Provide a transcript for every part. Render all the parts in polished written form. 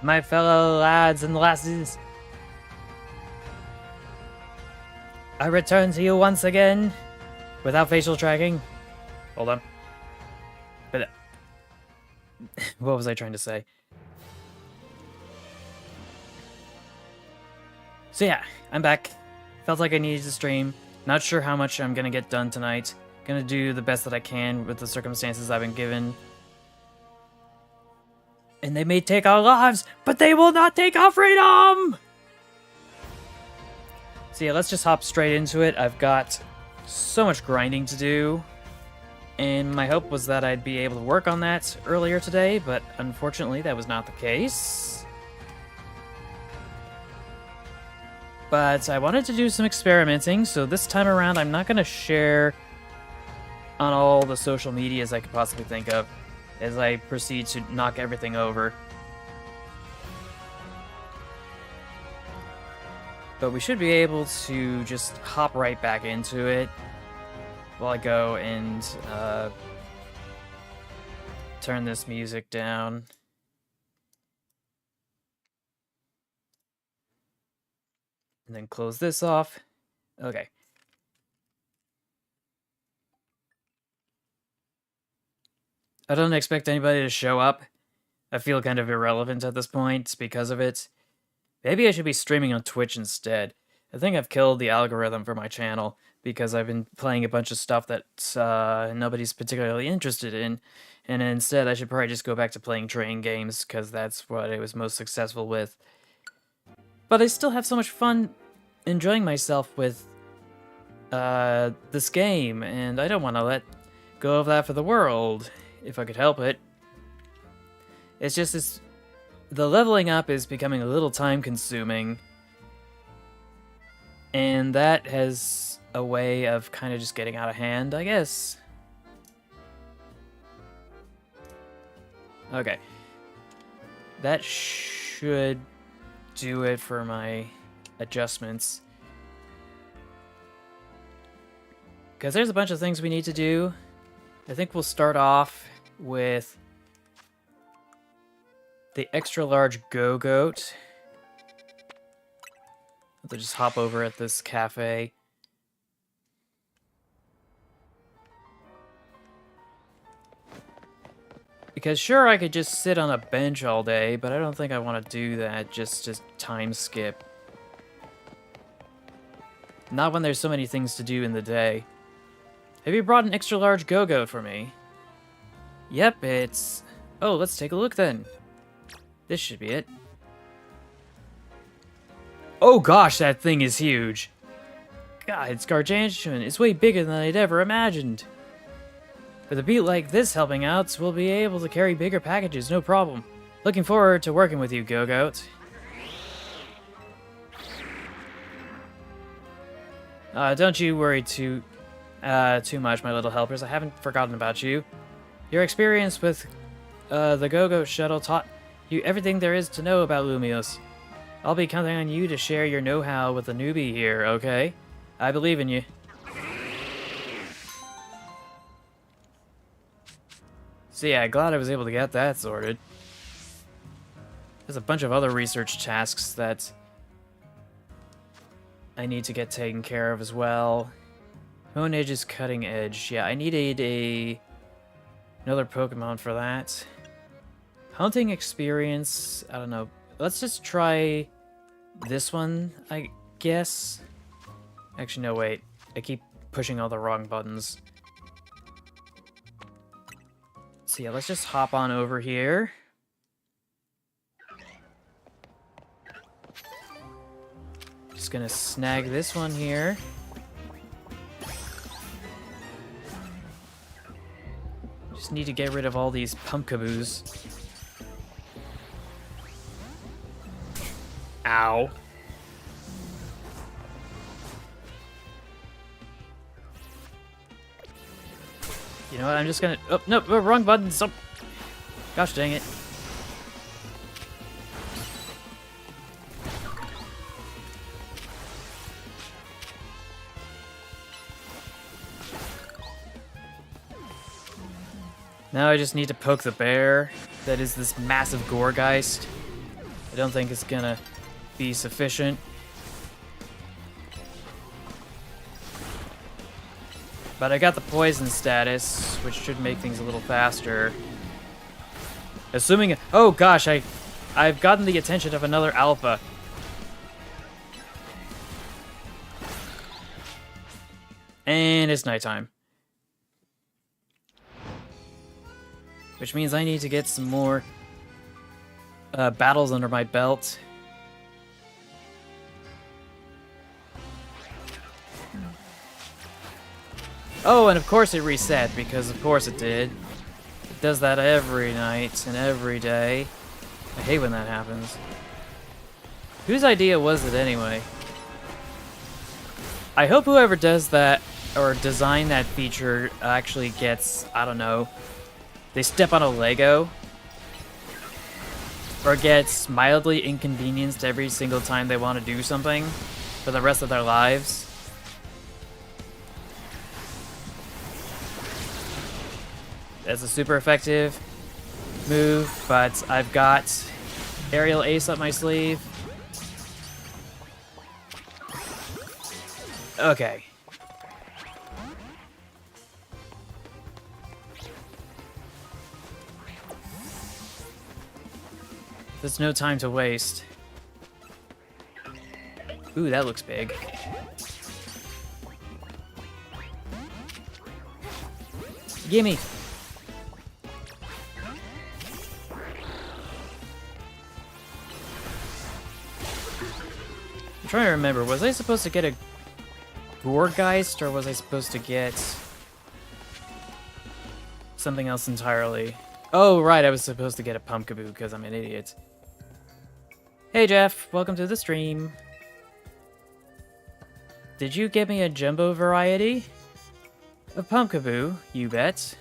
my fellow lads and lasses. I return to you once again, without facial tracking. Hold on. But what was I trying to say? So yeah, I'm back. Felt like I needed to stream. Not sure how much I'm gonna get done tonight. Gonna do the best that I can with the circumstances I've been given. And they may take our lives, but they will not take our freedom! So yeah, let's just hop straight into it. I've got so much grinding to do. And my hope was that I'd be able to work on that earlier today, but unfortunately that was not the case. But I wanted to do some experimenting, so this time around I'm not going to share on all the social medias I could possibly think of as I proceed to knock everything over. But we should be able to just hop right back into it while I go and turn this music down. And then close this off. Okay. I don't expect anybody to show up. I feel kind of irrelevant at this point because of it. Maybe I should be streaming on Twitch instead. I think I've killed the algorithm for my channel because I've been playing a bunch of stuff that nobody's particularly interested in. And instead, I should probably just go back to playing train games because that's what I was most successful with. But I still have so much fun enjoying myself with this game, and I don't want to let go of that for the world, if I could help it. It's just the leveling up is becoming a little time-consuming, and that has a way of kind of just getting out of hand, I guess. Okay. That should do it for my adjustments. Because there's a bunch of things we need to do. I think we'll start off with the extra large go-goat. I'll just hop over at this cafe. Because sure, I could just sit on a bench all day, but I don't think I want to do that just to time skip. Not when there's so many things to do in the day. Have you brought an extra large go-goat for me? Yep, it's... Oh, let's take a look then. This should be it. Oh gosh, that thing is huge. God, it's gargantuan. It's way bigger than I'd ever imagined. With a beat like this helping out, we'll be able to carry bigger packages, no problem. Looking forward to working with you, Go-Goat. Don't you worry too much, my little helpers. I haven't forgotten about you. Your experience with the Go-Goat shuttle taught you everything there is to know about Lumios. I'll be counting on you to share your know-how with the newbie here, okay? I believe in you. So yeah, glad I was able to get that sorted. There's a bunch of other research tasks that I need to get taken care of as well. Moon Edge is Cutting Edge. Yeah, I needed another Pokemon for that. Hunting experience, I don't know. Let's just try this one, I guess. Actually, no, wait. I keep pushing all the wrong buttons. So yeah, let's just hop on over here. Just gonna snag this one here. Just need to get rid of all these pumpkaboos. Ow. You know what, I'm just gonna... Oh, no, wrong button. So... Gosh dang it. Now I just need to poke the bear. That is this massive Goregeist. I don't think it's gonna be sufficient. But I got the poison status, which should make things a little faster. Assuming... Oh gosh, I've gotten the attention of another alpha. And it's nighttime. Which means I need to get some more battles under my belt. Oh, and of course it reset, because of course it did. It does that every night and every day. I hate when that happens. Whose idea was it anyway? I hope whoever does that, or designed that feature, actually gets, I don't know, they step on a Lego, or gets mildly inconvenienced every single time they want to do something for the rest of their lives. That's a super effective move, but I've got Aerial Ace up my sleeve. Okay. There's no time to waste. Ooh, that looks big. Gimme! I'm trying to remember, was I supposed to get a Gorgeist, or was I supposed to get something else entirely? Oh, right, I was supposed to get a Pumpkaboo because I'm an idiot. Hey, Jeff, welcome to the stream. Did you get me a jumbo variety? A Pumpkaboo, you bet.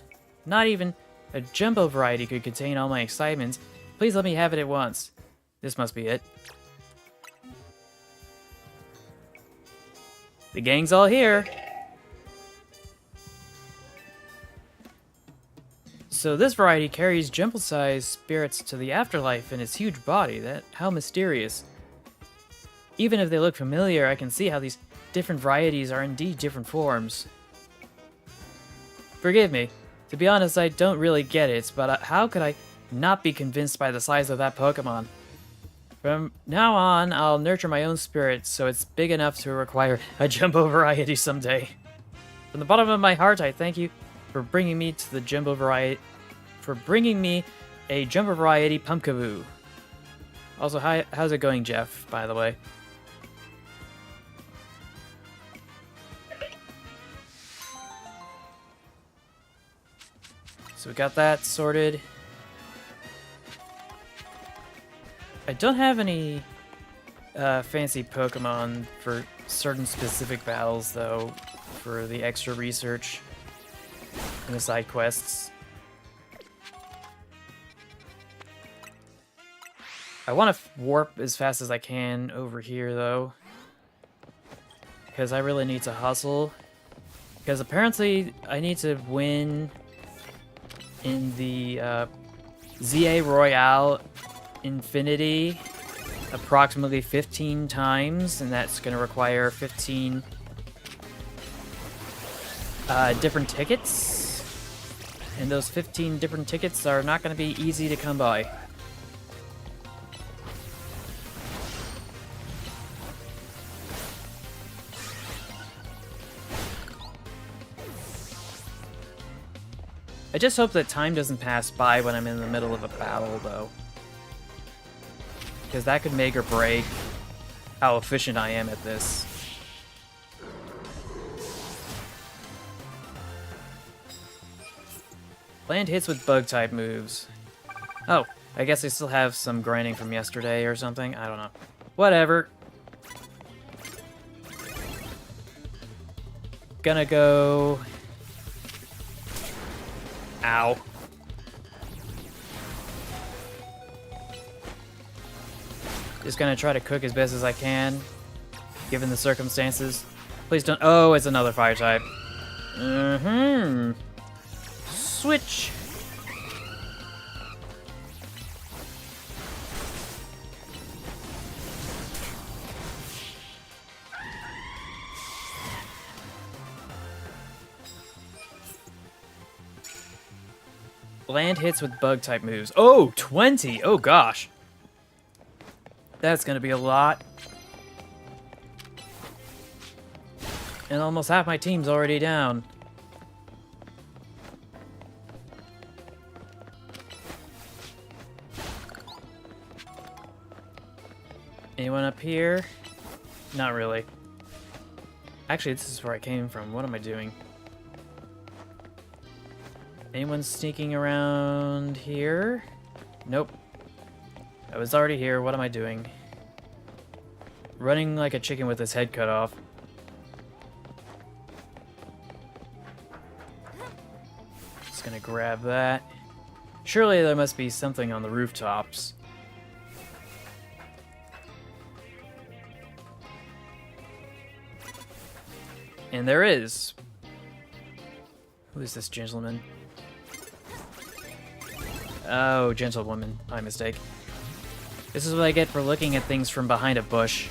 Not even a jumbo variety could contain all my excitement. Please let me have it at once. This must be it. The gang's all here. So this variety carries jumbo-sized spirits to the afterlife in its huge body. How mysterious. Even if they look familiar, I can see how these different varieties are indeed different forms. Forgive me. To be honest, I don't really get it, but how could I not be convinced by the size of that Pokémon? From now on, I'll nurture my own spirit so it's big enough to require a jumbo variety someday. From the bottom of my heart, I thank you for bringing me to the jumbo variety, for bringing me a jumbo variety Pumpkaboo. Also, how's it going, Jeff, by the way? So we got that sorted. I don't have any fancy Pokemon for certain specific battles, though, for the extra research and the side quests. I want to warp as fast as I can over here, though, because I really need to hustle. Because apparently I need to win in the ZA Royale Infinity approximately 15 times, and that's going to require 15 different tickets, and those 15 different tickets are not going to be easy to come by. I just hope that time doesn't pass by when I'm in the middle of a battle, though. Because that could make or break how efficient I am at this. Land hits with bug-type moves. Oh, I guess I still have some grinding from yesterday or something. I don't know. Whatever. Gonna go... Ow. Just gonna try to cook as best as I can, given the circumstances. Please don't... Oh, it's another fire type. Switch! Land hits with bug-type moves. Oh, 20! Oh, gosh. That's gonna be a lot. And almost half my team's already down. Anyone up here? Not really. Actually, this is where I came from. What am I doing? Anyone sneaking around here? Nope. I was already here. What am I doing? Running like a chicken with his head cut off. Just gonna grab that. Surely there must be something on the rooftops. And there is. Who is this gentleman? Oh, gentlewoman. My mistake. This is what I get for looking at things from behind a bush.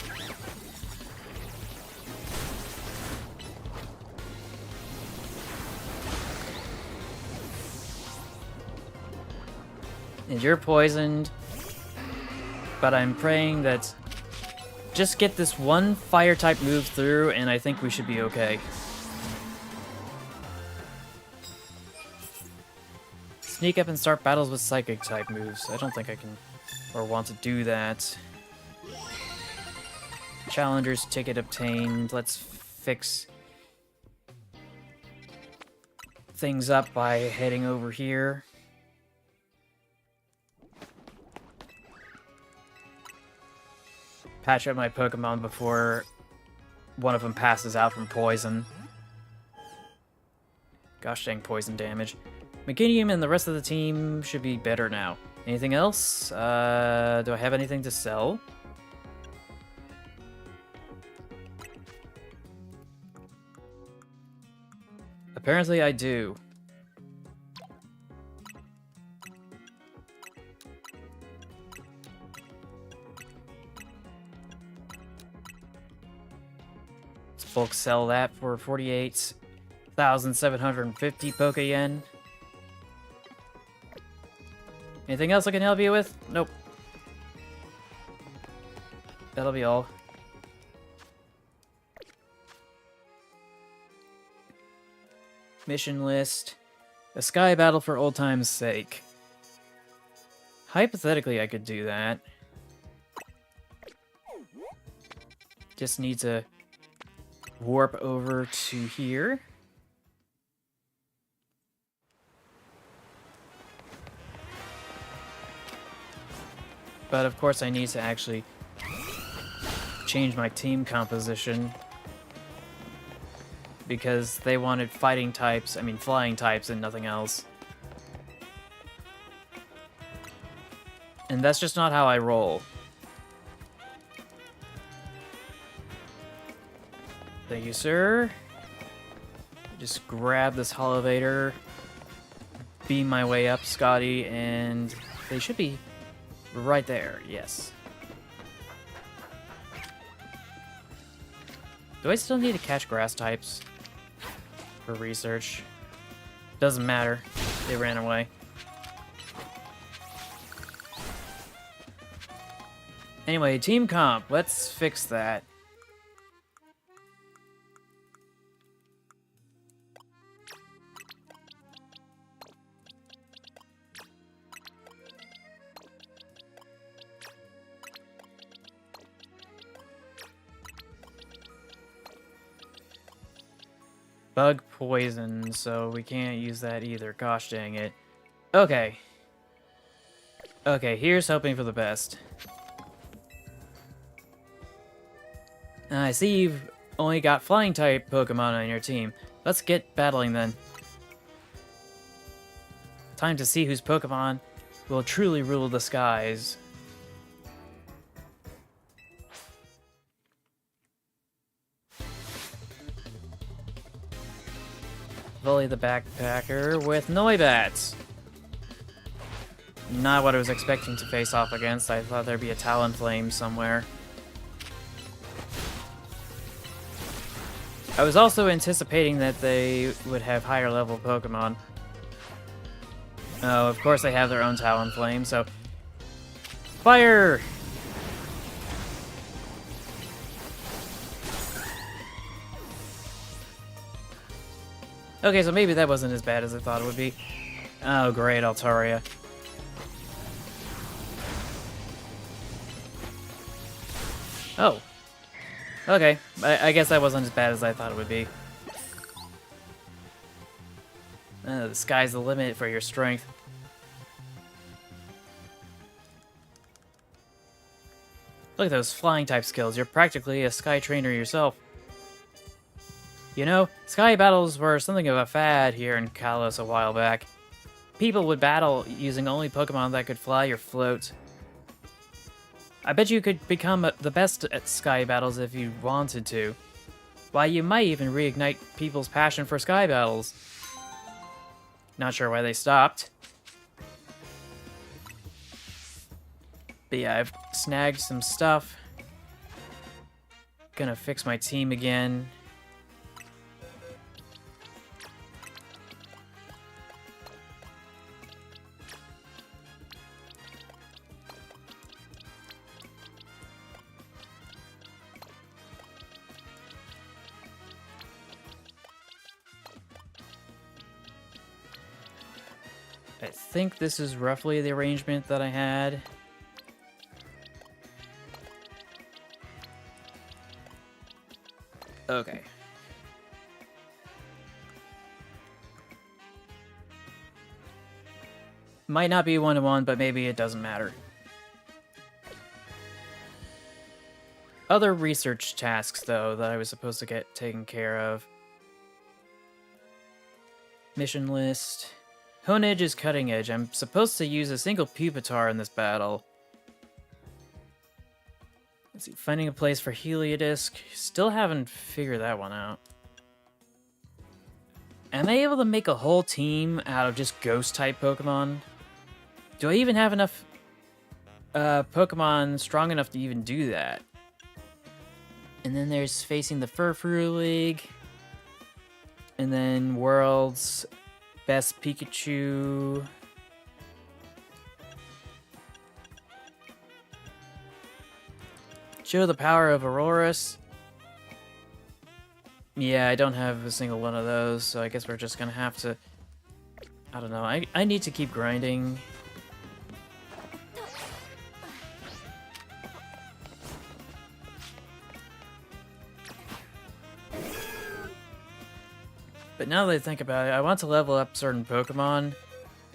And you're poisoned. But I'm praying that... Just get this one fire-type move through, and I think we should be okay. Sneak up and start battles with psychic-type moves. I don't think I can or want to do that. Challenger's ticket obtained. Let's fix things up by heading over here. Patch up my Pokemon before one of them passes out from poison. Gosh dang poison damage. Meginium and the rest of the team should be better now. Anything else? Do I have anything to sell? Apparently I do. Bulk sell that for 48,750 Poke Yen. Anything else I can help you with? Nope. That'll be all. Mission list. A sky battle for old time's sake. Hypothetically, I could do that. Just need to warp over to here. But of course I need to actually change my team composition because they wanted flying types and nothing else. And that's just not how I roll. Thank you, sir. Just grab this Holovator, beam my way up, Scotty, and they should be right there, yes. Do I still need to catch grass types for research? Doesn't matter. They ran away. Anyway, team comp. Let's fix that. Bug poison, so we can't use that either. Gosh dang it. Okay. Okay, here's hoping for the best. I see you've only got flying type Pokemon on your team. Let's get battling then. Time to see whose Pokemon will truly rule the skies. Volley the Backpacker with Noibats. Not what I was expecting to face off against. I thought there'd be a Talonflame somewhere. I was also anticipating that they would have higher level Pokemon. Oh, of course they have their own Talon Flame, so... Fire! Okay, so maybe that wasn't as bad as I thought it would be. Oh, great, Altaria. Oh. Okay, I guess that wasn't as bad as I thought it would be. The sky's the limit for your strength. Look at those flying type skills. You're practically a sky trainer yourself. You know, sky battles were something of a fad here in Kalos a while back. People would battle using only Pokemon that could fly or float. I bet you could become the best at sky battles if you wanted to. Why, you might even reignite people's passion for sky battles. Not sure why they stopped. But yeah, I've snagged some stuff. Gonna fix my team again. I think this is roughly the arrangement that I had. Okay. Might not be 1-to-1, but maybe it doesn't matter. Other research tasks, though, that I was supposed to get taken care of. Mission list. Honedge is cutting edge. I'm supposed to use a single Pupitar in this battle. Let's see, finding a place for Heliodisc. Still haven't figured that one out. Am I able to make a whole team out of just ghost-type Pokemon? Do I even have enough Pokemon strong enough to even do that? And then there's facing the Furfrou League. And then World's Best Pikachu. Show the power of Aurorus. Yeah, I don't have a single one of those, so I guess we're just gonna have to... I don't know, I need to keep grinding. But now that I think about it, I want to level up certain Pokemon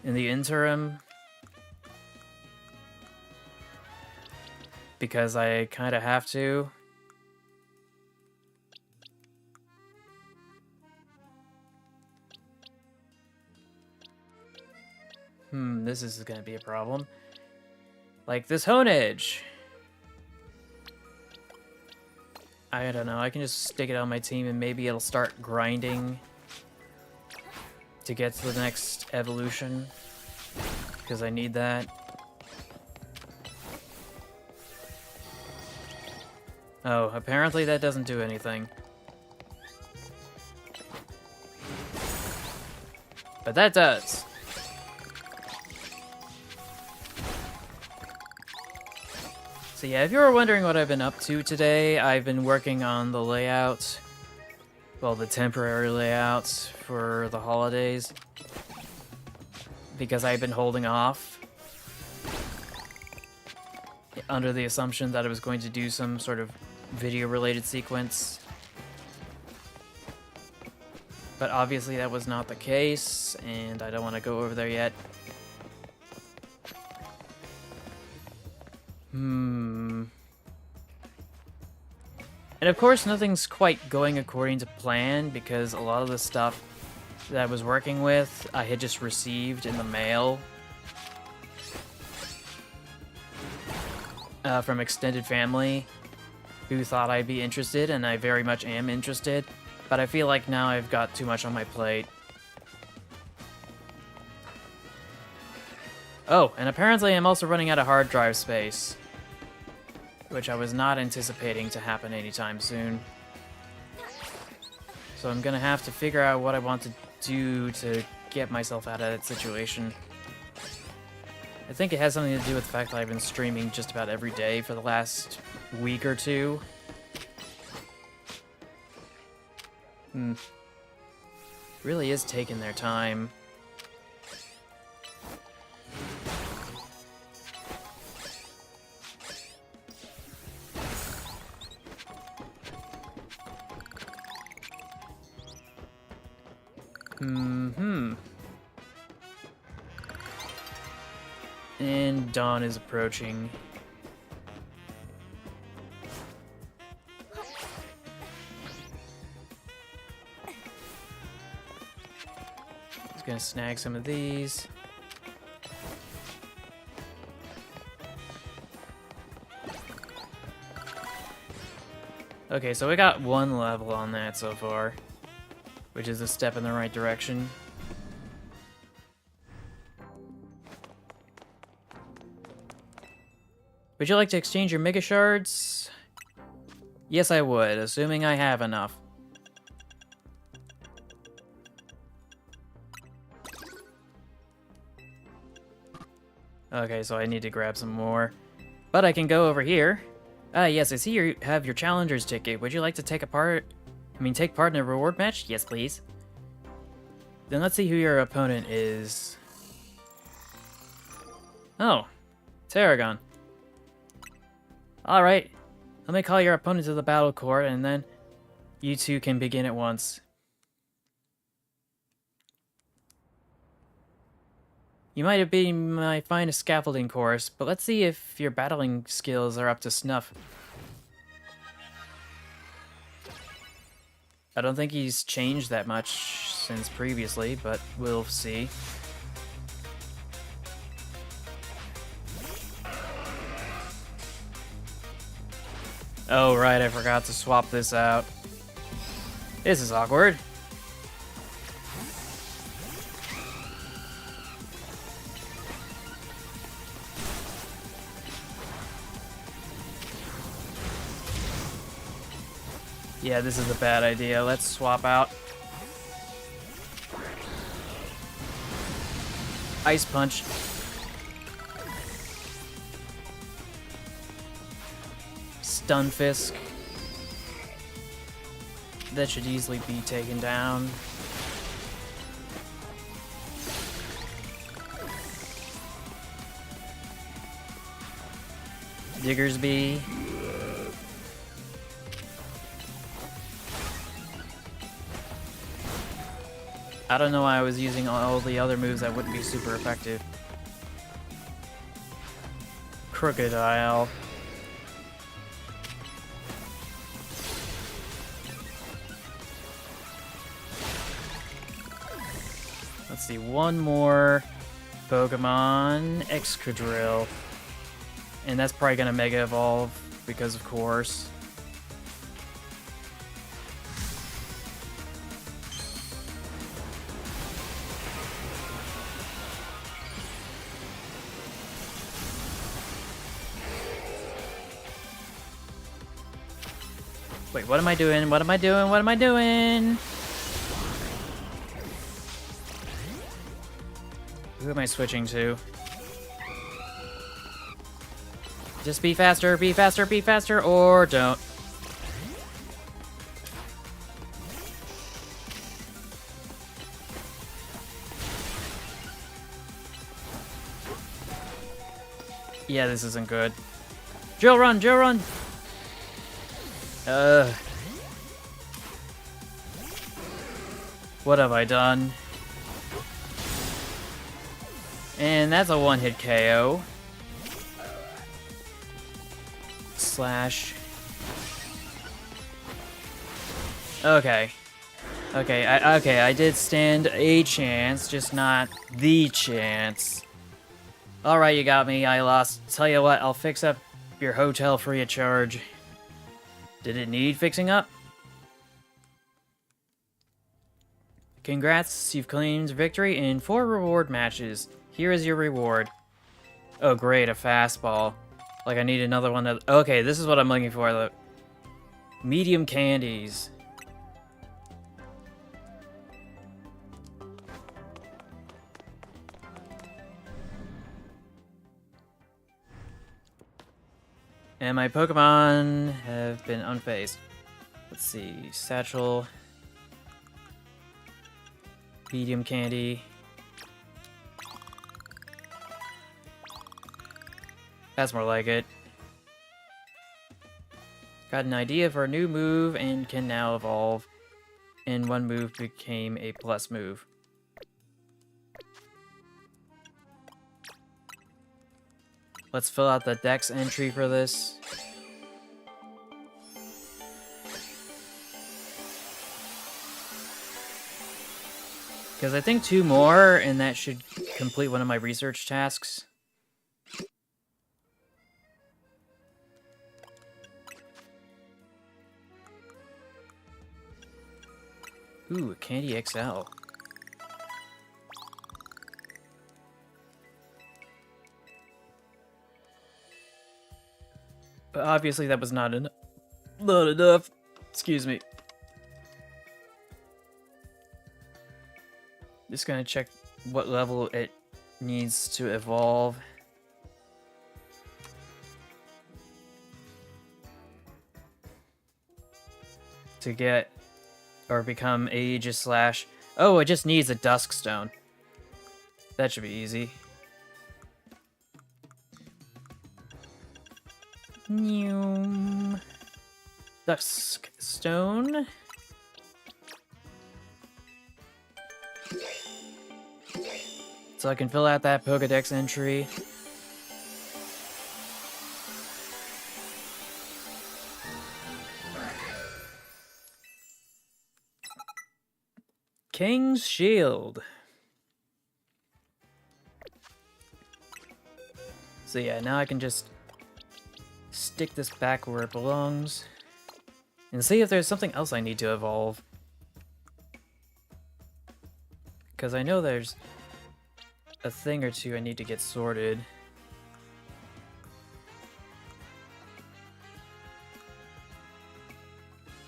in the interim. Because I kind of have to. This is going to be a problem. Like this Honedge. I don't know, I can just stick it on my team and maybe it'll start grinding to get to the next evolution. Because I need that. Oh, apparently that doesn't do anything. But that does. So yeah, if you were wondering what I've been up to today, I've been working on the layout. Well, the temporary layouts for the holidays. Because I've been holding off. Under the assumption that I was going to do some sort of video-related sequence. But obviously that was not the case, and I don't want to go over there yet. And of course nothing's quite going according to plan, because a lot of the stuff that I was working with, I had just received in the mail. From extended family who thought I'd be interested, and I very much am interested, but I feel like now I've got too much on my plate. Oh, and apparently I'm also running out of hard drive space, which I was not anticipating to happen anytime soon. So I'm gonna have to figure out what I want to do to get myself out of that situation. I think it has something to do with the fact that I've been streaming just about every day for the last week or two. Really is taking their time. And dawn is approaching. Just gonna snag some of these. Okay, so we got one level on that so far, which is a step in the right direction. Would you like to exchange your Mega Shards? Yes, I would, assuming I have enough. Okay, so I need to grab some more. But I can go over here. Yes, I see you have your Challenger's ticket. Would you like to take part in a reward match? Yes, please. Then let's see who your opponent is. Oh, Tarragon. Alright, let me call your opponent to the battle court, and then you two can begin at once. You might have been my finest scaffolding course, but let's see if your battling skills are up to snuff. I don't think he's changed that much since previously, but we'll see. Oh, right, I forgot to swap this out. This is awkward. Yeah, this is a bad idea. Let's swap out. Ice Punch. Stunfisk. That should easily be taken down. Diggersby. I don't know why I was using all the other moves that wouldn't be super effective. Crocodile. Let's see, one more Pokemon, Excadrill. And that's probably gonna Mega Evolve, because of course. Wait, what am I doing? What am I doing? What am I doing? Who am I switching to? Just be faster, or don't. Yeah, this isn't good. Drill run, drill run! What have I done? And that's a one-hit KO. Slash. Okay. Okay, I did stand a chance, just not the chance. Alright, you got me, I lost. Tell you what, I'll fix up your hotel free of charge. Did it need fixing up? Congrats, you've claimed victory in 4 reward matches. Here is your reward. Oh great, a fastball. Like I need another one of... Okay, this is what I'm looking for. The medium candies. And my Pokemon have been unfazed. Let's see, Satchel, medium candy. That's more like it. Got an idea for a new move and can now evolve. And one move became a plus move. Let's fill out the dex entry for this. Because I think 2 more, and that should complete one of my research tasks. Ooh, a Candy XL. But obviously that was not enough. Not enough. Excuse me. Just gonna check what level it needs to evolve. To get or become Aegis Slash. Oh, it just needs a Dusk Stone. That should be easy. New Dusk Stone. So I can fill out that Pokedex entry. King's Shield. So yeah, now I can just stick this back where it belongs and see if there's something else I need to evolve. Because I know there's a thing or two I need to get sorted.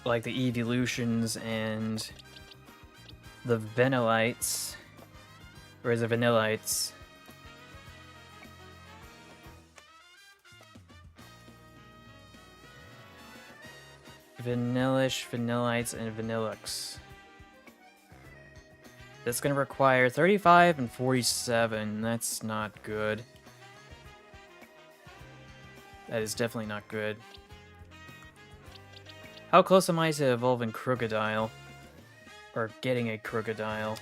Like the evolutions and the Vanillites. Or is it Vanillites? Vanillish, Vanillites, and Vanillux. That's gonna require 35 and 47. That's not good. That is definitely not good. How close am I to evolving Crocodile? Or getting a Crocodile?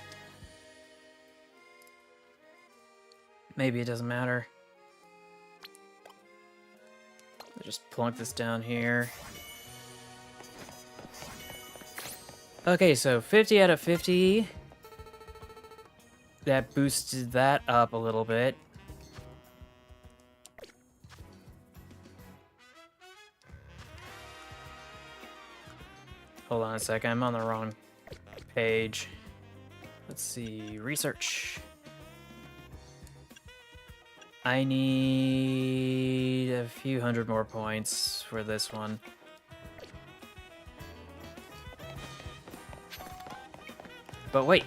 Maybe it doesn't matter. I'll just plunk this down here. Okay, so 50 out of 50. That boosted that up a little bit. Hold on a second, I'm on the wrong page. Let's see, research. I need a few hundred more points for this one. But wait,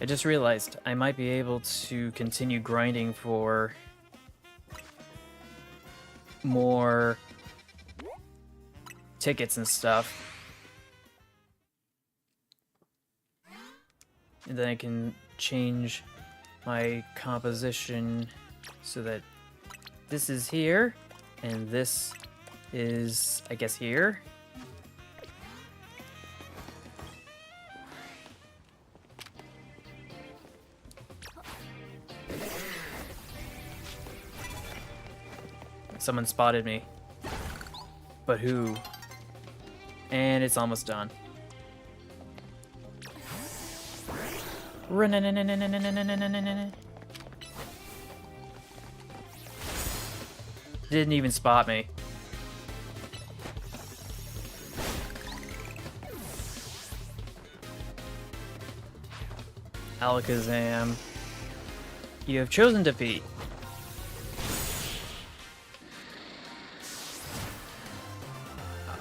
I just realized I might be able to continue grinding for more tickets and stuff. And then I can change my composition so that this is here, and this is, I guess, here. Someone spotted me. But who? And it's almost done. Didn't even spot me. Alakazam. You have chosen defeat.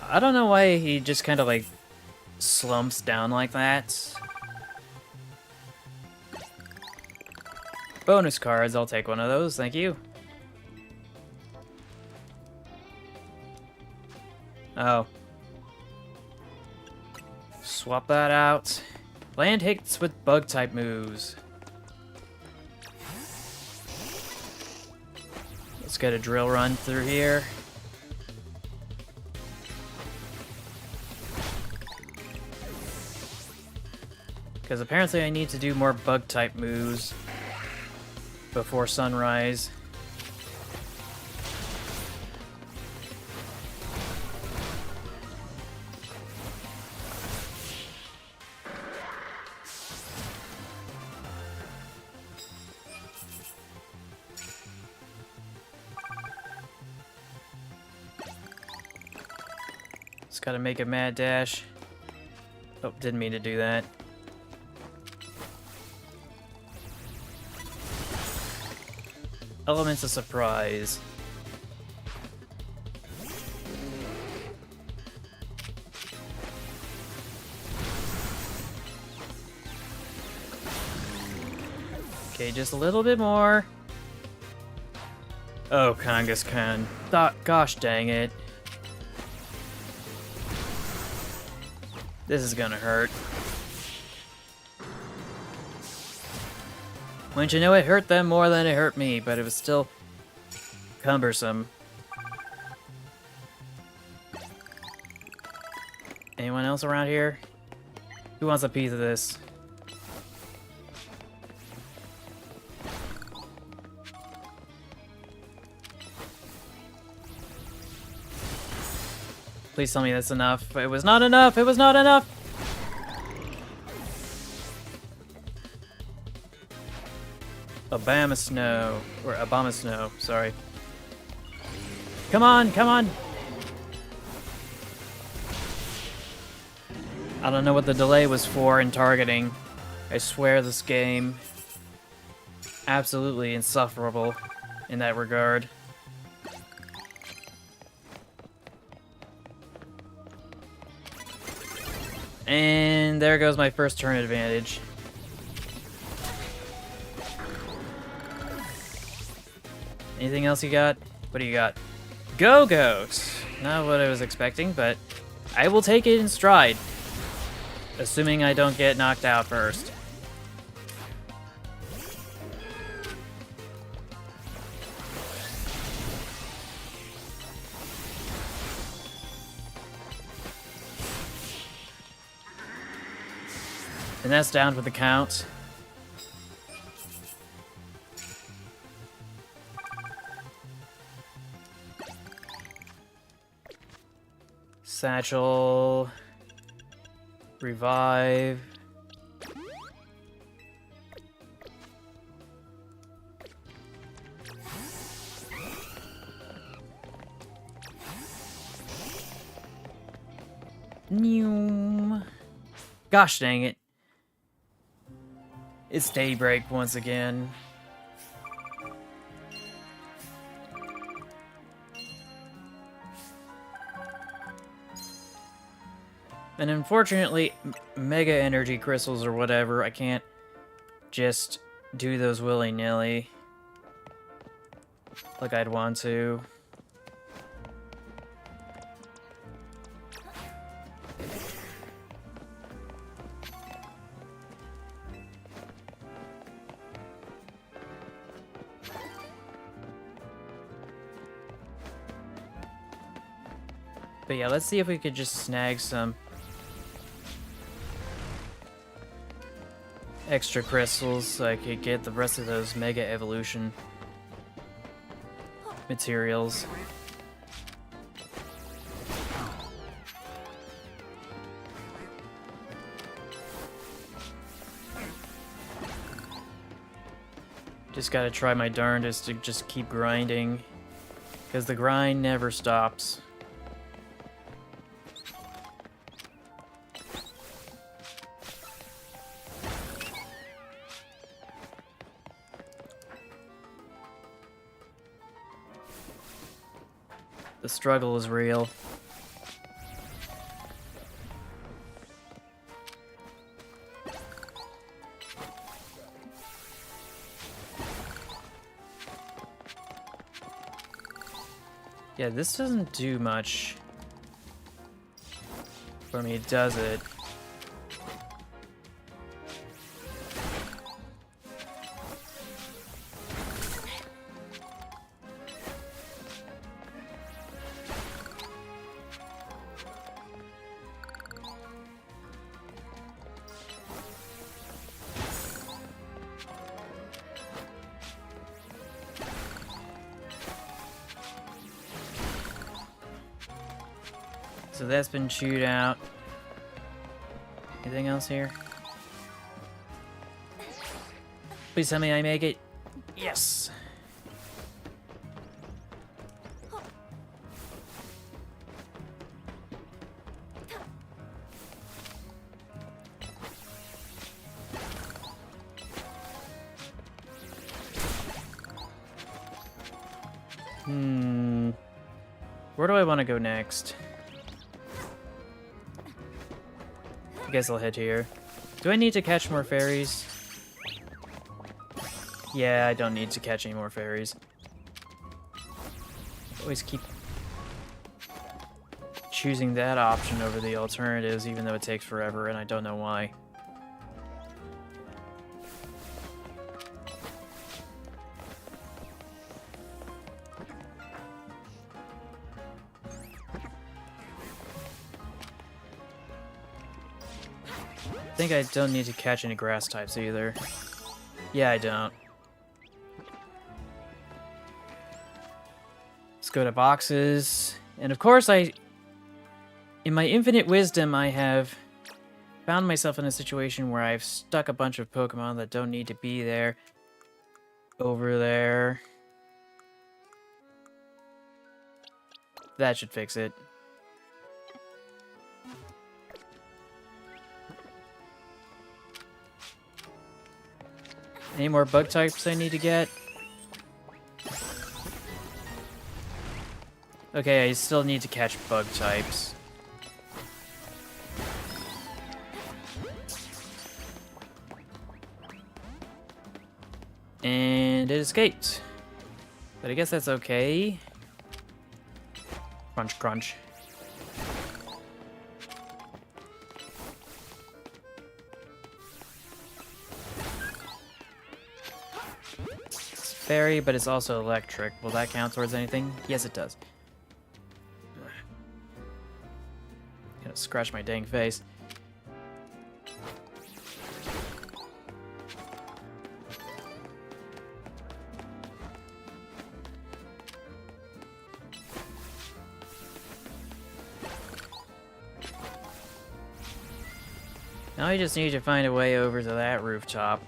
I don't know why he just kind of like slumps down like that. Bonus cards, I'll take one of those, thank you. Oh. Swap that out. Land hits with bug-type moves. Let's get a drill run through here. Because apparently I need to do more bug-type moves before sunrise. Just gotta make a mad dash. Oh, didn't mean to do that. Elements of surprise. Okay, just a little bit more. Oh, Kangaskhan. Gosh dang it. This is gonna hurt. Wouldn't you know, it hurt them more than it hurt me, but it was still cumbersome. Anyone else around here? Who wants a piece of this? Please tell me that's enough. It was not enough! It was not enough! Obama Snow. Or Obama Snow, sorry. Come on, come on! I don't know what the delay was for in targeting. I swear this game... absolutely insufferable in that regard. And there goes my first turn advantage. Anything else you got? What do you got? Go-Goat! Not what I was expecting, but I will take it in stride. Assuming I don't get knocked out first. And that's down for the count. Satchel. Revive. Noom. Gosh dang it. It's daybreak once again. And unfortunately, Mega Energy Crystals or whatever, I can't just do those willy-nilly like I'd want to. But yeah, let's see if we could just snag some extra crystals so I could get the rest of those Mega Evolution materials. Just gotta try my darndest to just keep grinding, because the grind never stops. The struggle is real. Yeah, this doesn't do much. But when he does it... So that's been chewed out. Anything else here? Please tell me I make it. Yes! Where do I want to go next? I guess I'll head here. Do I need to catch more fairies? Yeah, I don't need to catch any more fairies. Always keep choosing that option over the alternatives, even though it takes forever, and I don't know why. I think I don't need to catch any grass types either. Yeah, I don't. Let's go to boxes. And of course, in my infinite wisdom, I have found myself in a situation where I've stuck a bunch of Pokemon that don't need to be there over there. That should fix it. Any more bug types I need to get? Okay, I still need to catch bug types. And it escaped. But I guess that's okay. Crunch, crunch. It's fairy, but it's also electric. Will that count towards anything? Yes, it does. Gonna scratch my dang face. Now I just need to find a way over to that rooftop.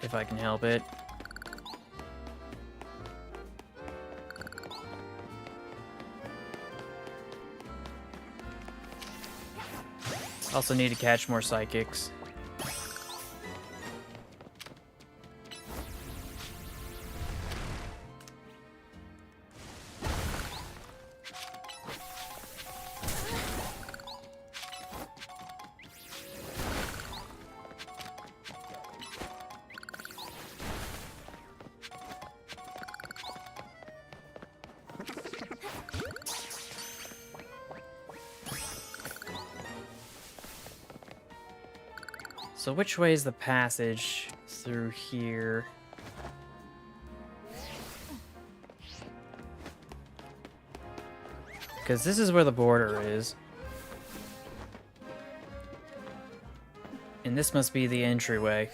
If I can help it. Also need to catch more psychics. So which way is the passage through here? Because this is where the border is. And this must be the entryway.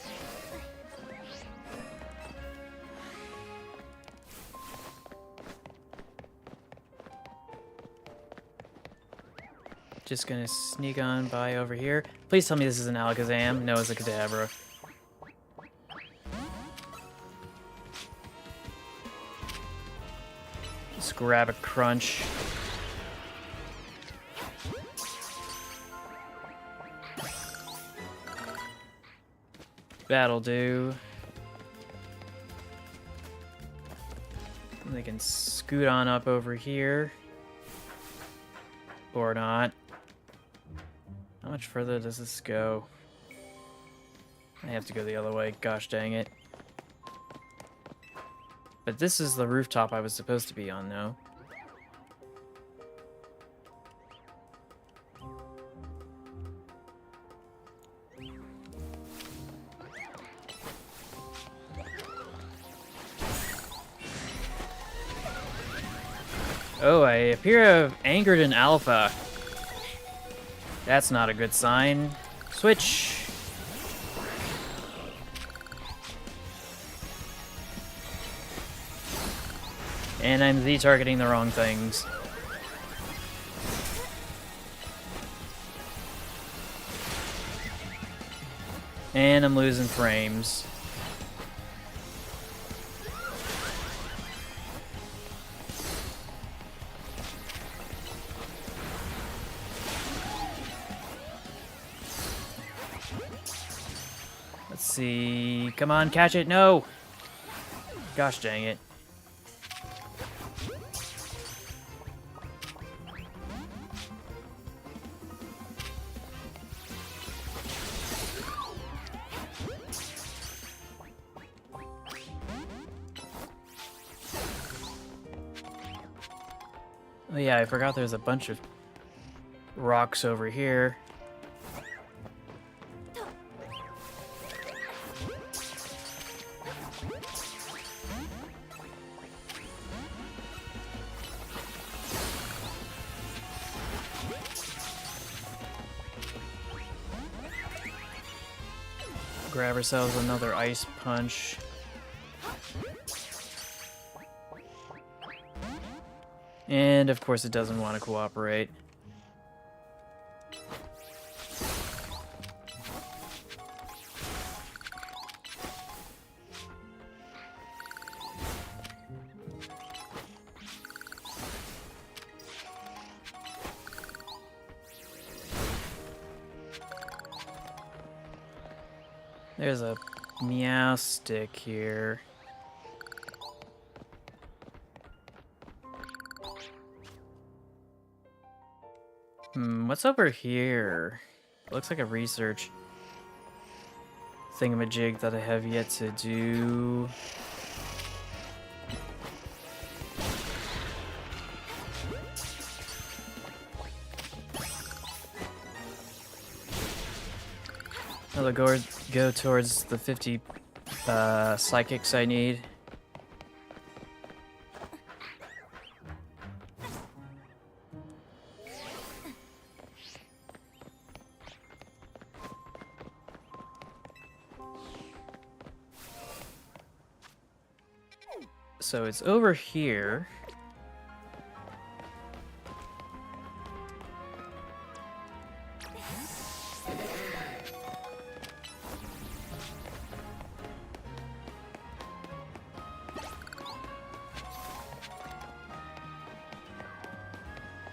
Just gonna sneak on by over here. Please tell me this is an Alakazam. No, it's a Kadabra. Just grab a crunch. That'll do. And they can scoot on up over here. Or not. How much further does this go? I have to go the other way. Gosh dang it. But this is the rooftop I was supposed to be on now. Oh, I appear to have angered an alpha. That's not a good sign. Switch! And I'm Z-targeting the wrong things. And I'm losing frames. Let's see. Come on, catch it. No! Gosh dang it. Oh yeah, I forgot there's a bunch of rocks over here. Grab ourselves another ice punch. And of course it doesn't want to cooperate. There's a meow stick here. What's over here? Looks like a research thingamajig that I have yet to do. I'll go towards the 50 psychics I need. So it's over here.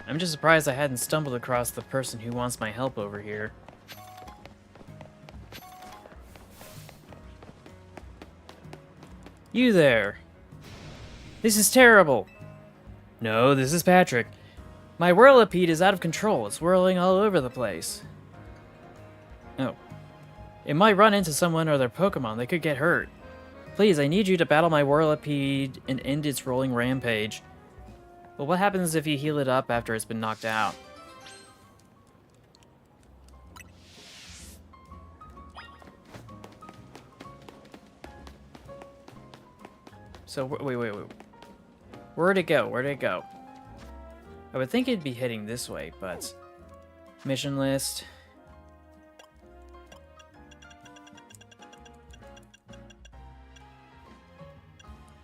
I'm just surprised I hadn't stumbled across the person who wants my help over here. You there! This is terrible! No, this is Patrick. My whirlipede is out of control. It's whirling all over the place. Oh. It might run into someone or their Pokémon. They could get hurt. Please, I need you to battle my whirlipede and end its rolling rampage. But what happens if you heal it up after it's been knocked out? So, wait. Where'd it go? Where'd it go? I would think it'd be heading this way, but... Mission list.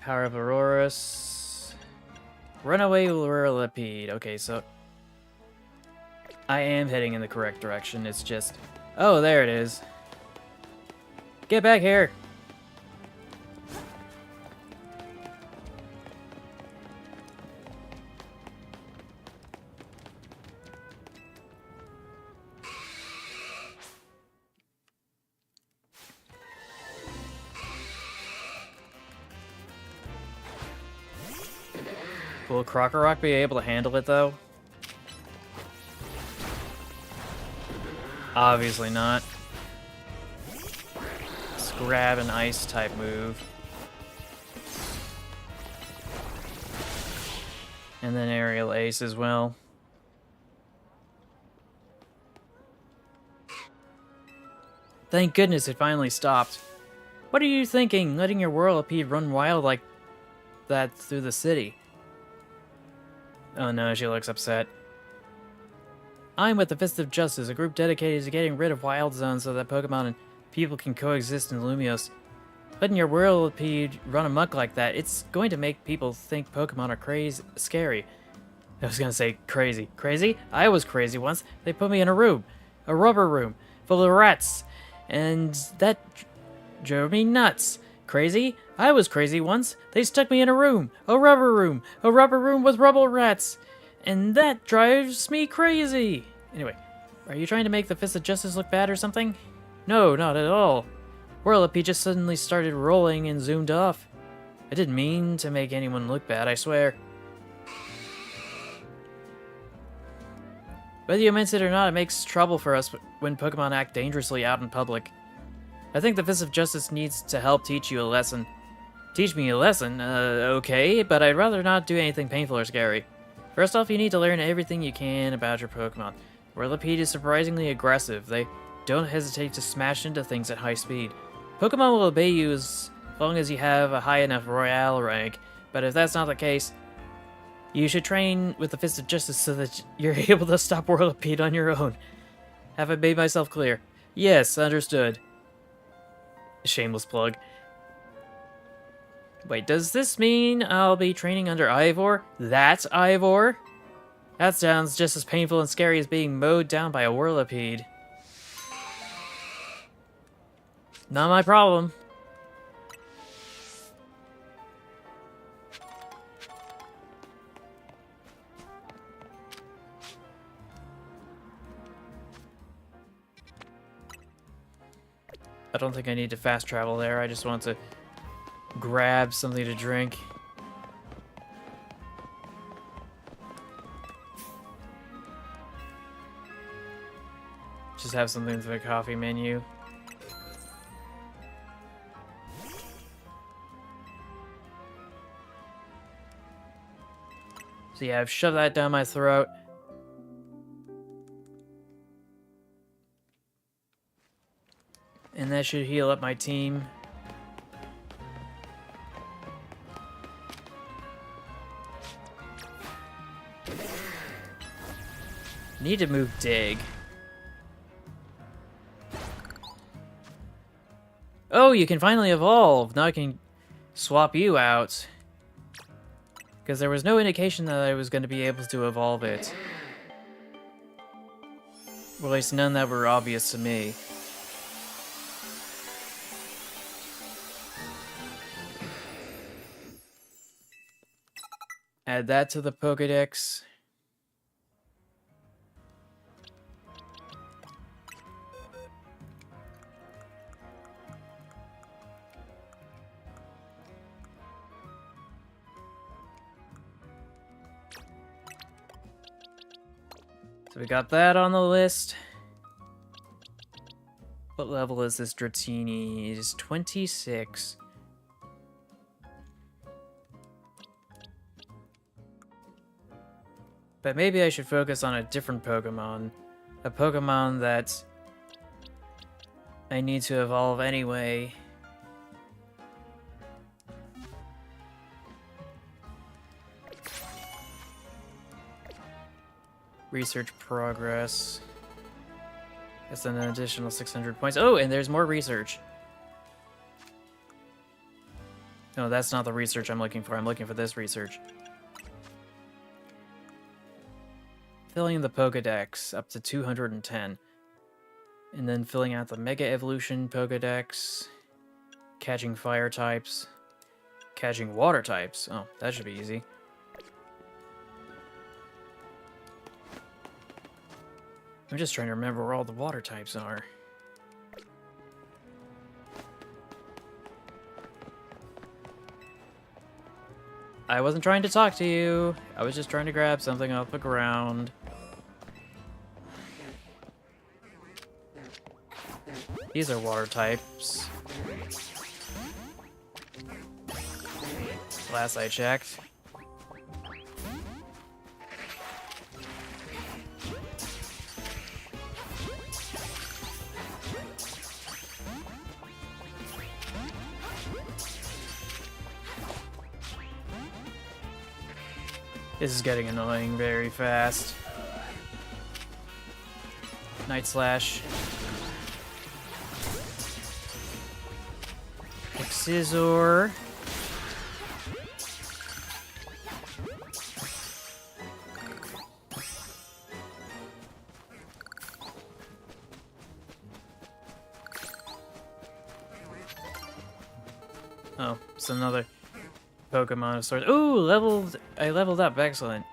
Power of Auroras. Runaway Whirlipede. Okay, so... I am heading in the correct direction. It's just... Oh, there it is. Get back here! Will Krokorok be able to handle it, though? Obviously not. Let's grab an ice-type move. And then Aerial Ace as well. Thank goodness it finally stopped. What are you thinking, letting your Whirlipede run wild like that through the city? Oh no, she looks upset. I'm with the Fist of Justice, a group dedicated to getting rid of Wild Zones so that Pokemon and people can coexist in Lumios. Letting your Whirlipede run amok like that, it's going to make people think Pokemon are scary. I was gonna say crazy. Crazy? I was crazy once. They put me in a room. A rubber room. Full of rats. And that drove me nuts. Crazy? I was crazy once. They stuck me in a room. A rubber room. A rubber room with rubble rats. And that drives me crazy. Anyway, are you trying to make the Fist of Justice look bad or something? No, not at all. Whirlipede just suddenly started rolling and zoomed off. I didn't mean to make anyone look bad, I swear. Whether you meant it or not, it makes trouble for us when Pokemon act dangerously out in public. I think the Fist of Justice needs to help teach you a lesson. Teach me a lesson? Okay, but I'd rather not do anything painful or scary. First off, you need to learn everything you can about your Pokemon. Whirlipede is surprisingly aggressive. They don't hesitate to smash into things at high speed. Pokemon will obey you as long as you have a high enough Royale rank, but if that's not the case, you should train with the Fist of Justice so that you're able to stop Whirlipede on your own. Have I made myself clear? Yes, understood. Shameless plug. Wait, does this mean I'll be training under Ivor? That's Ivor? That sounds just as painful and scary as being mowed down by a Whirlipede. Not my problem. I don't think I need to fast travel there. I just want to grab something to drink. Just have something for the coffee menu. So yeah, I've shoved that down my throat. And that should heal up my team. Need to move Dig. Oh, you can finally evolve! Now I can swap you out. Because there was no indication that I was going to be able to evolve it. Well, at least none that were obvious to me. Add that to the Pokédex. So we got that on the list. What level is this Dratini? It is 26. But maybe I should focus on a different Pokemon. A Pokemon that I need to evolve anyway. Research progress. That's an additional 600 points. Oh, and there's more research. No, that's not the research I'm looking for. I'm looking for this research. Filling the Pokédex up to 210. And then filling out the Mega Evolution Pokédex. Catching fire types. Catching water types. Oh, that should be easy. I'm just trying to remember where all the water types are. I wasn't trying to talk to you. I was just trying to grab something off the ground. These are water types. Last I checked. This is getting annoying very fast. Night Slash. Scissor. Oh, it's another Pokemon of sorts. Ooh, I leveled up. Excellent.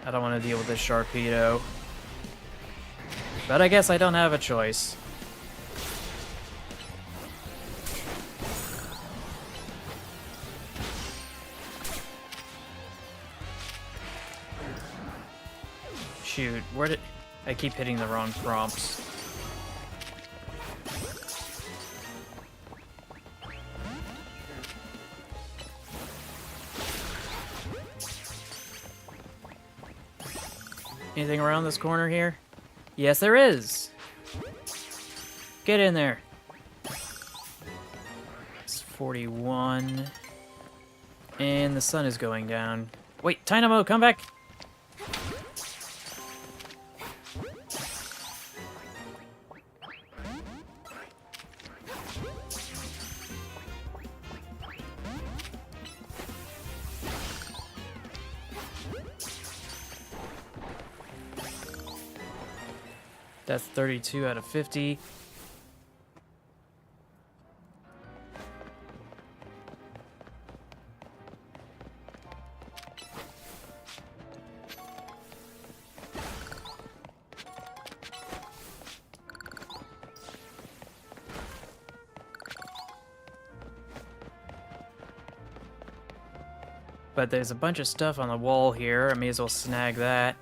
I don't want to deal with this Sharpedo. But I guess I don't have a choice. Shoot, where did... I keep hitting the wrong prompts. Anything around this corner here? Yes, there is! Get in there! It's 41. And the sun is going down. Wait, Tynamo, come back! That's 32 out of 50. But there's a bunch of stuff on the wall here. I may as well snag that.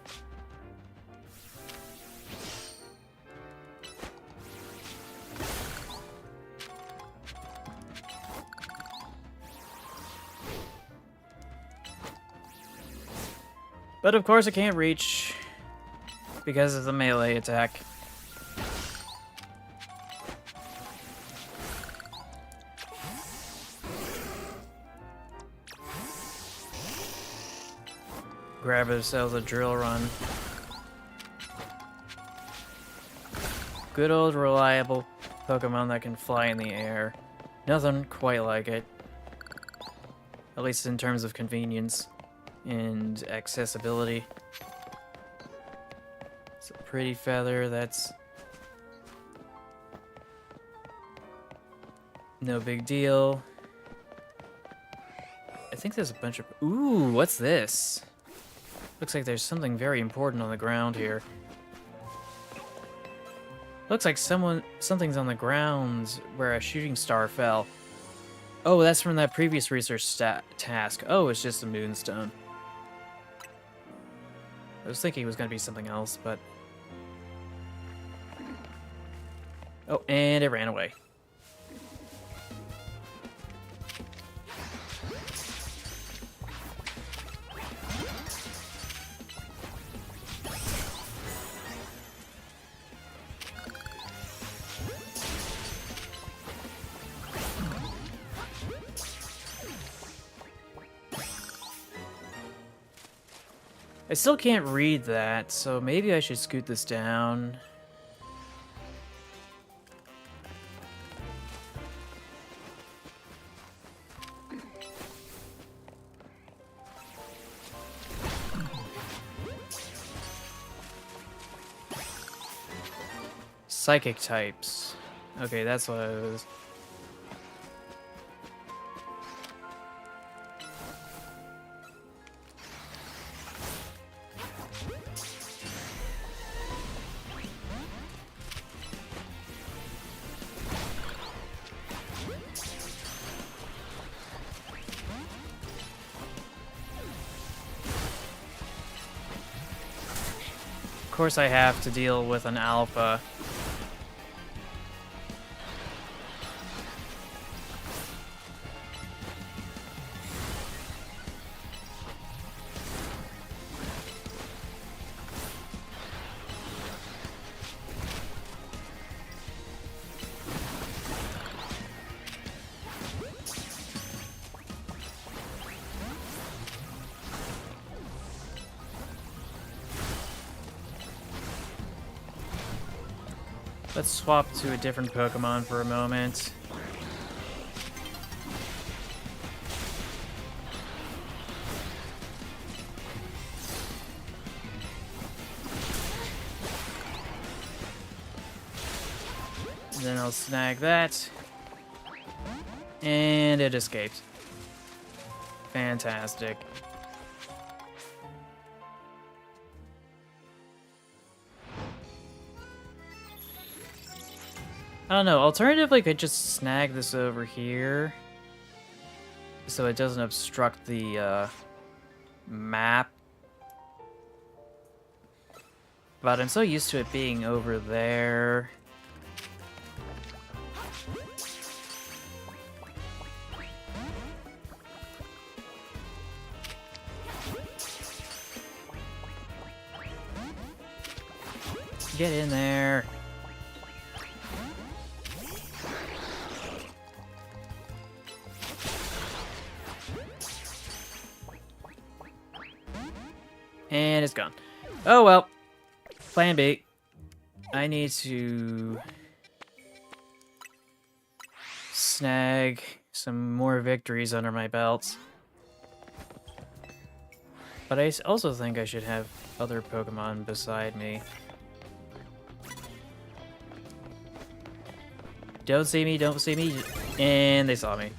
But of course I can't reach because of the melee attack. Grab ourselves a drill run. Good old reliable Pokemon that can fly in the air. Nothing quite like it. At least in terms of convenience and accessibility. It's a pretty feather, that's no big deal. I think there's a bunch of... Ooh, what's this? Looks like there's something very important on the ground here. Looks like something's on the ground where a shooting star fell. Oh, that's from that previous research task. Oh, it's just a moonstone. I was thinking it was going to be something else, but... Oh, and it ran away. I still can't read that, so maybe I should scoot this down. Psychic types. Okay, that's what I was... Of course I have to deal with an alpha. Let's swap to a different Pokemon for a moment. And then I'll snag that. And it escaped. Fantastic. I don't know, alternatively I could just snag this over here so it doesn't obstruct the map. But I'm so used to it being over there. Get in there. And it's gone. Oh well. Plan B. I need to snag some more victories under my belt. But I also think I should have other Pokemon beside me. Don't see me, don't see me. And they saw me.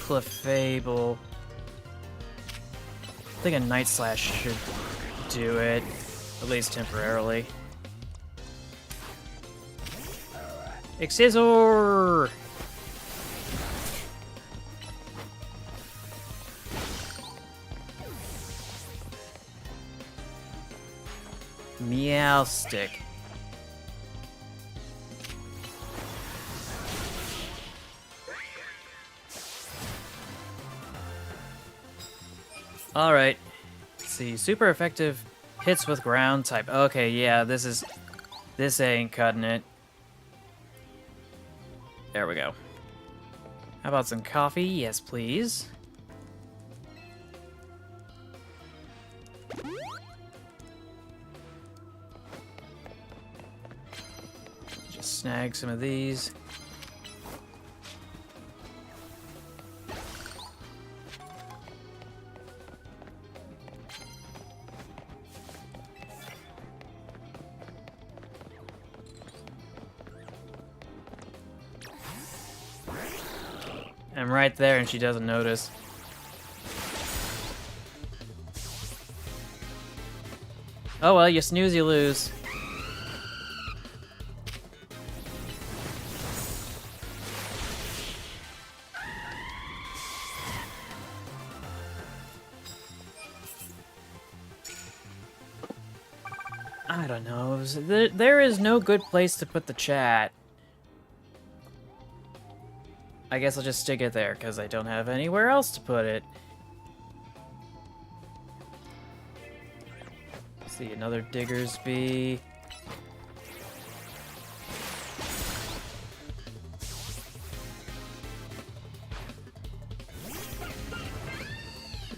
Clefable. I think a Night Slash should do it, at least temporarily. Excisor! Meowstick. Alright. Let's see. Super effective hits with ground type. Okay, yeah, this ain't cutting it. There we go. How about some coffee? Yes, please. Just snag some of these. I'm right there and she doesn't notice. Oh well, you snooze, you lose. I don't know. There is no good place to put the chat. I guess I'll just stick it there, because I don't have anywhere else to put it. Let's see, another Diggersby.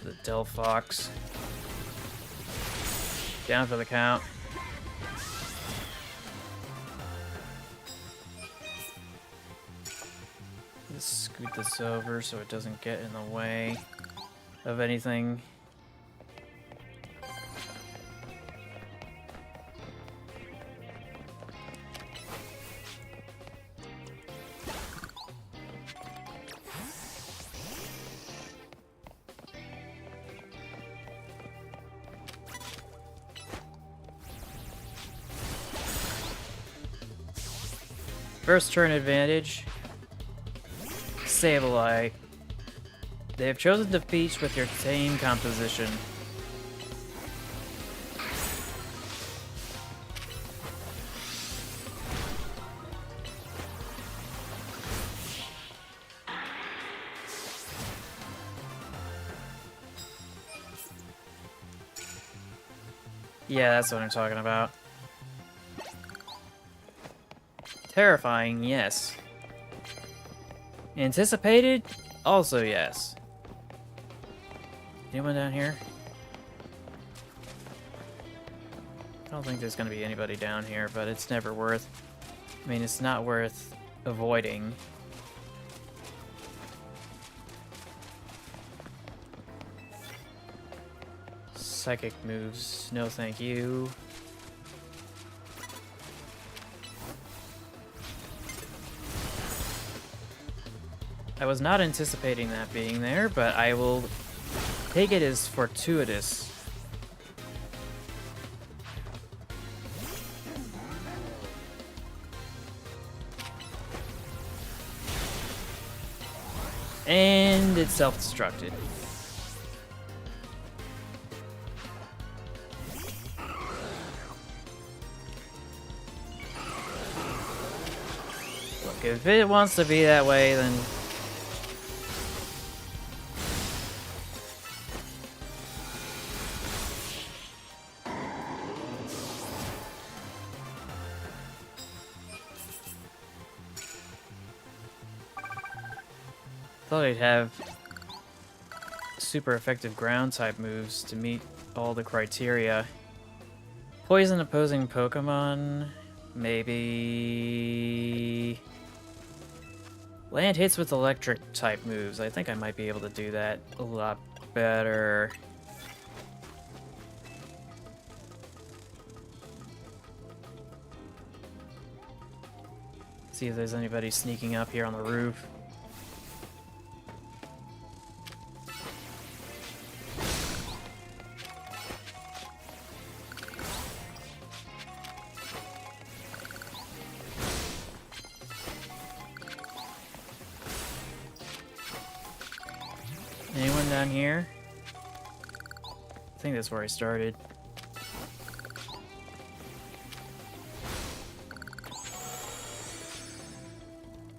The Delphox. Down for the count. Let's scoot this over so it doesn't get in the way of anything. First turn advantage. Sableye. They have chosen to feast with your same composition. Yeah, that's what I'm talking about. Terrifying, yes. Anticipated? Also yes. Anyone down here? I don't think there's gonna be anybody down here, but it's never worth... I mean, it's not worth avoiding. Psychic moves. No thank you. I was not anticipating that being there, but I will take it as fortuitous. And it's self-destructed. Look, if it wants to be that way, then... thought I'd have super effective ground type moves to meet all the criteria. Poison opposing Pokemon, maybe... Land hits with electric type moves. I think I might be able to do that a lot better. See if there's anybody sneaking up here on the roof. Anyone down here? I think that's where I started.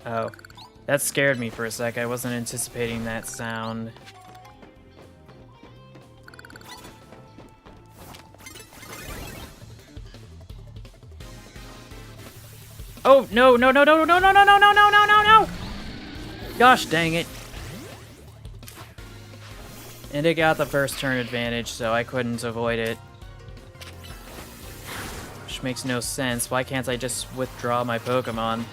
Oh, that scared me for a sec. I wasn't anticipating that sound. Oh, no, no, no, no, no, no, no, no, no, no, no, no, no! Gosh dang it. And it got the first turn advantage, so I couldn't avoid it. Which makes no sense. Why can't I just withdraw my Pokemon?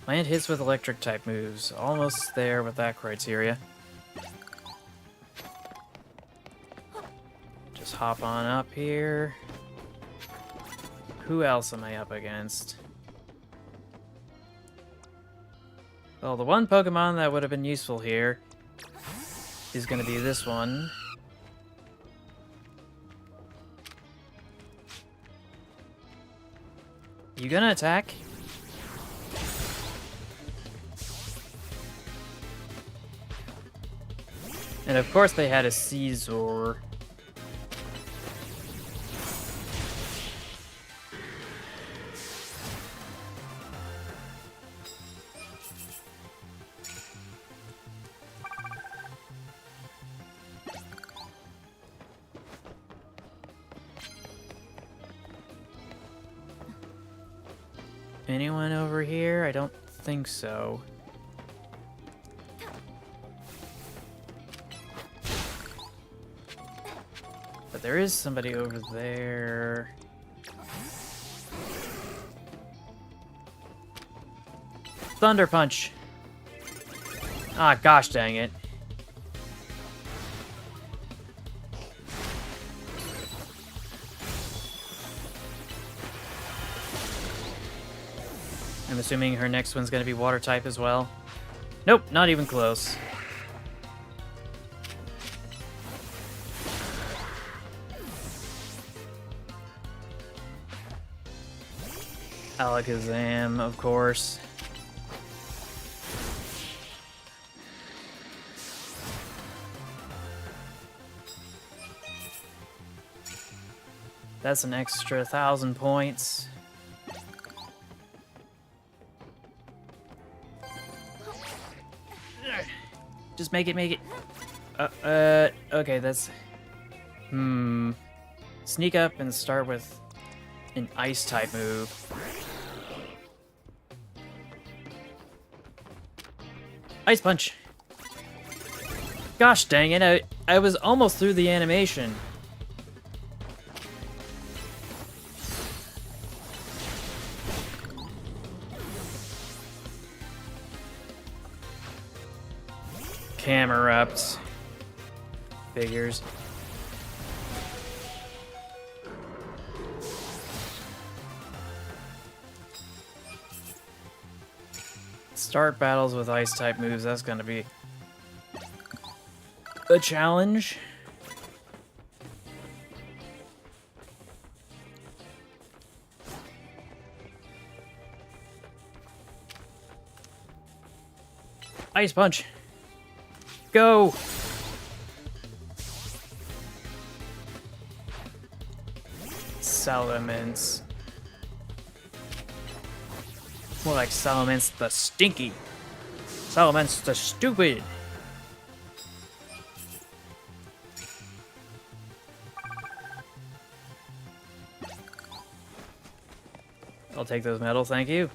Land hits with electric type moves. Almost there with that criteria. Just hop on up here. Who else am I up against? Well, the one Pokemon that would have been useful here is going to be this one. You gonna attack? And of course they had a Caesar. Anyone over here? I don't think so. But there is somebody over there. Thunder Punch! Ah, gosh dang it. I'm assuming her next one's gonna be water type as well. Nope, not even close. Alakazam, of course. That's an extra 1,000 points. Just make it. Okay, that's... Sneak up and start with an ice-type move. Ice Punch! Gosh dang it, I was almost through the animation. Camerupt. Figures. Start battles with ice-type moves, that's gonna be a challenge. Ice Punch! Go! Salamence. More like Salamence the Stinky. Salamence the Stupid. I'll take those medals, thank you.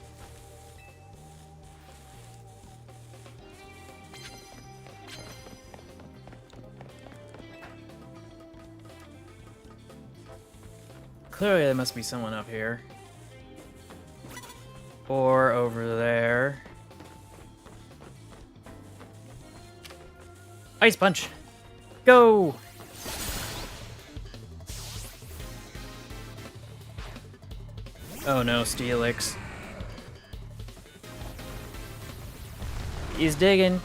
Clearly there must be someone up here. Or over there. Ice Punch! Go! Oh no, Steelix. He's digging.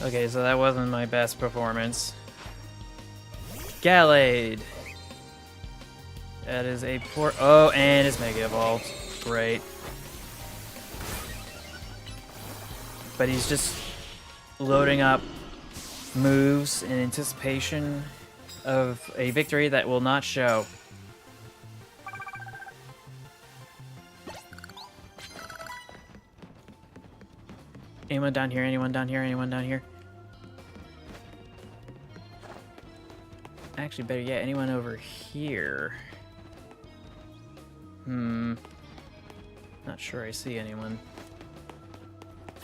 Okay, so that wasn't my best performance. Gallade! That is a poor... Oh, and it's Mega Evolved. Great. But he's just loading up moves in anticipation of a victory that will not show. Anyone down here? Anyone down here? Anyone down here? Actually, better yet, anyone over here? Not sure I see anyone.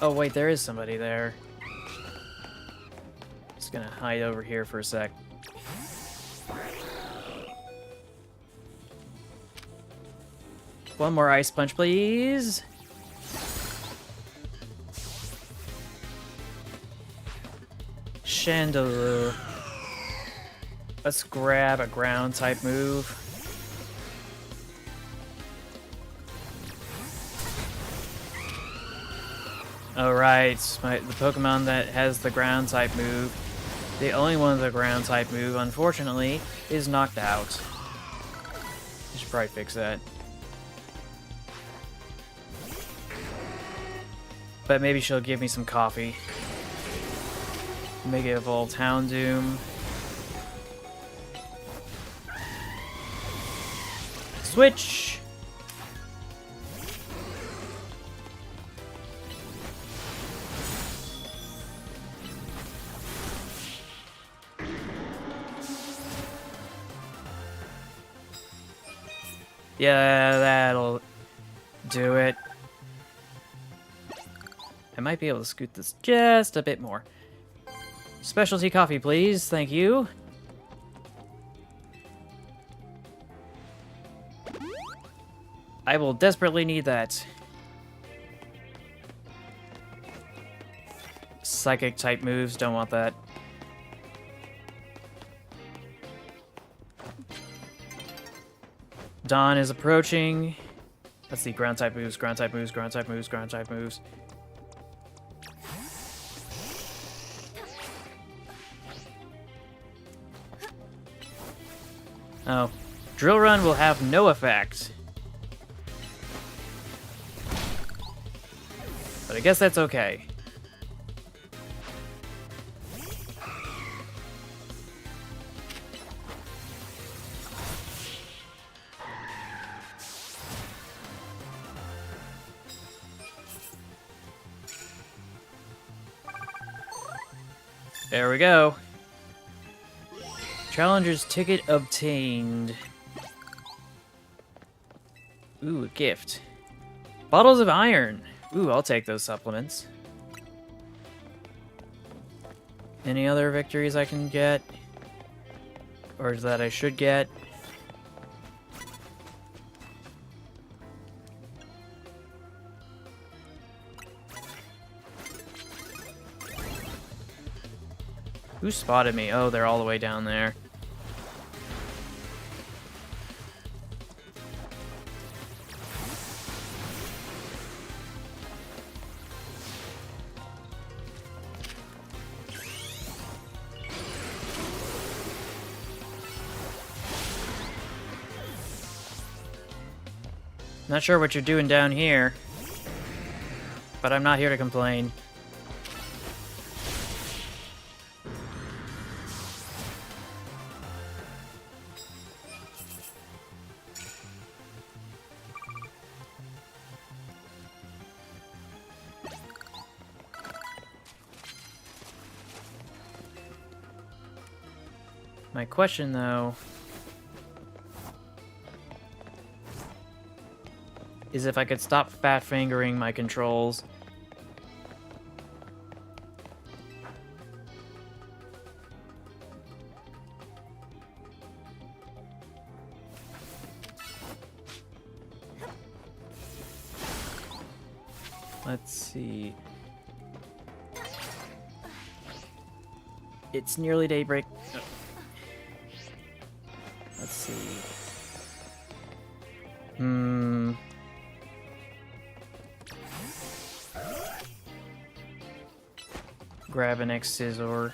Oh wait, there is somebody there. Just gonna hide over here for a sec. One more Ice Punch, please. Chandelure. Let's grab a ground type move. Alright, the Pokemon that has the ground type move, the only one with the ground type move, unfortunately, is knocked out. I should probably fix that. But maybe she'll give me some coffee. Mega Evolved Houndoom. Switch! Yeah, that'll do it. I might be able to scoot this just a bit more. Specialty coffee, please. Thank you. I will desperately need that. Psychic type moves, don't want that. Dawn is approaching. Let's see, ground type moves, ground type moves, ground type moves, ground type moves. Oh, Drill Run will have no effect. But I guess that's okay. There we go. Challenger's ticket obtained. Ooh, a gift. Bottles of iron. Ooh, I'll take those supplements. Any other victories I can get? Or that I should get? Who spotted me? Oh, they're all the way down there. Not sure what you're doing down here, but I'm not here to complain. My question, though, is if I could stop fat-fingering my controls. Let's see. It's nearly daybreak. Oh. Let's see. Grab an X scissor.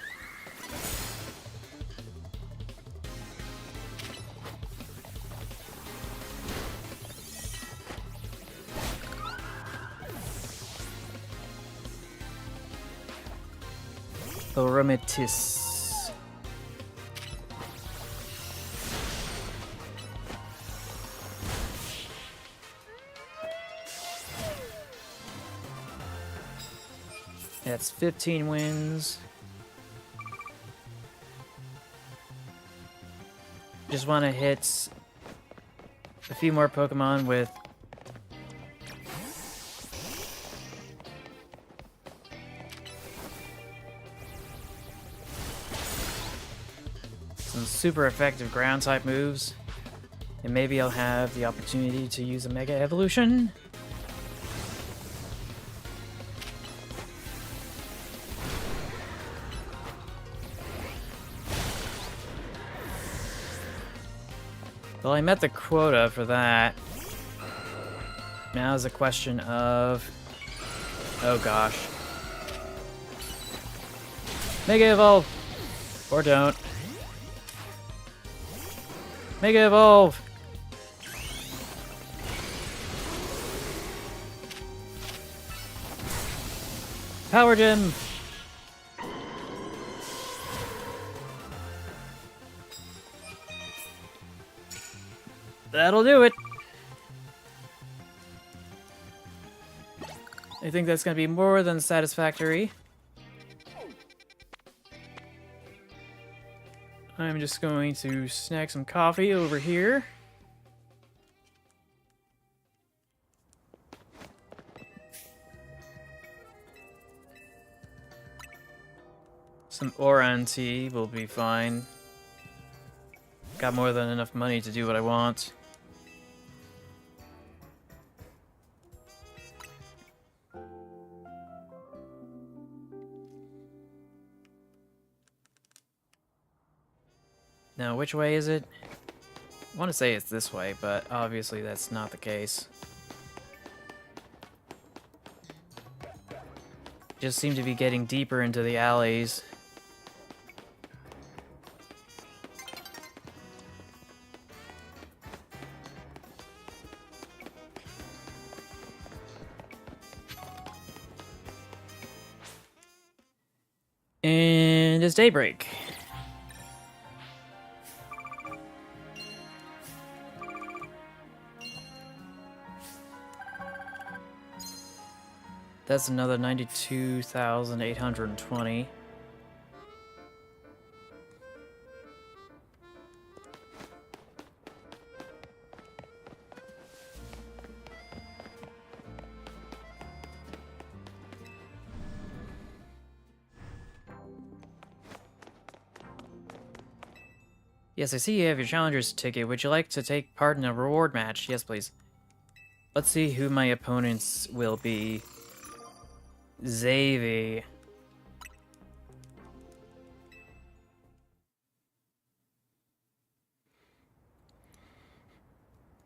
Orometis. That's 15 wins. Just want to hit a few more Pokemon with some super effective ground type moves, and maybe I'll have the opportunity to use a Mega Evolution. Well, I met the quota for that. Now is a question of... oh gosh. Mega Evolve! Or don't. Mega Evolve! Power Gem! That'll do it. I think that's going to be more than satisfactory. I'm just going to snag some coffee over here. Some Oran tea will be fine. Got more than enough money to do what I want. Now, which way is it? I want to say it's this way, but obviously that's not the case. Just seem to be getting deeper into the alleys. And it's daybreak. That's another 92,820. Yes, I see you have your challenger's ticket. Would you like to take part in a reward match? Yes, please. Let's see who my opponents will be. Xavi.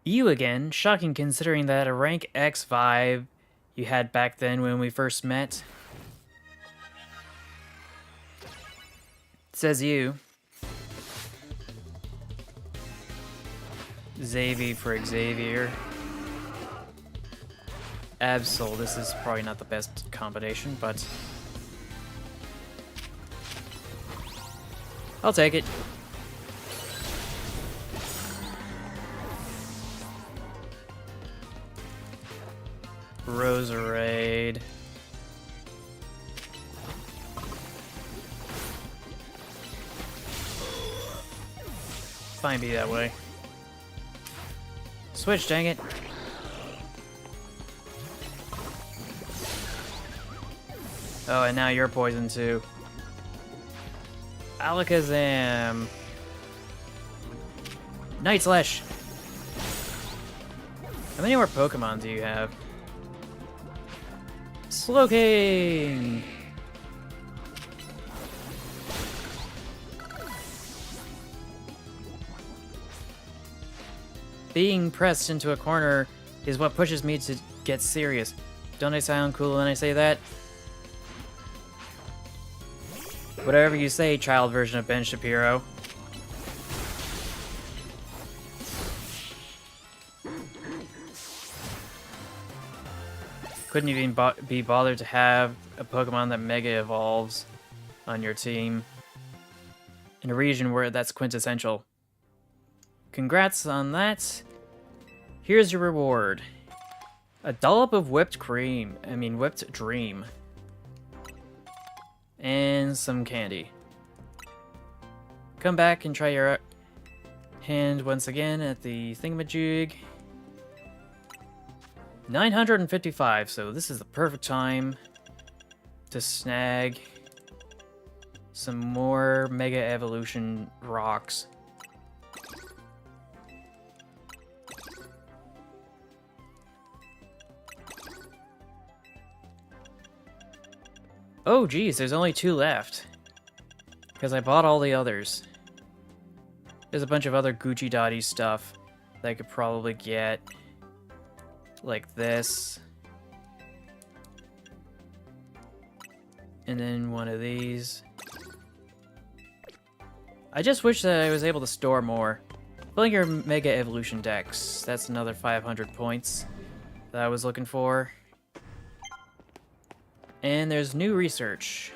You again? Shocking considering that a rank X vibe you had back then when we first met. Says you. Xavi for Xavier. Absol, this is probably not the best combination, but I'll take it. Roserade. Fine, be that way. Switch, dang it. Oh, and now you're poisoned too. Alakazam. Night Slash. How many more Pokemon do you have? Slowking. Being pressed into a corner is what pushes me to get serious. Don't I sound cool when I say that? Whatever you say, child version of Ben Shapiro. Couldn't even be bothered to have a Pokemon that Mega Evolves on your team. In a region where that's quintessential. Congrats on that. Here's your reward. A dollop of whipped cream. Whipped dream. And some candy. Come back and try your hand once again at the thingamajig. 955, so this is the perfect time to snag some more Mega Evolution rocks. Oh geez, there's only 2 left. Because I bought all the others. There's a bunch of other Gucci Dotty stuff that I could probably get. Like this. And then one of these. I just wish that I was able to store more. Filling your Mega Evolution Dex. That's another 500 points that I was looking for. And there's new research.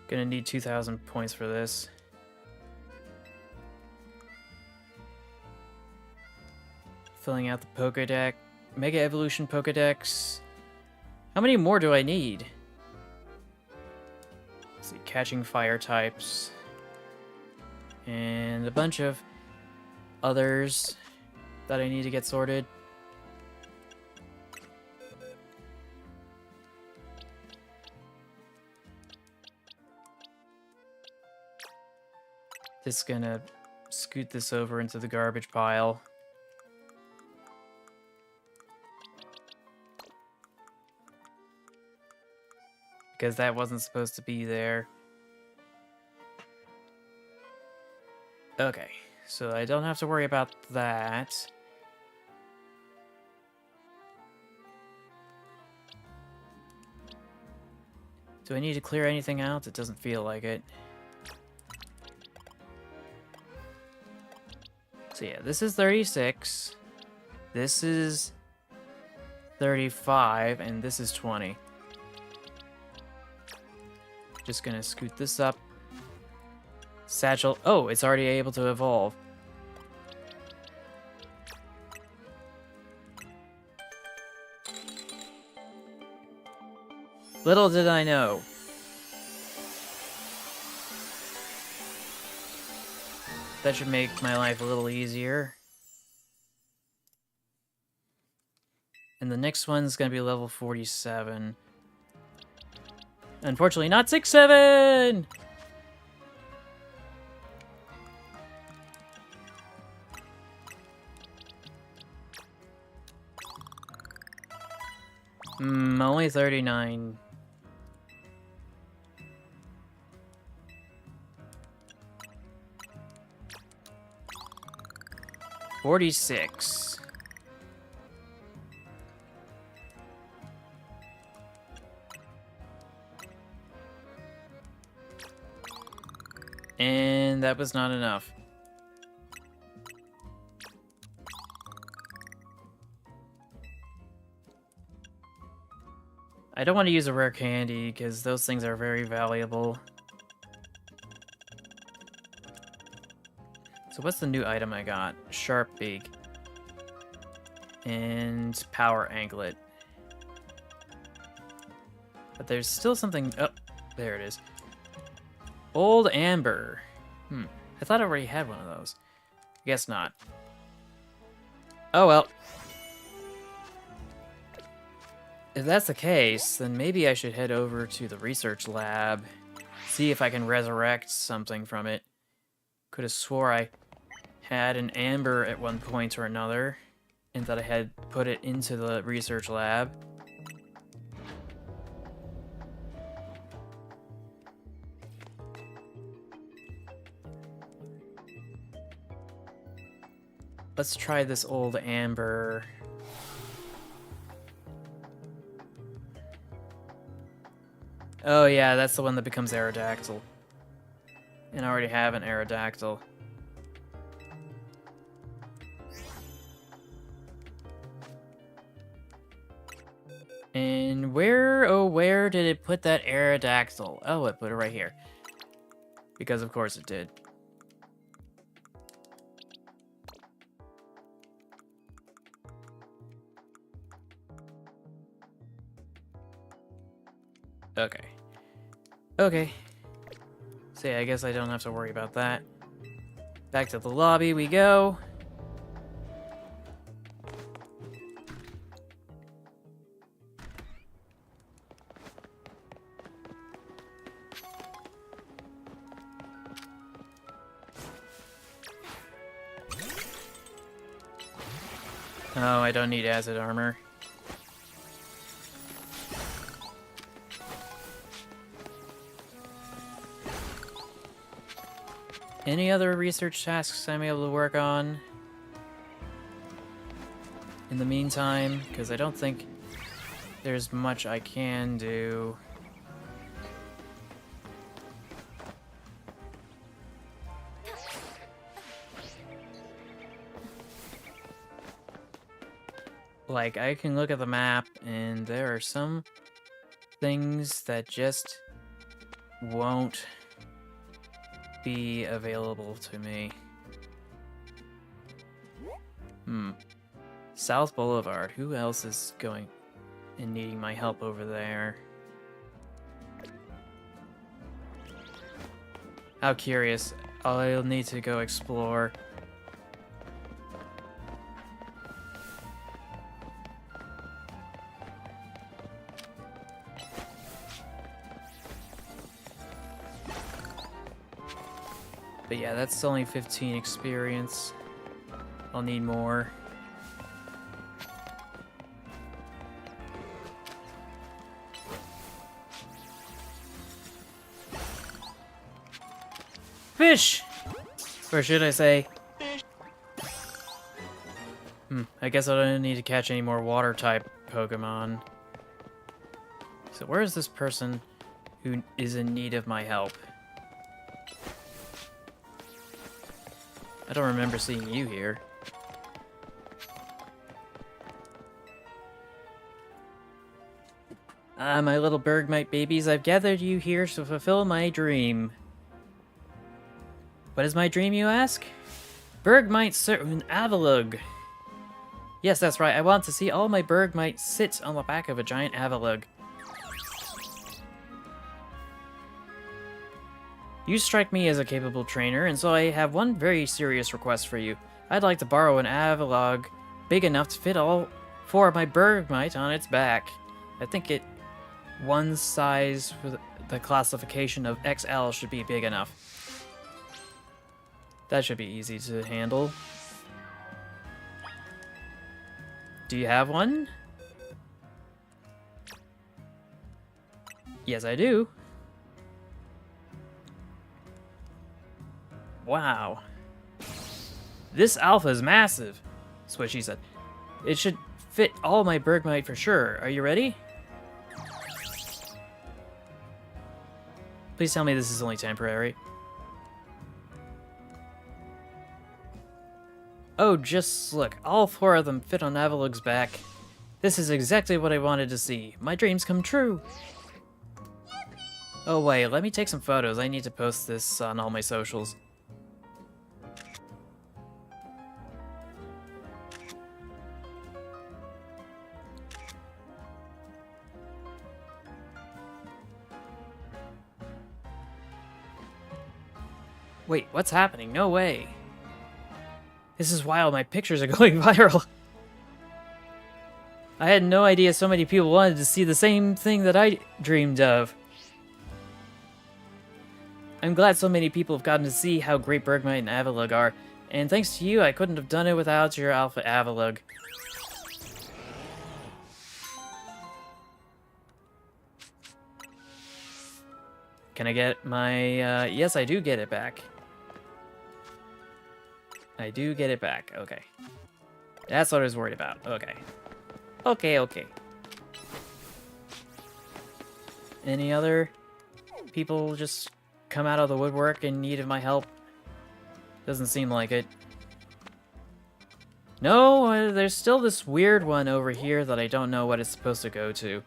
Gonna need 2,000 points for this. Filling out the Pokédex. Mega Evolution Pokédex. How many more do I need? Let's see, catching fire types. And a bunch of others that I need to get sorted. Just gonna scoot this over into the garbage pile. Because that wasn't supposed to be there. Okay, so I don't have to worry about that. Do I need to clear anything out? It doesn't feel like it. So yeah, this is 36. This is 35, and this is 20. Just gonna scoot this up. Satchel. Oh, it's already able to evolve. Little did I know. That should make my life a little easier. And the next one's gonna be level 47. Unfortunately, not 6-7! Only 39. $46. And that was not enough. I don't want to use a rare candy because those things are very valuable. So what's the new item I got? Sharp Beak. And Power Anklet. But there's still something... Oh, there it is. Old Amber. I thought I already had one of those. Guess not. Oh well. If that's the case, then maybe I should head over to the research lab. See if I can resurrect something from it. Could have swore I had an amber at one point or another, and that I had put it into the research lab. Let's try this old amber. Oh yeah, that's the one that becomes Aerodactyl. And I already have an Aerodactyl. And where, oh where did it put that Aerodactyl? Oh, it put it right here. Because of course it did. Okay. Okay. So yeah, I guess I don't have to worry about that. Back to the lobby we go. Oh, I don't need acid armor. Any other research tasks I'm able to work on in the meantime? Because I don't think there's much I can do. Like, I can look at the map, and there are some things that just won't be available to me. South Boulevard. Who else is going and needing my help over there? How curious. I'll need to go explore. But yeah, that's only 15 experience. I'll need more. Fish! Or should I say... I guess I don't need to catch any more water-type Pokemon. So where is this person who is in need of my help? I don't remember seeing you here. Ah, my little Bergmite babies, I've gathered you here to fulfill my dream. What is my dream, you ask? Bergmite certain Avalug. Yes, that's right. I want to see all my Bergmite sit on the back of a giant Avalug. You strike me as a capable trainer, and so I have one very serious request for you. I'd like to borrow an Avalug big enough to fit all for my Bergmite on its back. I think one size for the classification of XL should be big enough. That should be easy to handle. Do you have one? Yes, I do. Wow. This alpha is massive. That's what she said. It should fit all my Bergmite for sure. Are you ready? Please tell me this is only temporary. Oh, just look. All 4 of them fit on Avalug's back. This is exactly what I wanted to see. My dreams come true. Oh wait, let me take some photos. I need to post this on all my socials. Wait, what's happening? No way. This is wild, my pictures are going viral. I had no idea so many people wanted to see the same thing that I dreamed of. I'm glad so many people have gotten to see how great Bergmite and Avalug are, and thanks to you, I couldn't have done it without your Alpha Avalug. Can I get my, yes, I do get it back. I do get it back, okay. That's what I was worried about, okay. Okay. Any other people just come out of the woodwork in need of my help? Doesn't seem like it. No, there's still this weird one over here that I don't know what it's supposed to go to.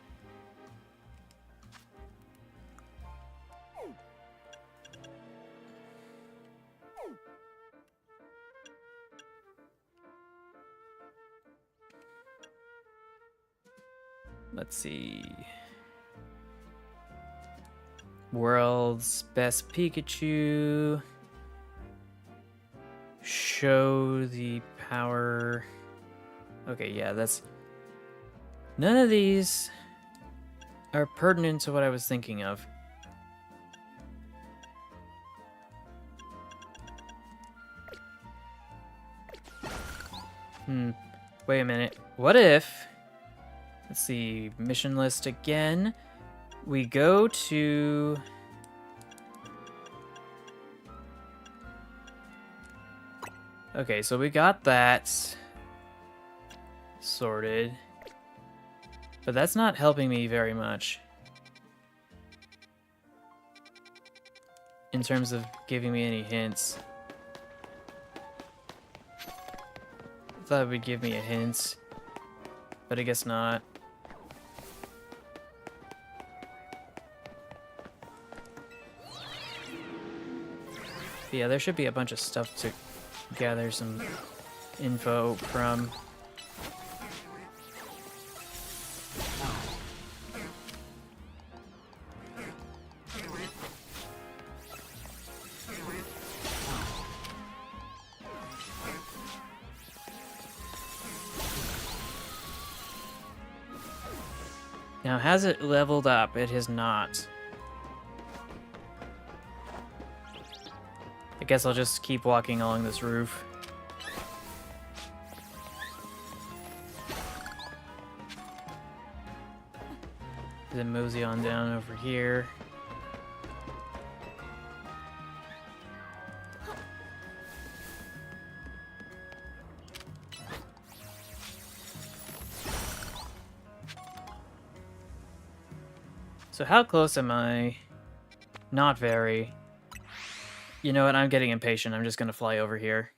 Let's see. World's best Pikachu. Show the power. Okay, yeah, that's... None of these are pertinent to what I was thinking of. Wait a minute. What if... Let's see, mission list again. We go to... Okay, so we got that sorted. But that's not helping me very much. In terms of giving me any hints. I thought it would give me a hint. But I guess not. Yeah, there should be a bunch of stuff to gather some info from. Now, has it leveled up? It has not. I guess I'll just keep walking along this roof. Then mosey on down over here. So how close am I? Not very. You know what? I'm getting impatient. I'm just gonna fly over here.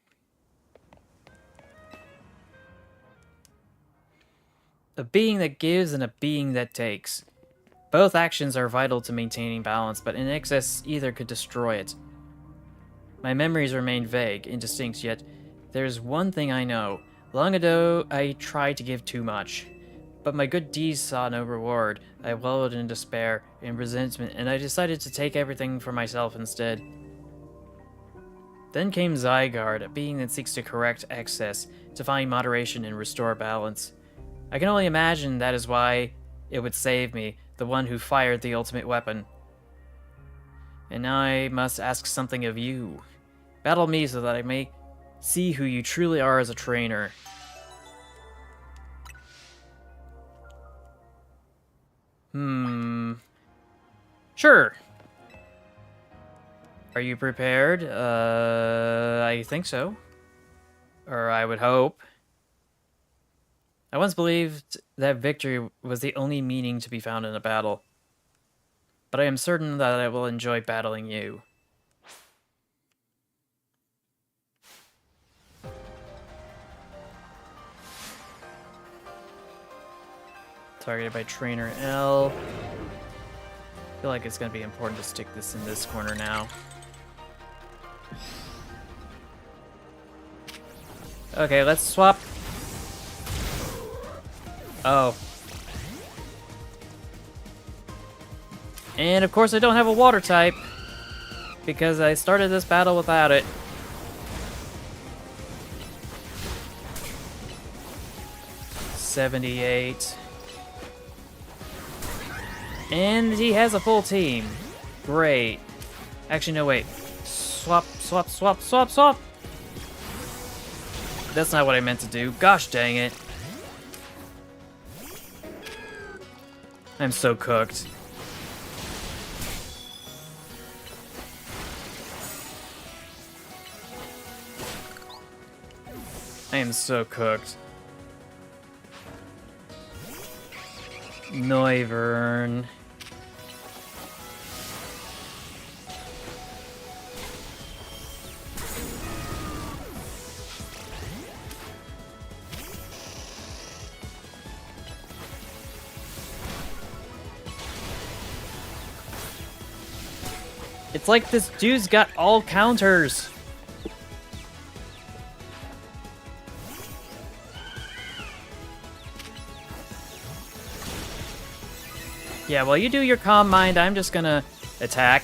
A being that gives and a being that takes. Both actions are vital to maintaining balance, but in excess, either could destroy it. My memories remain vague, indistinct, yet there's one thing I know. Long ago, I tried to give too much. But my good deeds saw no reward. I wallowed in despair, in resentment, and I decided to take everything for myself instead. Then came Zygarde, a being that seeks to correct excess, to find moderation and restore balance. I can only imagine that is why it would save me, the one who fired the ultimate weapon. And now I must ask something of you. Battle me so that I may see who you truly are as a trainer. Sure. Are you prepared? I think so. Or I would hope. I once believed that victory was the only meaning to be found in a battle. But I am certain that I will enjoy battling you. Targeted by Trainer L. I feel like it's going to be important to stick this in this corner now. Okay, let's swap. Oh. And of course I don't have a water type, because I started this battle without it. $78. And he has a full team. Great. Actually, no, wait. Swap, swap, swap, swap, swap. That's not what I meant to do. Gosh dang it. I'm so cooked. I am so cooked. Noivern. It's like this dude's got all counters. Yeah, while you do your calm mind, I'm just gonna attack.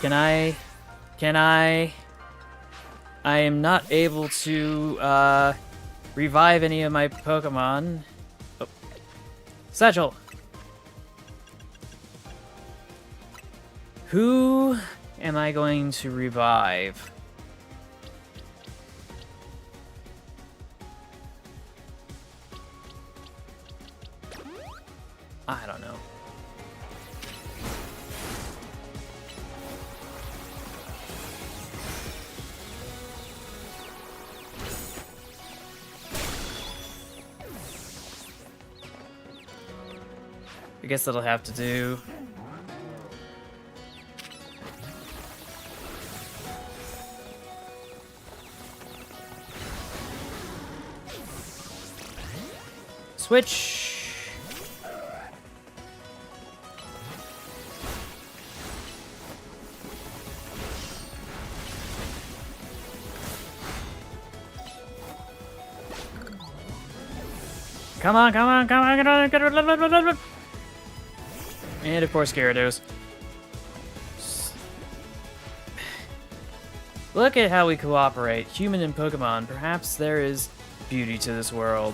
Can I am not able to, revive any of my Pokemon. Oh. Satchel! Who am I going to revive? I don't know. I guess that'll have to do. Switch. Come on, come on, come on, come on. And of course, Gyarados. Look at how we cooperate, human and Pokemon. Perhaps there is beauty to this world.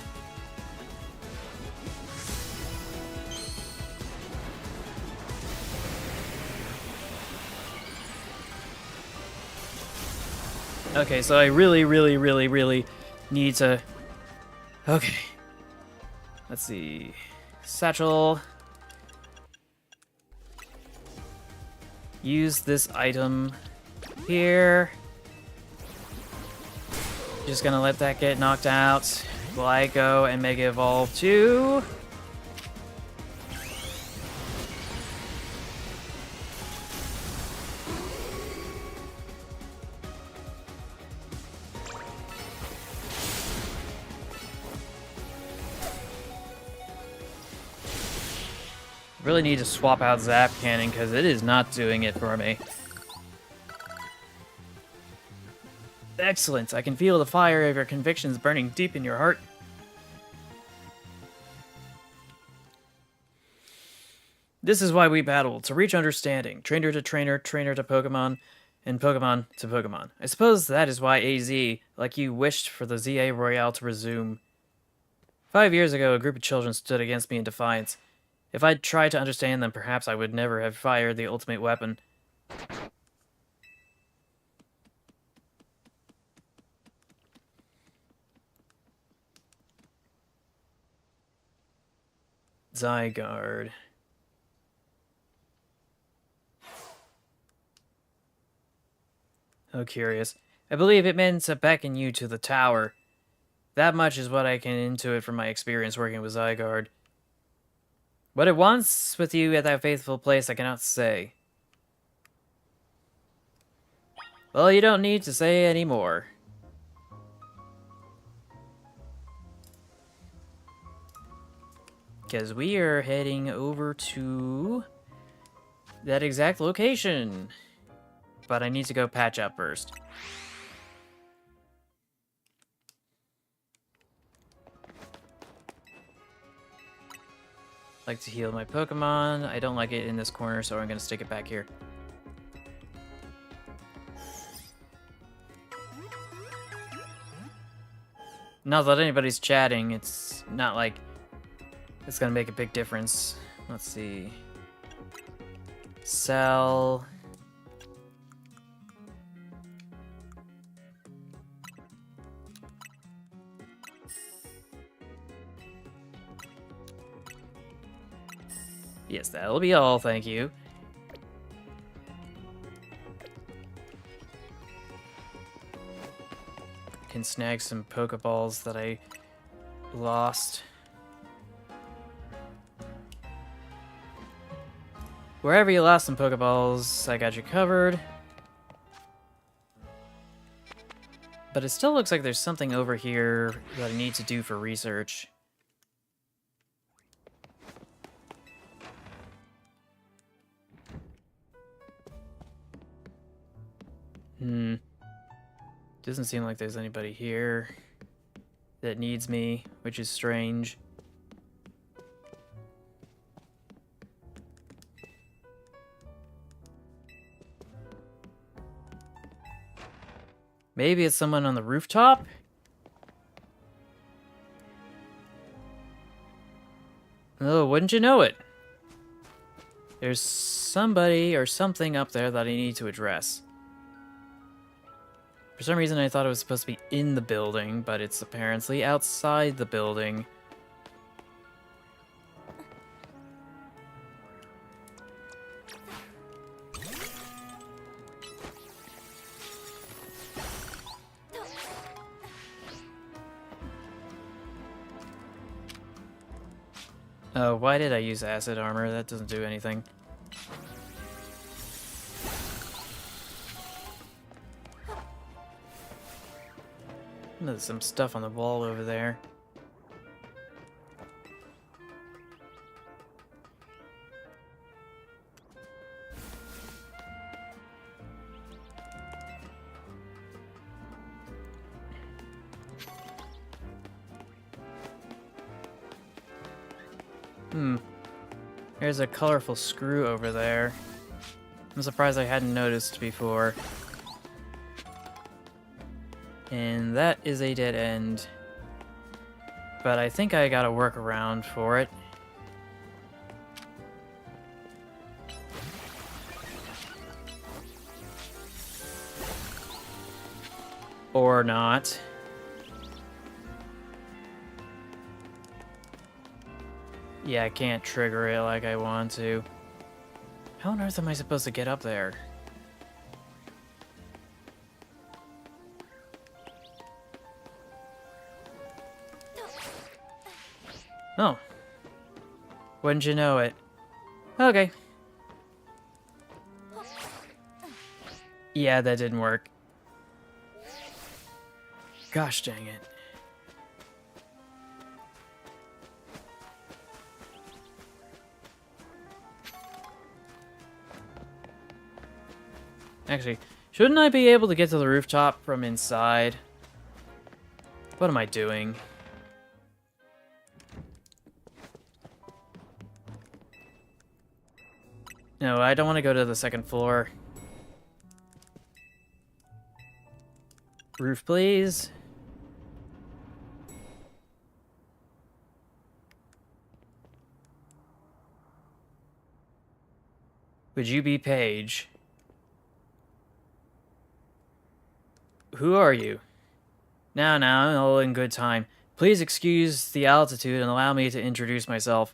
Okay, so I really need to... Okay. Let's see. Satchel. Use this item here. Just gonna let that get knocked out. Glyco and Mega Evolve too. Really need to swap out Zap Cannon because it is not doing it for me. Excellent. I can feel the fire of your convictions burning deep in your heart. This is why we battle, to reach understanding. Trainer to trainer, trainer to Pokemon, and Pokemon to Pokemon. I suppose that is why AZ, like you, wished for the ZA Royale to resume. 5 years ago, a group of children stood against me in defiance. If I'd tried to understand them, perhaps I would never have fired the ultimate weapon. Zygarde. Oh, curious. I believe it meant to beckon you to the tower. That much is what I can intuit from my experience working with Zygarde. What it wants with you at that faithful place, I cannot say. Well, you don't need to say any more. Because we are heading over to that exact location. But I need to go patch up first. Like to heal my Pokemon. I don't like it in this corner, so I'm going to stick it back here. Not that anybody's chatting, it's not like it's going to make a big difference. Let's see. Sell. Yes, that'll be all, thank you. Can snag some Pokeballs that I lost. Wherever you lost some Pokeballs, I got you covered. But it still looks like there's something over here that I need to do for research. Doesn't seem like there's anybody here that needs me, which is strange. Maybe it's someone on the rooftop? Oh, wouldn't you know it? There's somebody or something up there that I need to address. For some reason I thought it was supposed to be in the building, but it's apparently outside the building. Oh, why did I use acid armor? That doesn't do anything. There's some stuff on the wall over there. There's a colorful screw over there. I'm surprised I hadn't noticed before. And that is a dead end. But I think I got a workaround for it. Or not. Yeah, I can't trigger it like I want to. How on earth am I supposed to get up there? Oh. Wouldn't you know it? Okay. Yeah, that didn't work. Gosh dang it. Actually, shouldn't I be able to get to the rooftop from inside? What am I doing? No, I don't want to go to the second floor. Roof, please. Would you be Paige? Who are you? Now, all in good time. Please excuse the altitude and allow me to introduce myself.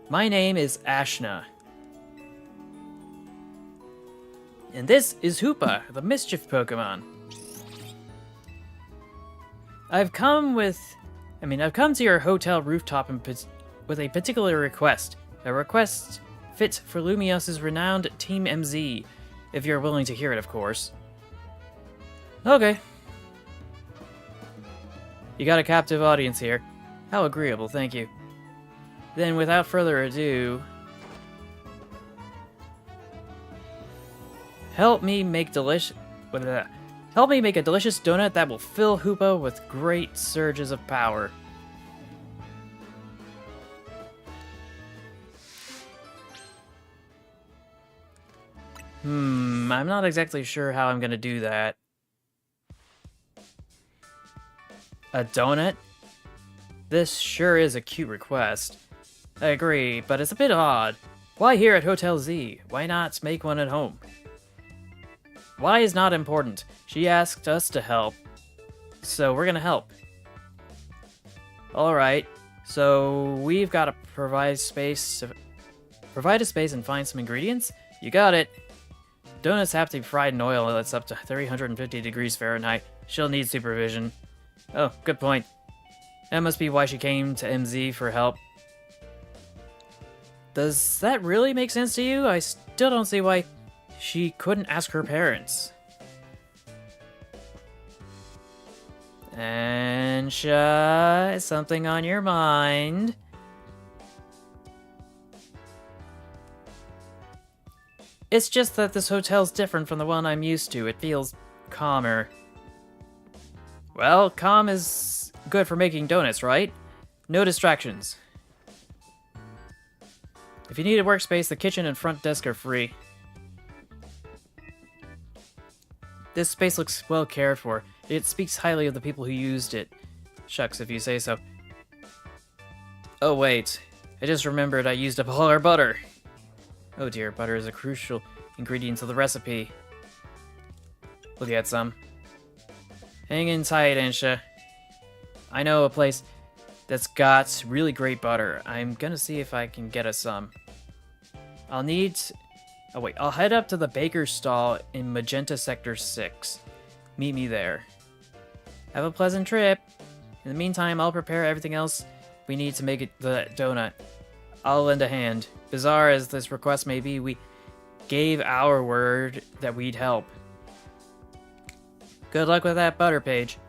My name is Ashna. And this is Hoopa, the Mischief Pokémon. I've come to your hotel rooftop with a particular request. A request fit for Lumios's renowned Team MZ, if you're willing to hear it, of course. Okay. You got a captive audience here. How agreeable, thank you. Then, without further ado, help me make a delicious donut that will fill Hoopa with great surges of power. I'm not exactly sure how I'm gonna do that. A donut? This sure is a cute request. I agree, but it's a bit odd. Why here at Hotel Z? Why not make one at home? Why is not important. She asked us to help, so we're gonna help. Alright, so we've got to provide a space and find some ingredients? You got it. Donuts have to be fried in oil that's up to 350 degrees Fahrenheit. She'll need supervision. Oh, good point. That must be why she came to MZ for help. Does that really make sense to you? I still don't see why she couldn't ask her parents. Ansha, is something on your mind? It's just that this hotel's different from the one I'm used to. It feels calmer. Well, calm is good for making donuts, right? No distractions. If you need a workspace, the kitchen and front desk are free. This space looks well cared for. It speaks highly of the people who used it. Shucks, if you say so. Oh wait, I just remembered I used up all our butter. Oh dear, butter is a crucial ingredient to the recipe. We'll get some. Hang in tight, Ansha. I know a place that's got really great butter. I'm gonna see if I can get us some. I'll head up to the baker's stall in Magenta Sector 6. Meet me there. Have a pleasant trip. In the meantime, I'll prepare everything else we need to make the donut. I'll lend a hand. Bizarre as this request may be, we gave our word that we'd help. Good luck with that butter, Paige.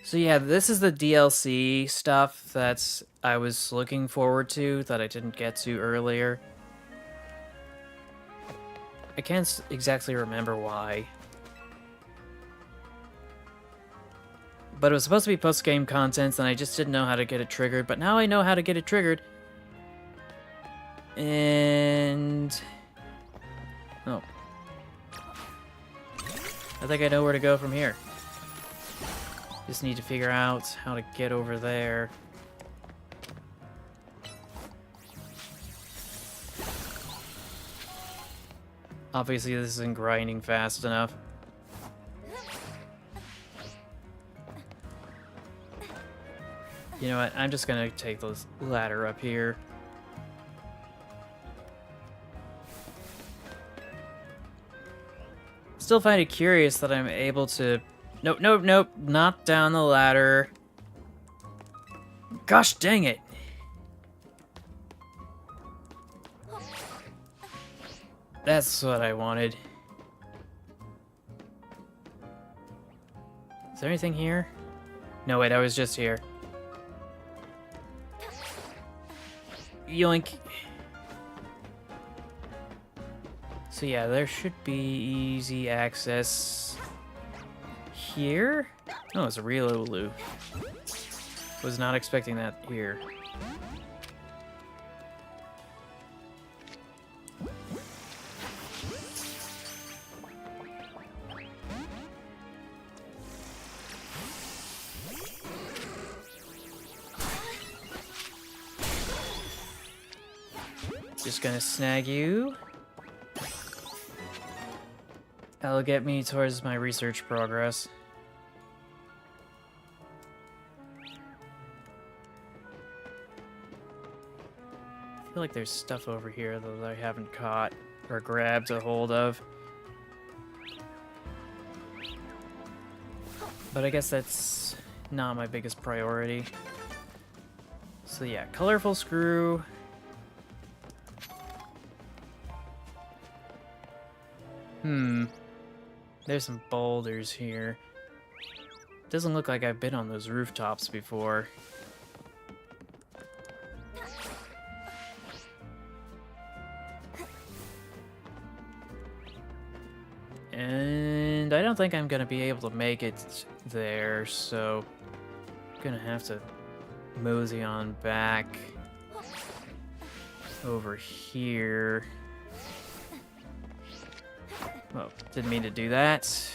So yeah, this is the DLC stuff that I was looking forward to that I didn't get to earlier. I can't exactly remember why. But it was supposed to be post-game content, and I just didn't know how to get it triggered. But now I know how to get it triggered. And... oh. I think I know where to go from here. Just need to figure out how to get over there. Obviously, this isn't grinding fast enough. You know what? I'm just gonna take this ladder up here. Still find it curious that I'm able to... Nope, not down the ladder. Gosh dang it! That's what I wanted. Is there anything here? No, wait, I was just here. Yoink. So yeah, there should be easy access here. Oh, it's a real Olu. Was not expecting that here. Just gonna snag you. That'll get me towards my research progress. I feel like there's stuff over here that I haven't caught or grabbed a hold of. But I guess that's not my biggest priority. So yeah, colorful screw. There's some boulders here. Doesn't look like I've been on those rooftops before. And I don't think I'm gonna be able to make it there, so I'm gonna have to mosey on back over here. Oh, didn't mean to do that.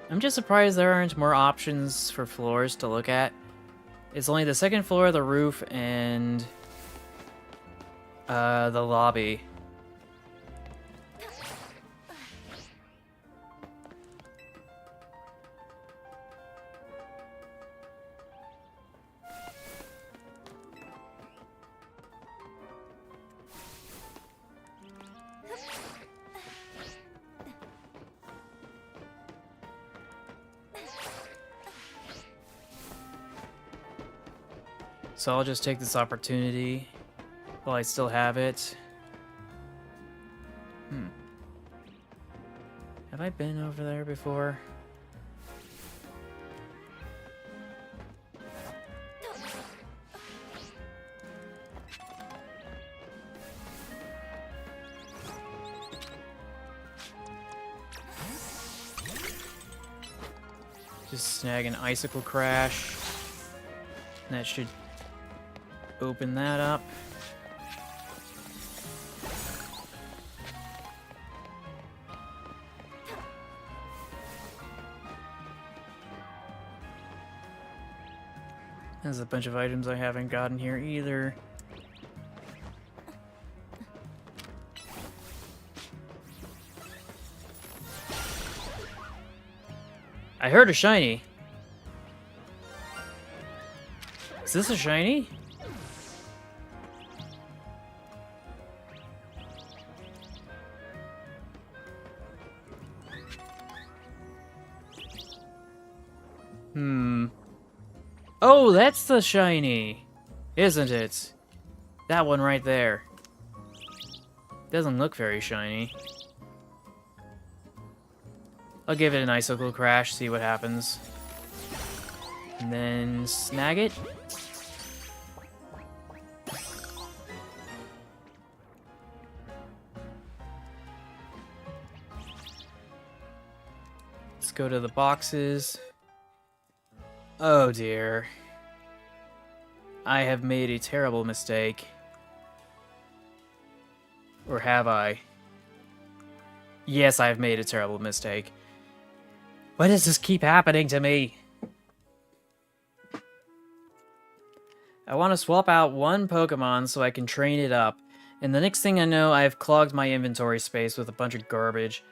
I'm just surprised there aren't more options for floors to look at. It's only the second floor, the roof, and the lobby. So I'll just take this opportunity while I still have it. Have I been over there before? Just snag an icicle crash. That should open that up. There's a bunch of items I haven't gotten here either. I heard a shiny. Is this a shiny? Oh, that's the shiny, isn't it? That one right there. Doesn't look very shiny. I'll give it an icicle crash, see what happens. And then snag it. Let's go to the boxes. Oh dear. I have made a terrible mistake. Or have I? Yes, I have made a terrible mistake. Why does this keep happening to me? I want to swap out one Pokemon so I can train it up. And the next thing I know, I've clogged my inventory space with a bunch of garbage.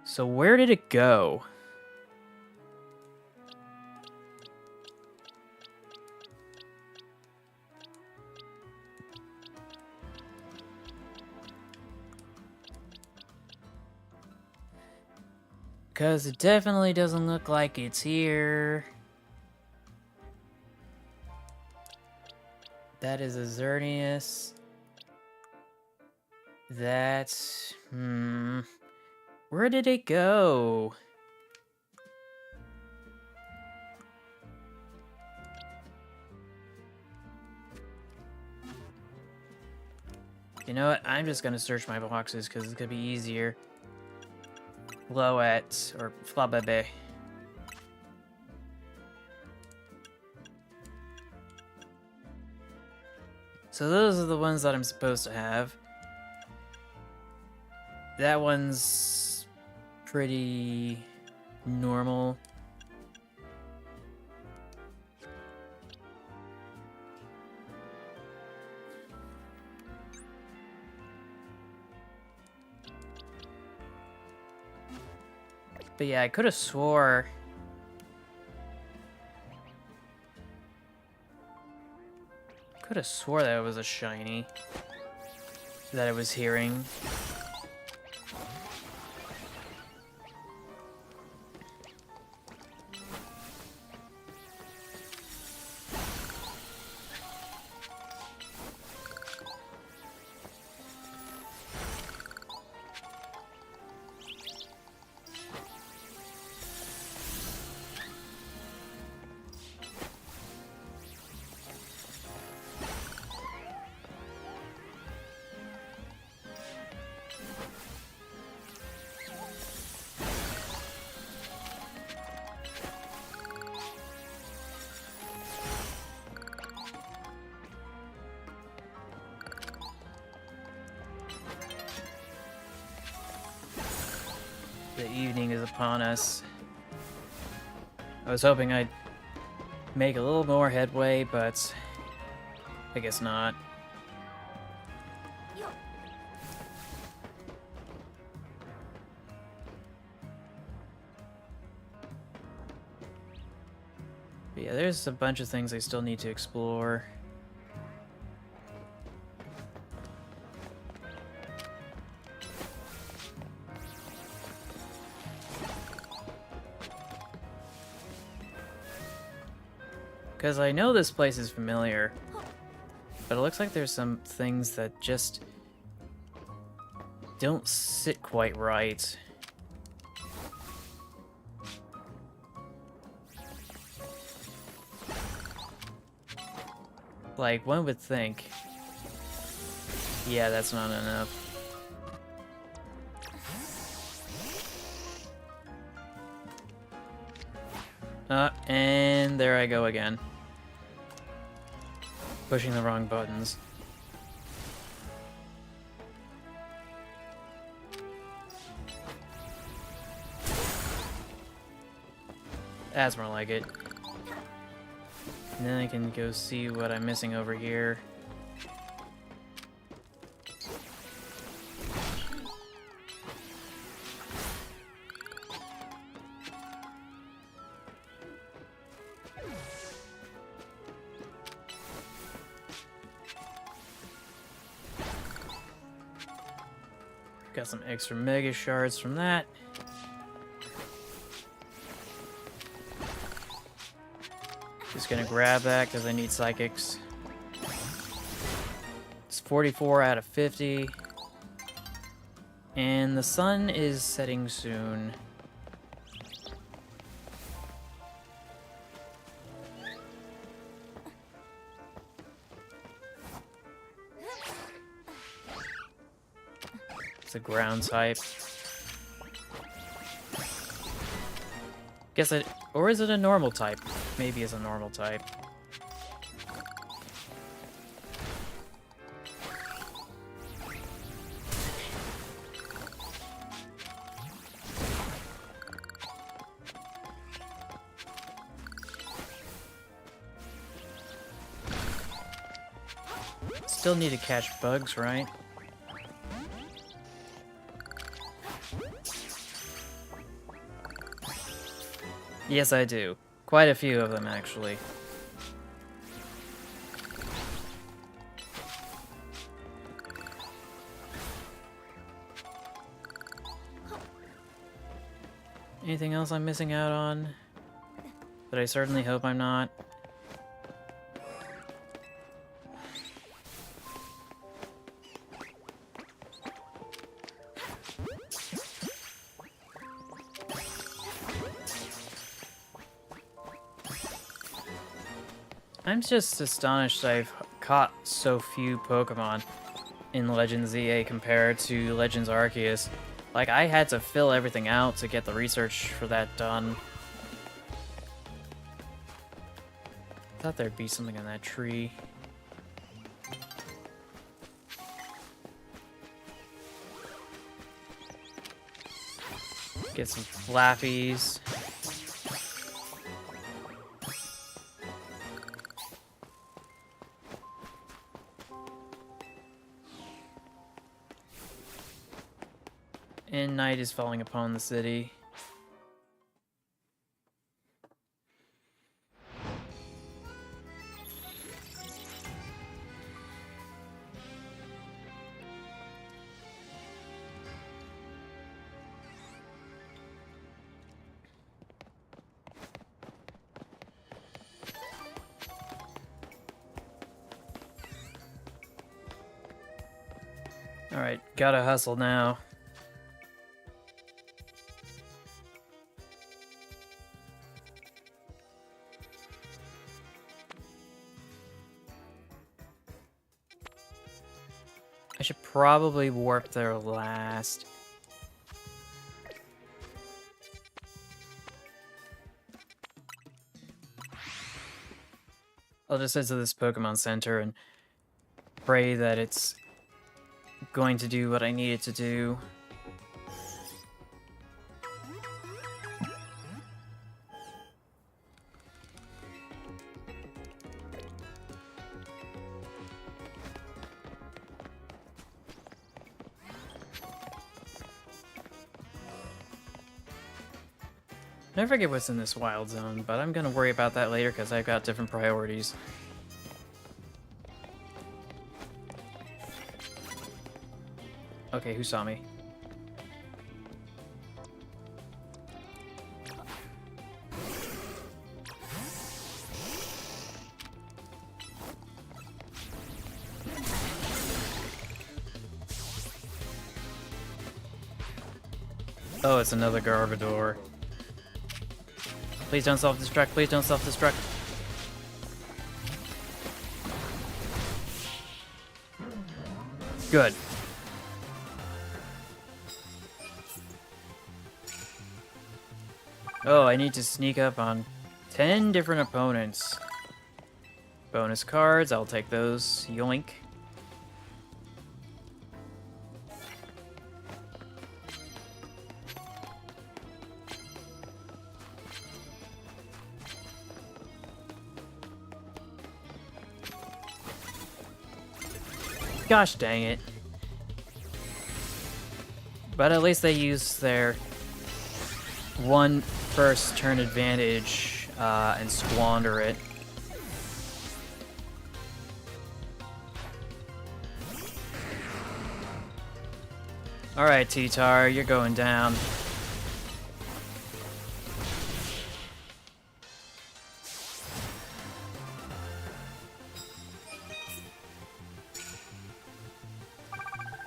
So where did it go? Because it definitely doesn't look like it's here. That is a Xerneas. That's... Where did it go? You know what? I'm just gonna search my boxes because it's gonna be easier. Loet or Flabebe. So those are the ones that I'm supposed to have. That one's pretty normal. But yeah, I could have swore that it was a shiny that I was hearing. The evening is upon us. I was hoping I'd make a little more headway, but I guess not. But yeah, there's a bunch of things I still need to explore. Because I know this place is familiar, but it looks like there's some things that just don't sit quite right. Like, one would think, yeah, that's not enough. And there I go again. Pushing the wrong buttons. That's more like it. And then I can go see what I'm missing over here. Got some extra mega shards from that. Just gonna grab that because I need psychics. It's 44 out of 50. And the sun is setting soon. It's a ground type. Guess it, or is it a normal type? Maybe it's a normal type. Still need to catch bugs, right? Yes, I do. Quite a few of them, actually. Anything else I'm missing out on? But I certainly hope I'm not. I'm just astonished I've caught so few Pokémon. in Legends EA compared to Legends Arceus. Like, I had to fill everything out to get the research for that done. I thought there'd be something on that tree. Get some flappies. And night is falling upon the city. Alright, gotta hustle now. I should probably warp there last. I'll just head to this Pokemon Center and pray that it's going to do what I need it to do. I forget what's in this wild zone, but I'm gonna worry about that later because I've got different priorities. Okay, who saw me? Oh, it's another Garbodor. Please don't self-destruct, please don't self-destruct. Good. Oh, I need to sneak up on 10 different opponents. Bonus cards, I'll take those. Yoink. Gosh dang it. But at least they use their one first turn advantage and squander it. Alright, T-Tar, you're going down.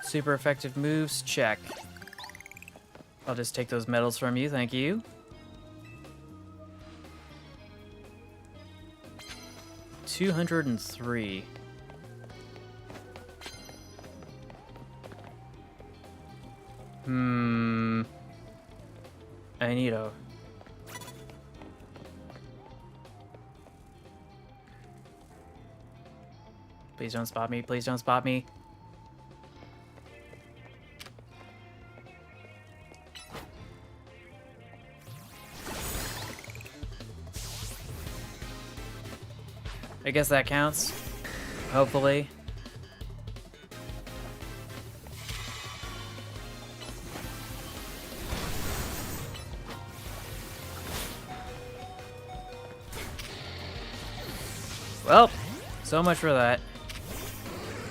Super effective moves, check. I'll just take those medals from you, thank you. $203. I need a... Please don't spot me, please don't spot me. I guess that counts. Hopefully. Well, so much for that.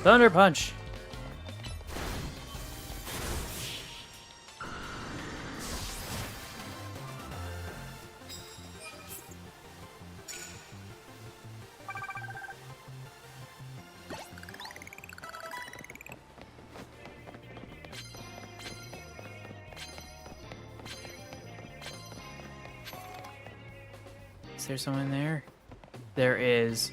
Thunder Punch! Is there someone there? There is.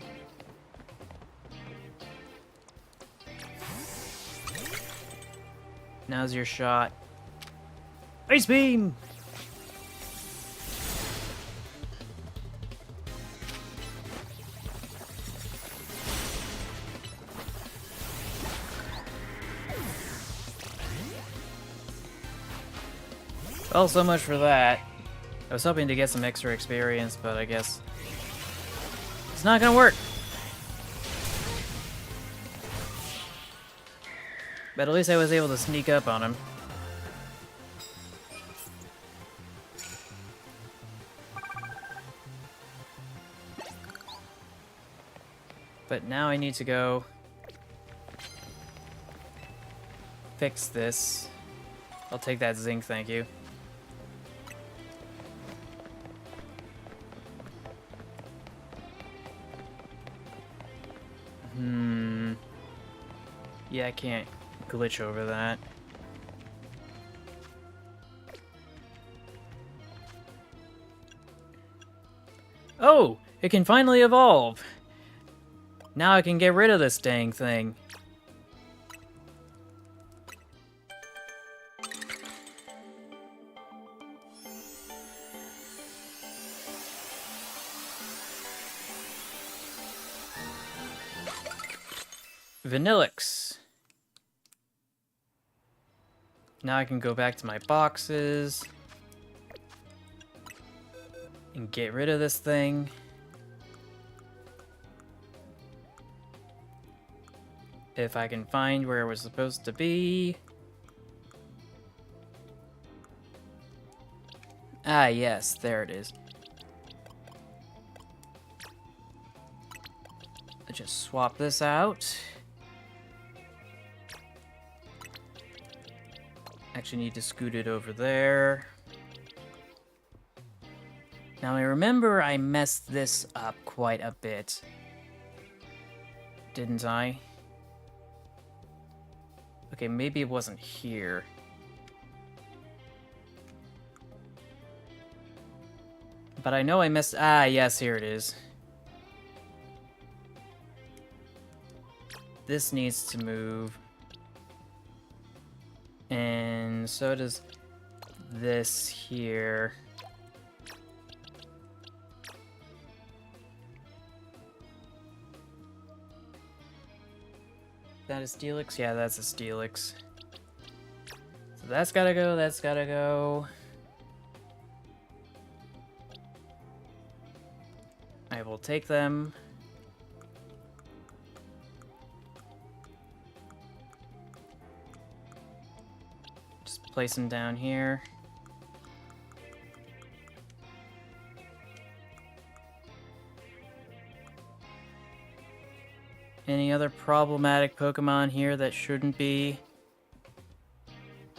Now's your shot. Ice beam! Well, so much for that. I was hoping to get some extra experience, but I guess it's not gonna work. But at least I was able to sneak up on him. But now I need to go fix this. I'll take that zinc, thank you. Yeah, I can't glitch over that. Oh! It can finally evolve! Now I can get rid of this dang thing. Vanillix. Now I can go back to my boxes and get rid of this thing. If I can find where it was supposed to be. Ah, yes, there it is. Let's just swap this out. Actually need to scoot it over there. Now I remember I messed this up quite a bit. Didn't I? Okay, maybe it wasn't here. But I know I messed... Ah, yes, here it is. This needs to move. And so does this here. That is Steelix? Yeah, that's a Steelix. So that's gotta go, that's gotta go. I will take them. Just place them down here. Any other problematic Pokemon here that shouldn't be?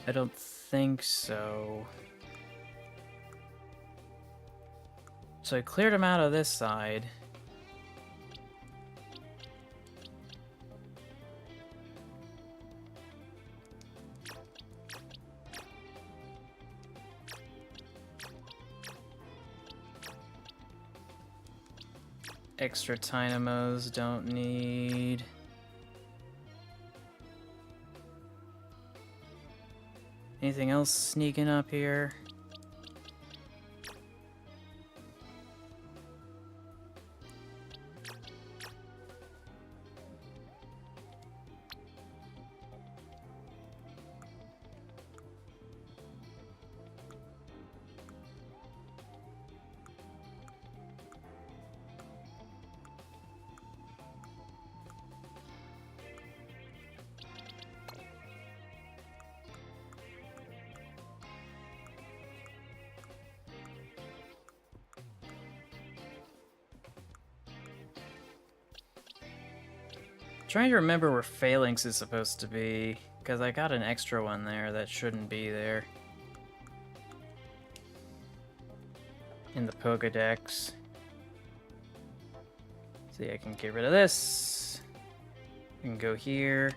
I don't think so. So I cleared them out of this side. Extra Dynamos don't need. Anything else sneaking up here? Trying to remember where Phalanx is supposed to be, because I got an extra one there that shouldn't be there. In the Pokedex. See, I can get rid of this. I can go here.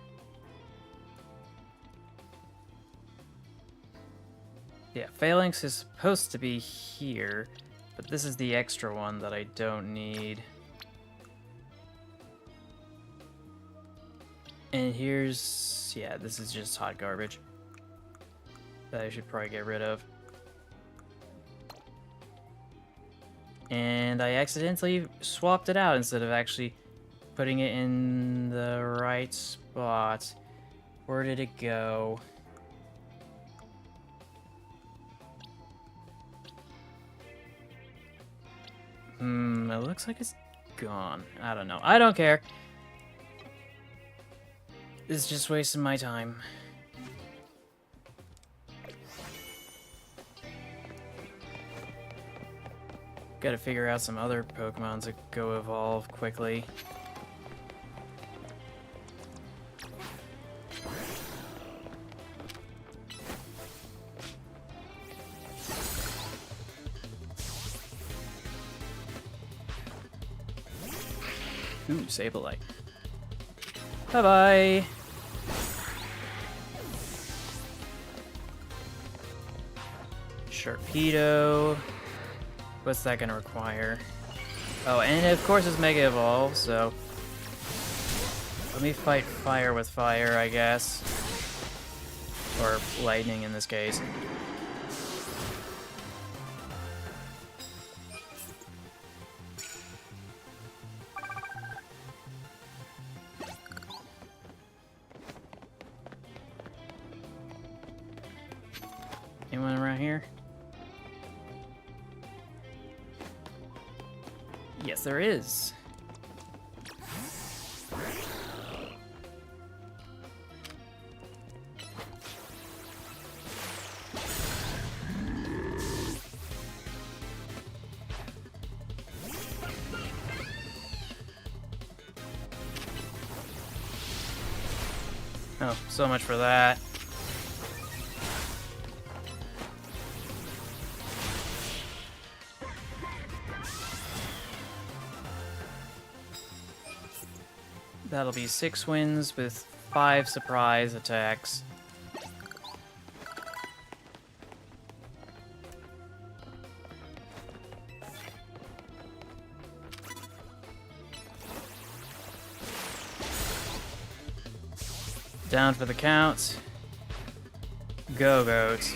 Yeah, Phalanx is supposed to be here, but this is the extra one that I don't need. And here's... yeah, this is just hot garbage. that I should probably get rid of. And I accidentally swapped it out instead of actually putting it in the right spot. Where did it go? It looks like it's gone. I don't know. I don't care. It's just wasting my time. Gotta figure out some other Pokemon to go evolve quickly. Ooh, Sableye. Bye-bye! Sharpedo. What's that gonna require? Oh, and of course it's Mega Evolve, so... Let me fight fire with fire, I guess. Or lightning in this case. Anyone around here? Yes, there is. Oh, so much for that. That'll be 6 wins with 5 surprise attacks. Down for the count. Go, Goats.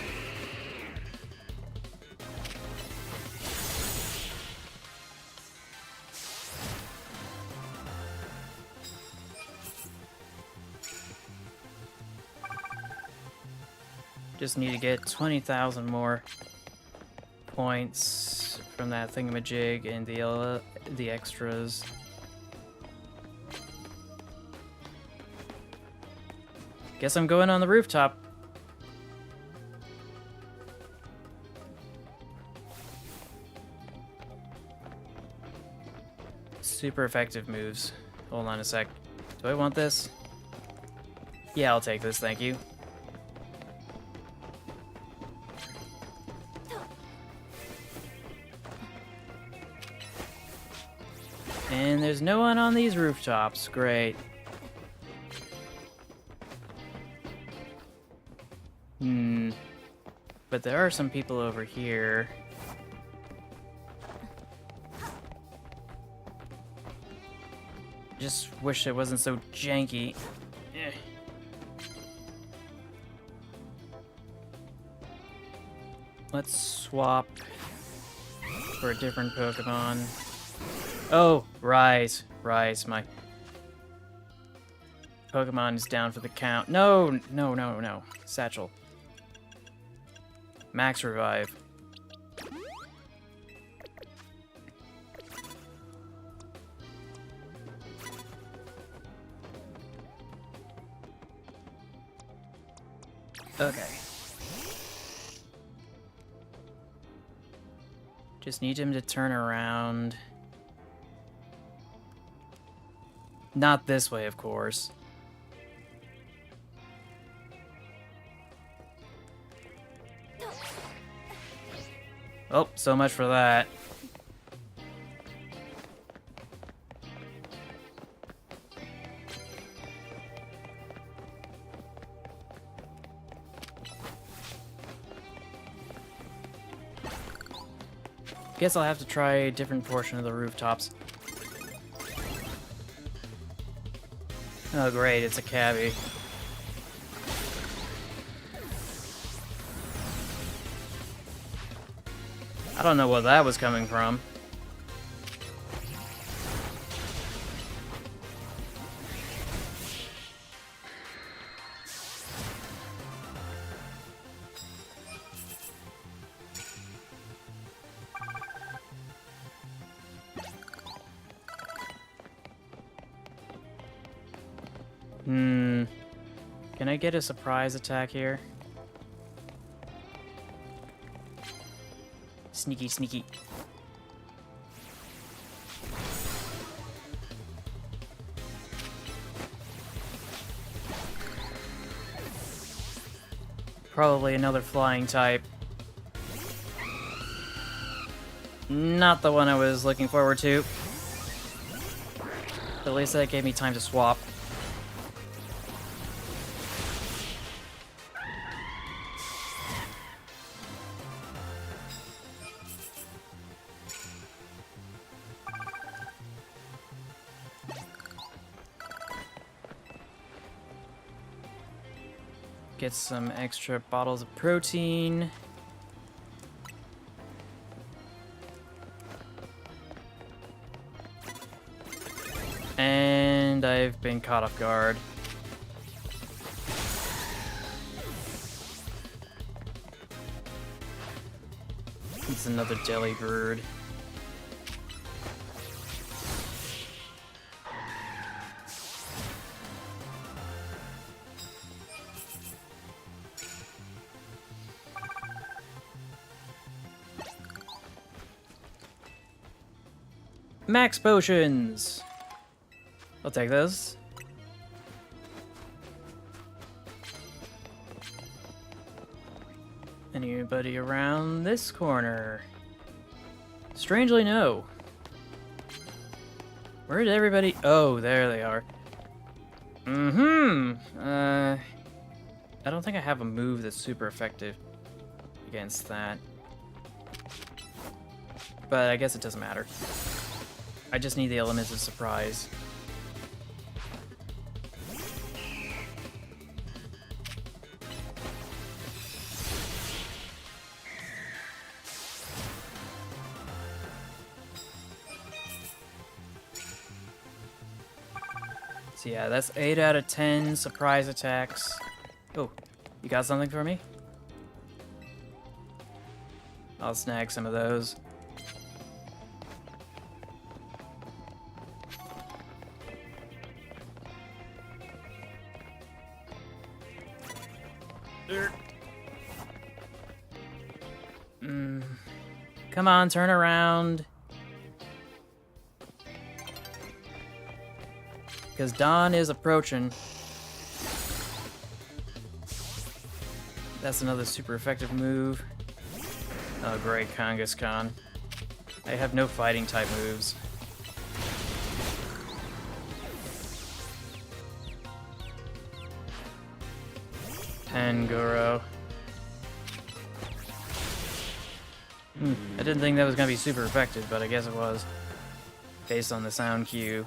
Just need to get 20,000 more points from that thingamajig and the extras. Guess I'm going on the rooftop. Super effective moves. Hold on a sec. Do I want this? Yeah, I'll take this, thank you. And there's no one on these rooftops. Great. But there are some people over here. Just wish it wasn't so janky. Eh. Let's swap for a different Pokemon. Oh, Rise. Rise, my Pokemon is down for the count. No, no, no, no. Satchel. Max Revive. Okay. Just need him to turn around. Not this way, of course. Oh, so much for that. Guess I'll have to try a different portion of the rooftops. Oh great, it's a cabbie. I don't know what that was coming from. Can I get a surprise attack here? Sneaky, sneaky. Probably another flying type. Not the one I was looking forward to. At least that gave me time to swap. Get some extra bottles of protein. And I've been caught off guard. It's another jelly bird. Max potions! I'll take those. Anybody around this corner? Strangely, no. Where did everybody... Oh, there they are. I don't think I have a move that's super effective against that. But I guess it doesn't matter. I just need the elements of surprise. So yeah, that's 8 out of 10 surprise attacks. Oh, you got something for me? I'll snag some of those. Come on, turn around. Because dawn is approaching. That's another super effective move. Oh great, Kangaskhan. I have no fighting type moves. Pangoro. I didn't think that was going to be super effective, but I guess it was. Based on the sound cue.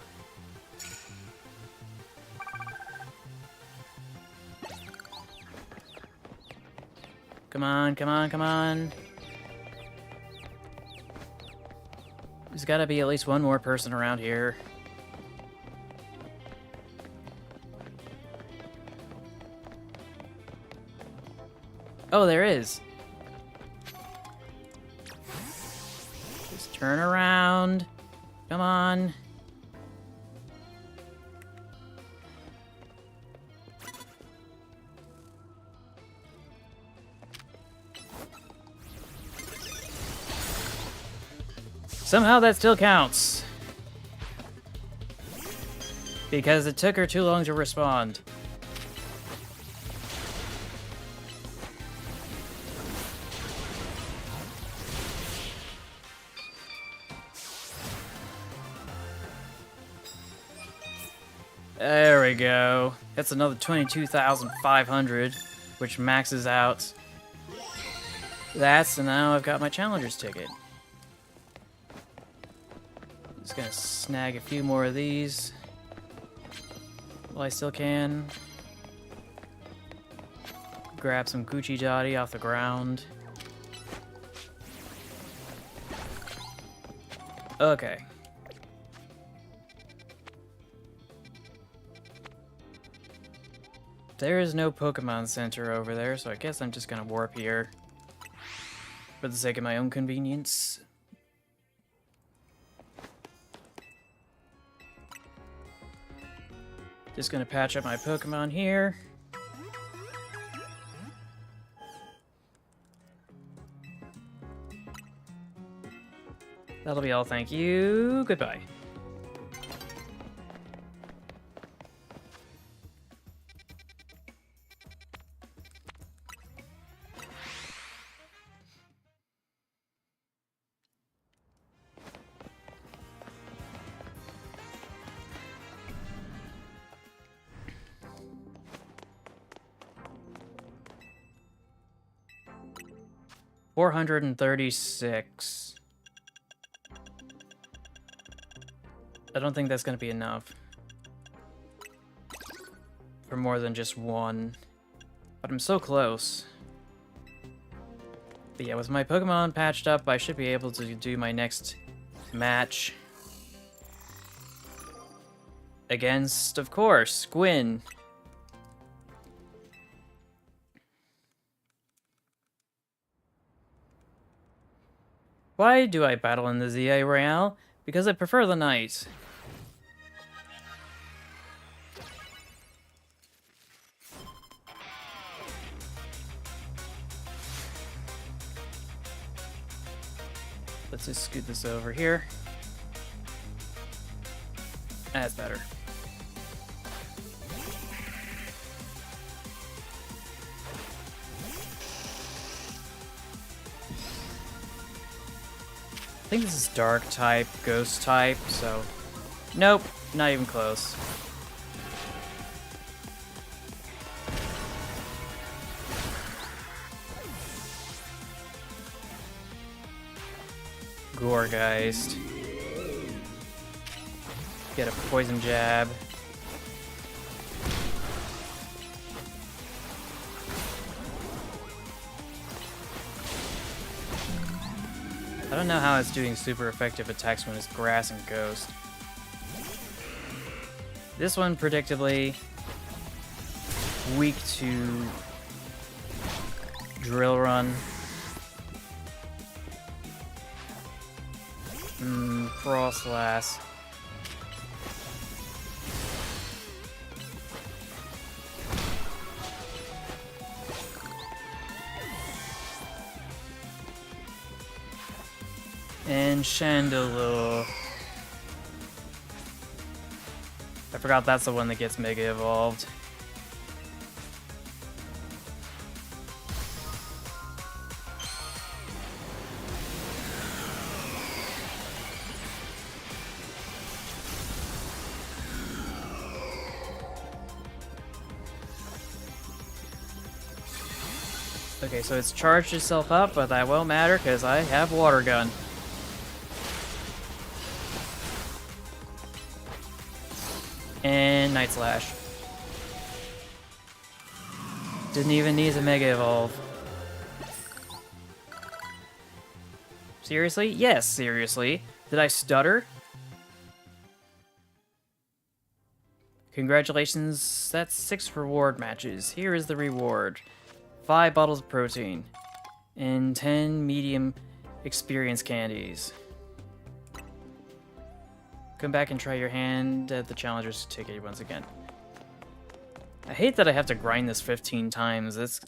Come on, come on, come on. There's got to be at least one more person around here. Oh, there is. Just turn around. Come on. Somehow that still counts. Because it took her too long to respond. There we go. That's another 22,500, which maxes out. So now I've got my challenger's ticket. Just gonna snag a few more of these while I still can. Grab some Gucci Dotty off the ground. Okay. There is no Pokemon Center over there, so I guess I'm just gonna warp here. For the sake of my own convenience. Just gonna patch up my Pokemon here. That'll be all, thank you. Goodbye. $436. I don't think that's gonna be enough. For more than just one. But I'm so close. But yeah, with my Pokemon patched up, I should be able to do my next match. Against, of course, Gwyn. Why do I battle in the ZA Royale? Because I prefer the night. Let's just scoot this over here. That's better. I think this is dark type, ghost type, so... Nope, not even close. Goregeist. Get a poison jab. I don't know how it's doing super effective attacks when it's grass and ghost. This one, predictably, weak to Drill Run. Frostlass. And Chandelure. I forgot that's the one that gets Mega Evolved. Okay, so it's charged itself up, but that won't matter because I have Water Gun. And Night Slash. Didn't even need a Mega Evolve. Seriously? Yes, seriously. Did I stutter? Congratulations, that's 6 reward matches. Here is the reward. 5 bottles of protein. And 10 medium experience candies. Come back and try your hand at the challenger's ticket once again. I hate that I have to grind this 15 times. It's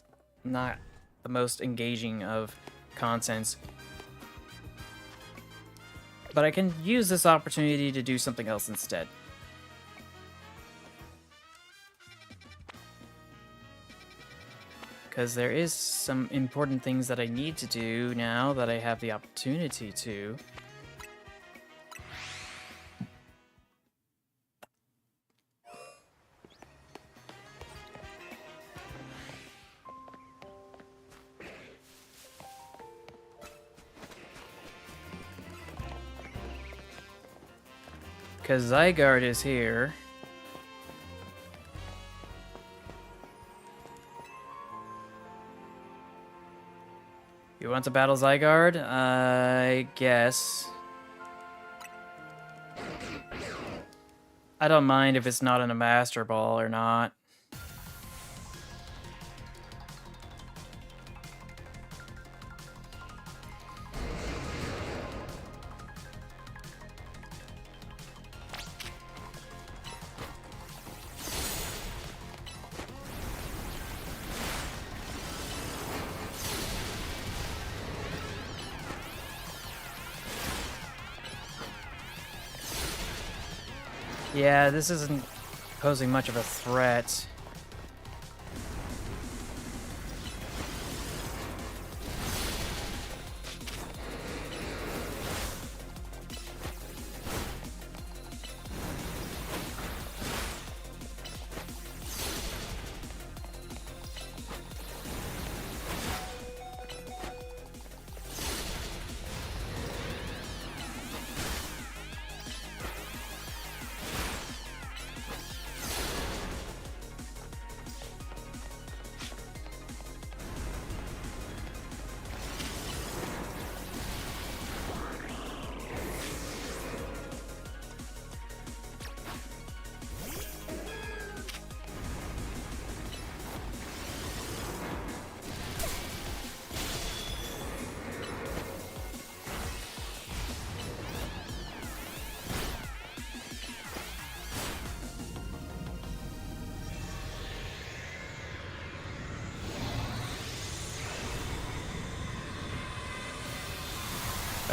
not the most engaging of contents. But I can use this opportunity to do something else instead. Because there is some important things that I need to do now that I have the opportunity to. Because Zygarde is here. You want to battle Zygarde? I guess. I don't mind if it's not in a Master Ball or not. Yeah, this isn't posing much of a threat.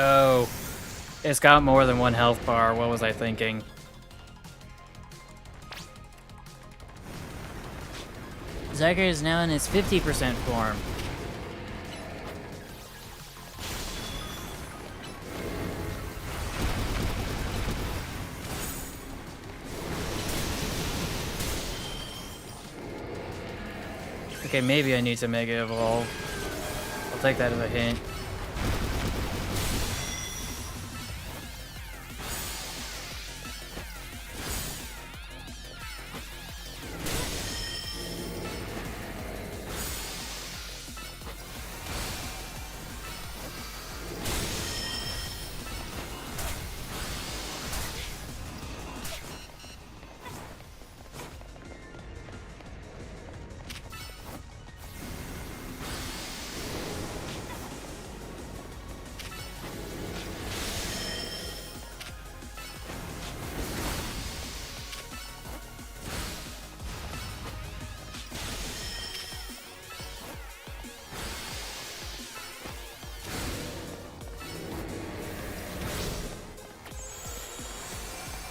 Oh, it's got more than one health bar. What was I thinking? Zyger is now in its 50% form. Okay, maybe I need to Mega Evolve. I'll take that as a hint.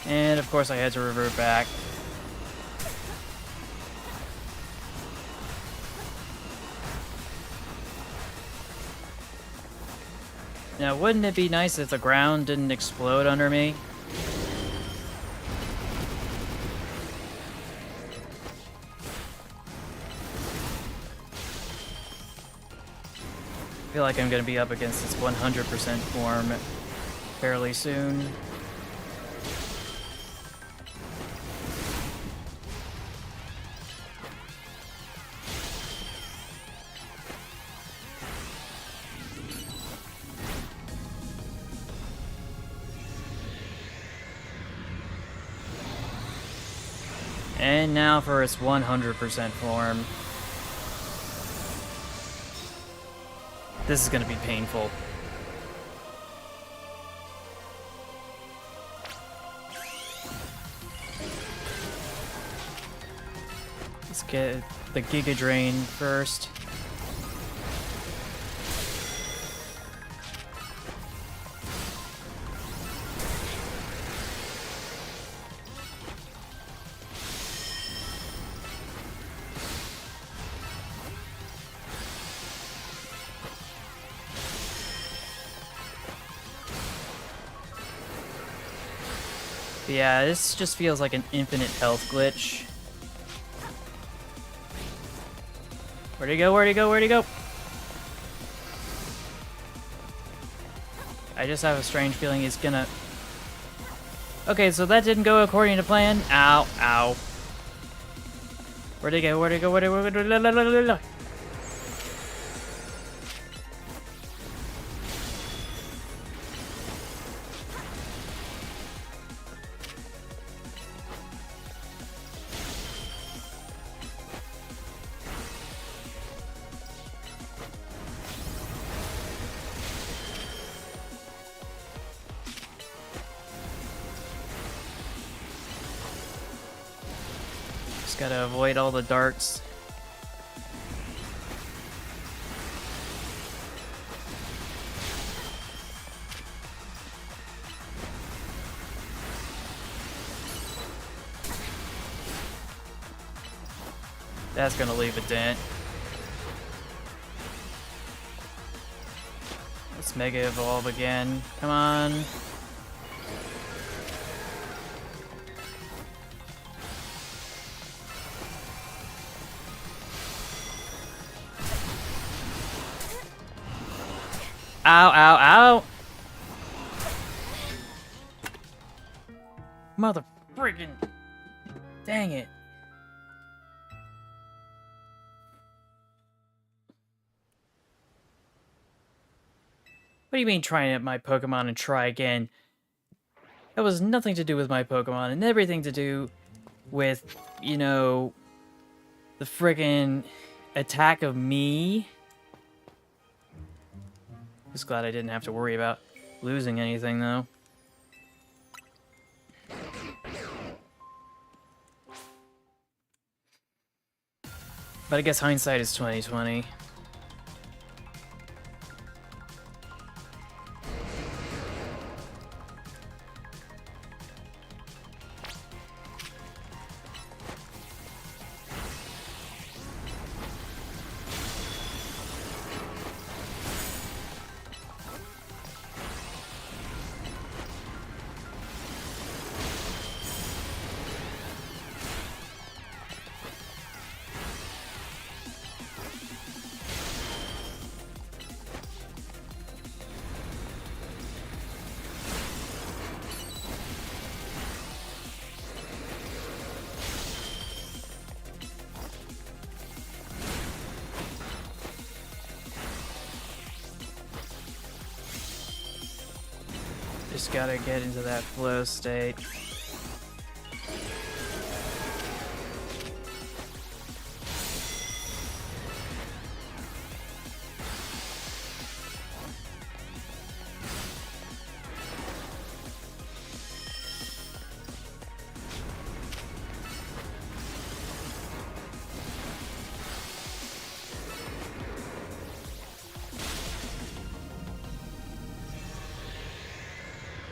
And of course I had to revert back. Now, wouldn't it be nice if the ground didn't explode under me? I feel like I'm gonna be up against its 100% form fairly soon. And now for its 100% form. This is gonna be painful. Let's get the Giga Drain first. Yeah, this just feels like an infinite health glitch. Where'd he go? Where'd he go? Where'd he go? I just have a strange feeling he's gonna... Okay, so that didn't go according to plan. Ow, ow. Where'd he go? Where'd he go? Where'd he go? gotta avoid all the darts. That's gonna leave a dent. Let's Mega Evolve again. Come on. Ow, ow, ow! Mother friggin'. Dang it. What do you mean trying at my Pokemon and try again? That was nothing to do with my Pokemon and everything to do with, you know, the friggin' attack of me. Just glad I didn't have to worry about losing anything, though. But I guess hindsight is 20/20. Just gotta get into that flow state.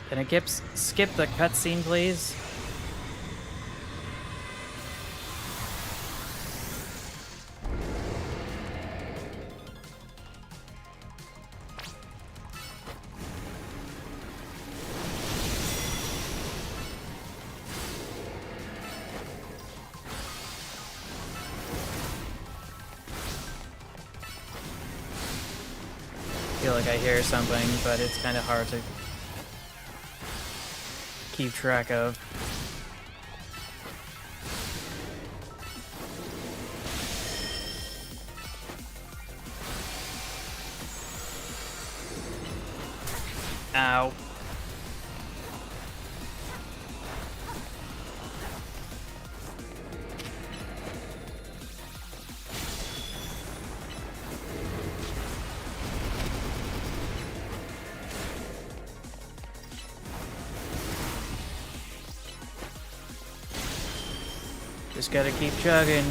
Can I skip the cutscene, please? I feel like I hear something, but it's kind of hard to keep track of. Ow. Just gotta keep chugging.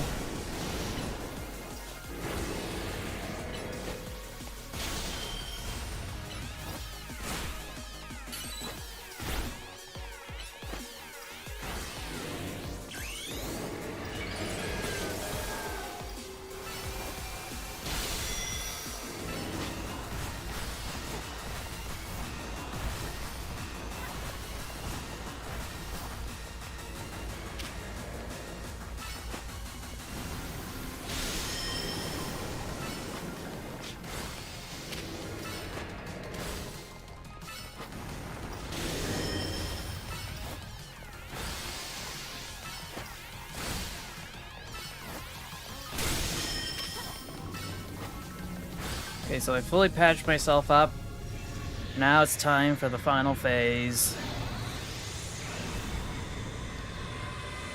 Okay, so I fully patched myself up. Now it's time for the final phase.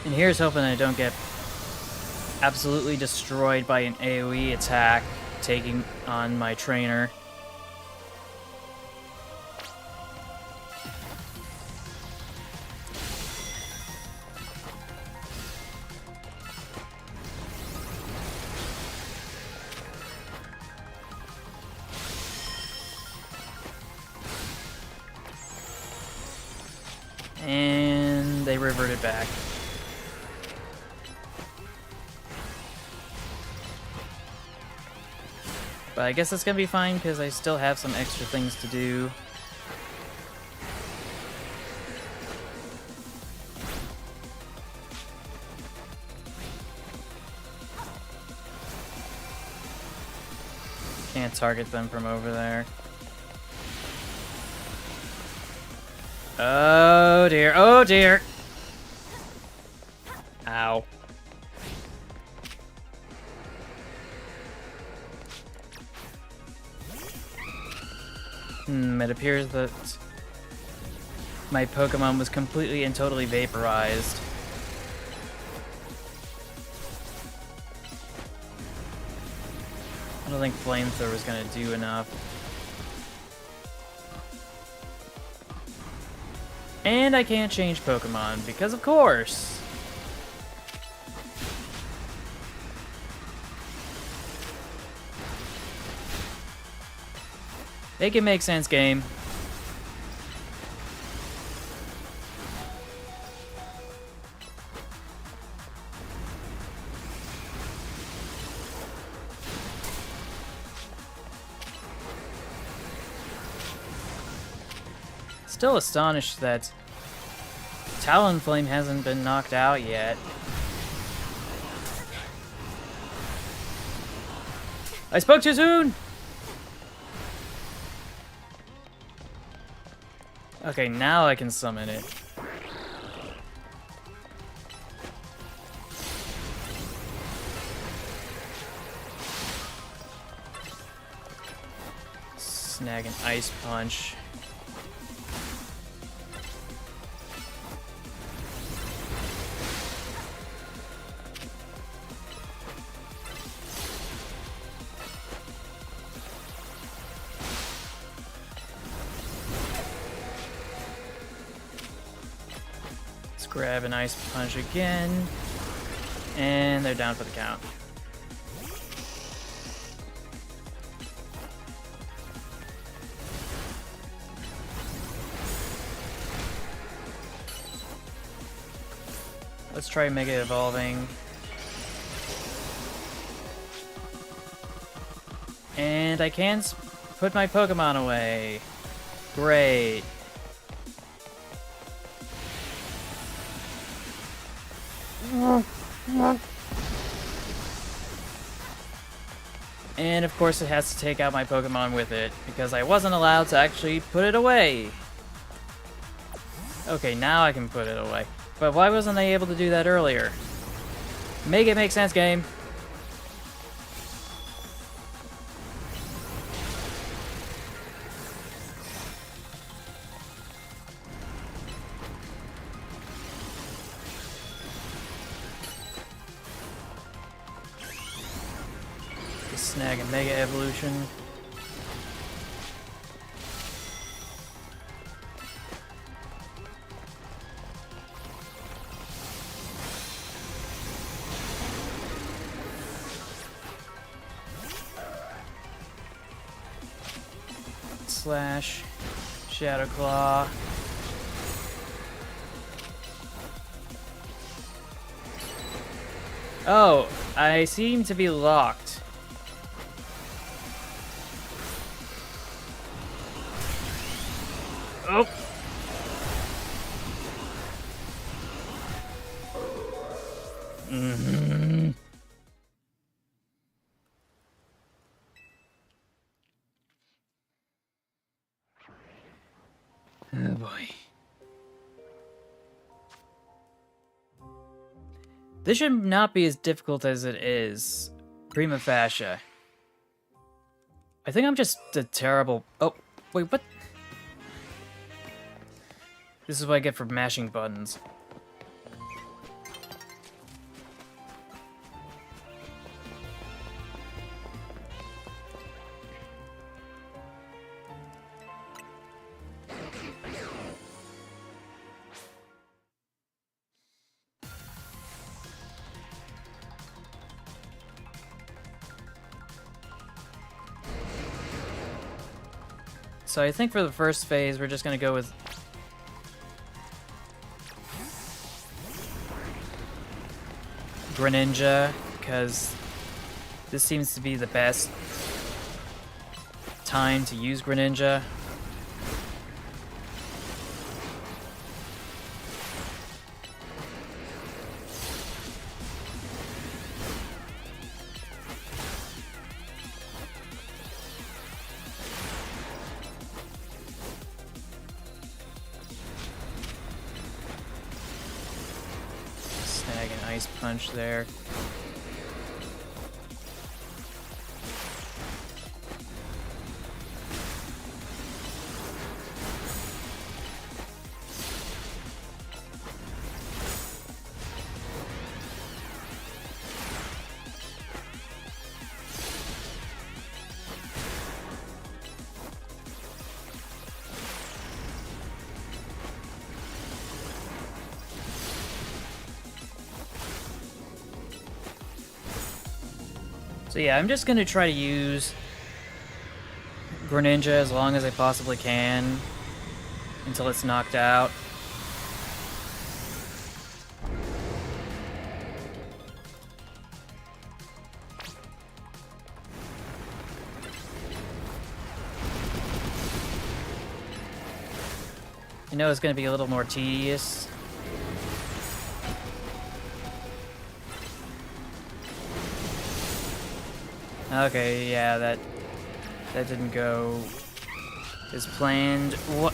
And here's hoping I don't get absolutely destroyed by an AoE attack taking on my trainer. And they reverted back. But I guess that's gonna be fine because I still have some extra things to do. Can't target them from over there. Oh dear, oh dear! Ow. It appears that my Pokemon was completely and totally vaporized. I don't think Flamethrower is gonna do enough. And I can't change Pokemon, because of course! Make it make sense, game. Still astonished that Talonflame hasn't been knocked out yet. I spoke too soon! Okay, now I can summon it. Snag an Ice Punch. Grab an Ice Punch again, and they're down for the count. Let's try Mega Evolving. And I can put my Pokemon away. Great. And of course it has to take out my Pokemon with it, because I wasn't allowed to actually put it away. Okay, now I can put it away. But why wasn't I able to do that earlier? Make it make sense, game. Snag a Mega Evolution. Slash. Shadow Claw. Oh, I seem to be locked. Oh. Oh boy. This should not be as difficult as it is. Prima facie. I think I'm just a terrible... Oh, wait, what? This is what I get for mashing buttons. So I think for the first phase, we're just going to go with Greninja, because this seems to be the best time to use Greninja. Snag an Ice Punch there. So yeah, I'm just gonna try to use Greninja as long as I possibly can until it's knocked out. I know it's gonna be a little more tedious. Okay, yeah, that didn't go as planned. What?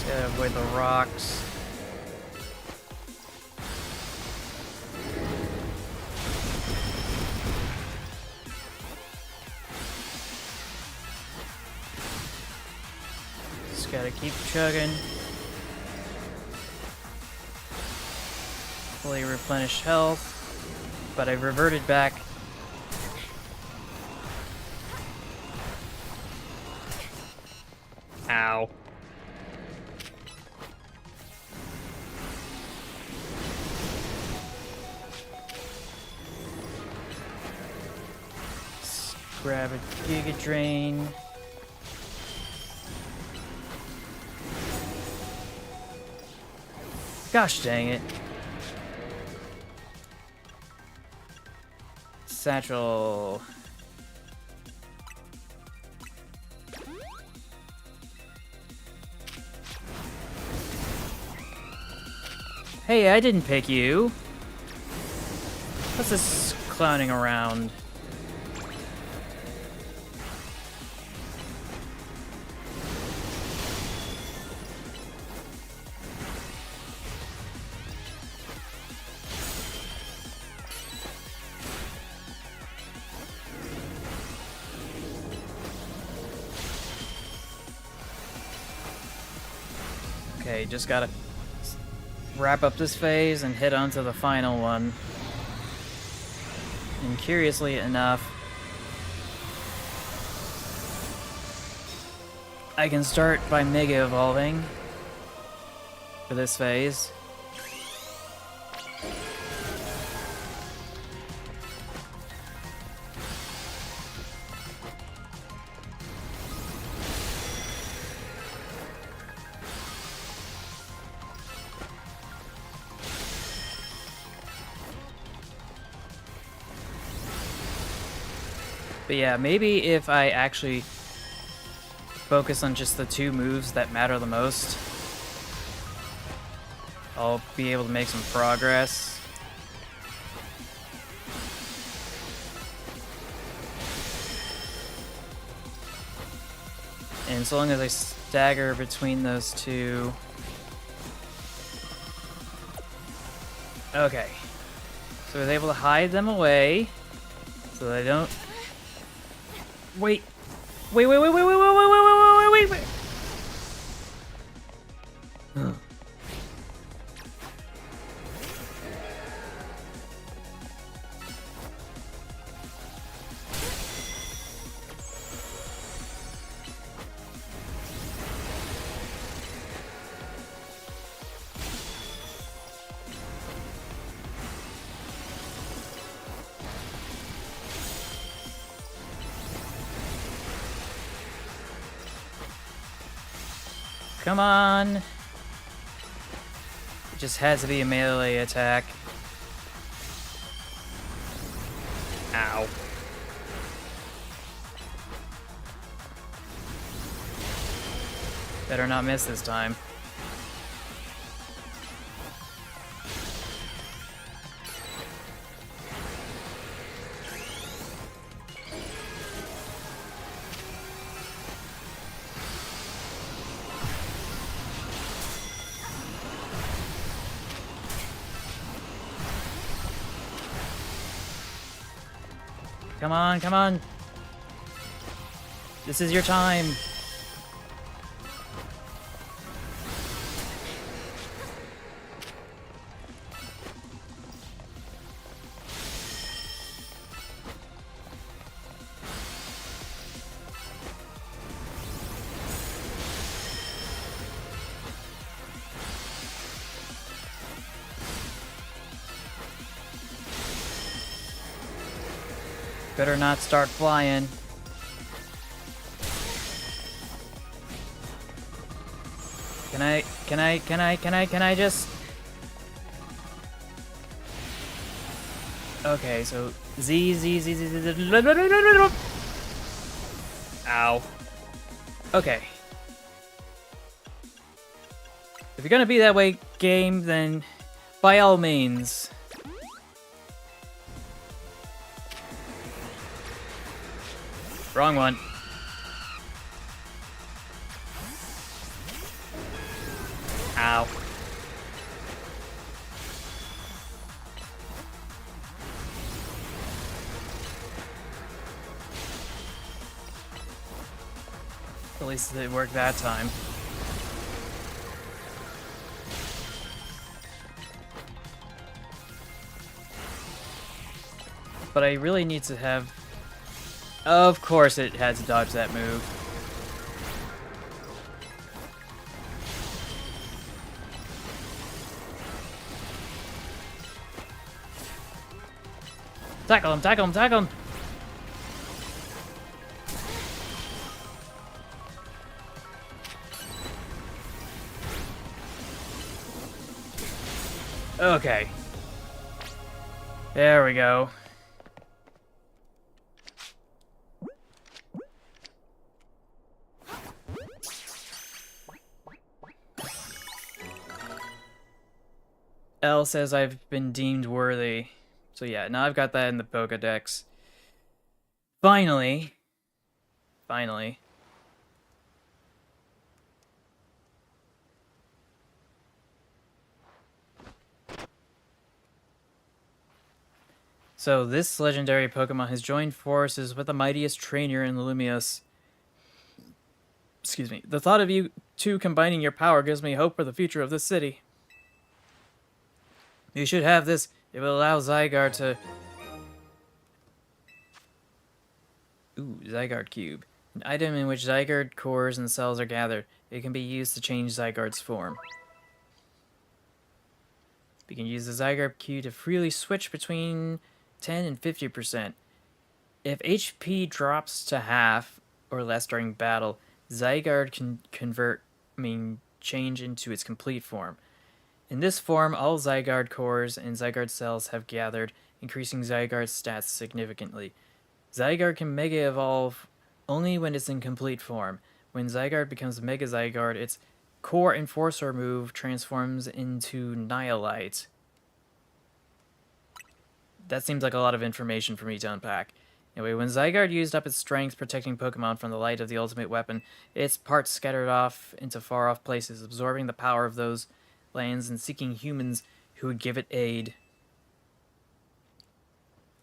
Gotta avoid the rocks. Just gotta keep chugging. Fully replenish health. But I've reverted back. Ow. Grab a Giga Drain. Gosh dang it. Satchel. Hey, I didn't pick you. What's this clowning around? Okay, just gotta wrap up this phase and hit onto the final one. And curiously enough, I can start by Mega Evolving for this phase. But yeah, maybe if I actually focus on just the two moves that matter the most, I'll be able to make some progress. And so long as I stagger between those two... Okay. So I was able to hide them away so they don't Wait. Wait, wait, wait, wait, wait, wait, wait, wait, wait, wait, wait. Come on. It just had to be a melee attack. Ow. Better not miss this time. Come on, come on. This is your time. Better not start flying. Can I just... Okay, so Z. Ow. Okay. If you're gonna be that way, game, then by all means. Wrong one. Ow. At least it worked that time. But I really need to have... Of course it had to dodge that move. Tackle him, tackle him, tackle him! Okay. There we go. L says I've been deemed worthy. So yeah, now I've got that in the Pokédex. Finally. Finally. So this legendary Pokemon has joined forces with the mightiest trainer in Lumios. Excuse me. The thought of you two combining your power gives me hope for the future of this city. You should have this. It will allow Zygarde to... Ooh, Zygarde Cube. An item in which Zygarde cores and cells are gathered. It can be used to change Zygarde's form. We can use the Zygarde Cube to freely switch between 10 and 50%. If HP drops to half or less during battle, Zygarde can change into its complete form. In this form, all Zygarde cores and Zygarde cells have gathered, increasing Zygarde's stats significantly. Zygarde can Mega Evolve only when it's in complete form. When Zygarde becomes Mega Zygarde, its Core Enforcer move transforms into Nihilite. That seems like a lot of information for me to unpack. Anyway, when Zygarde used up its strength protecting Pokemon from the light of the ultimate weapon, its parts scattered off into far-off places, absorbing the power of those lands and seeking humans who would give it aid.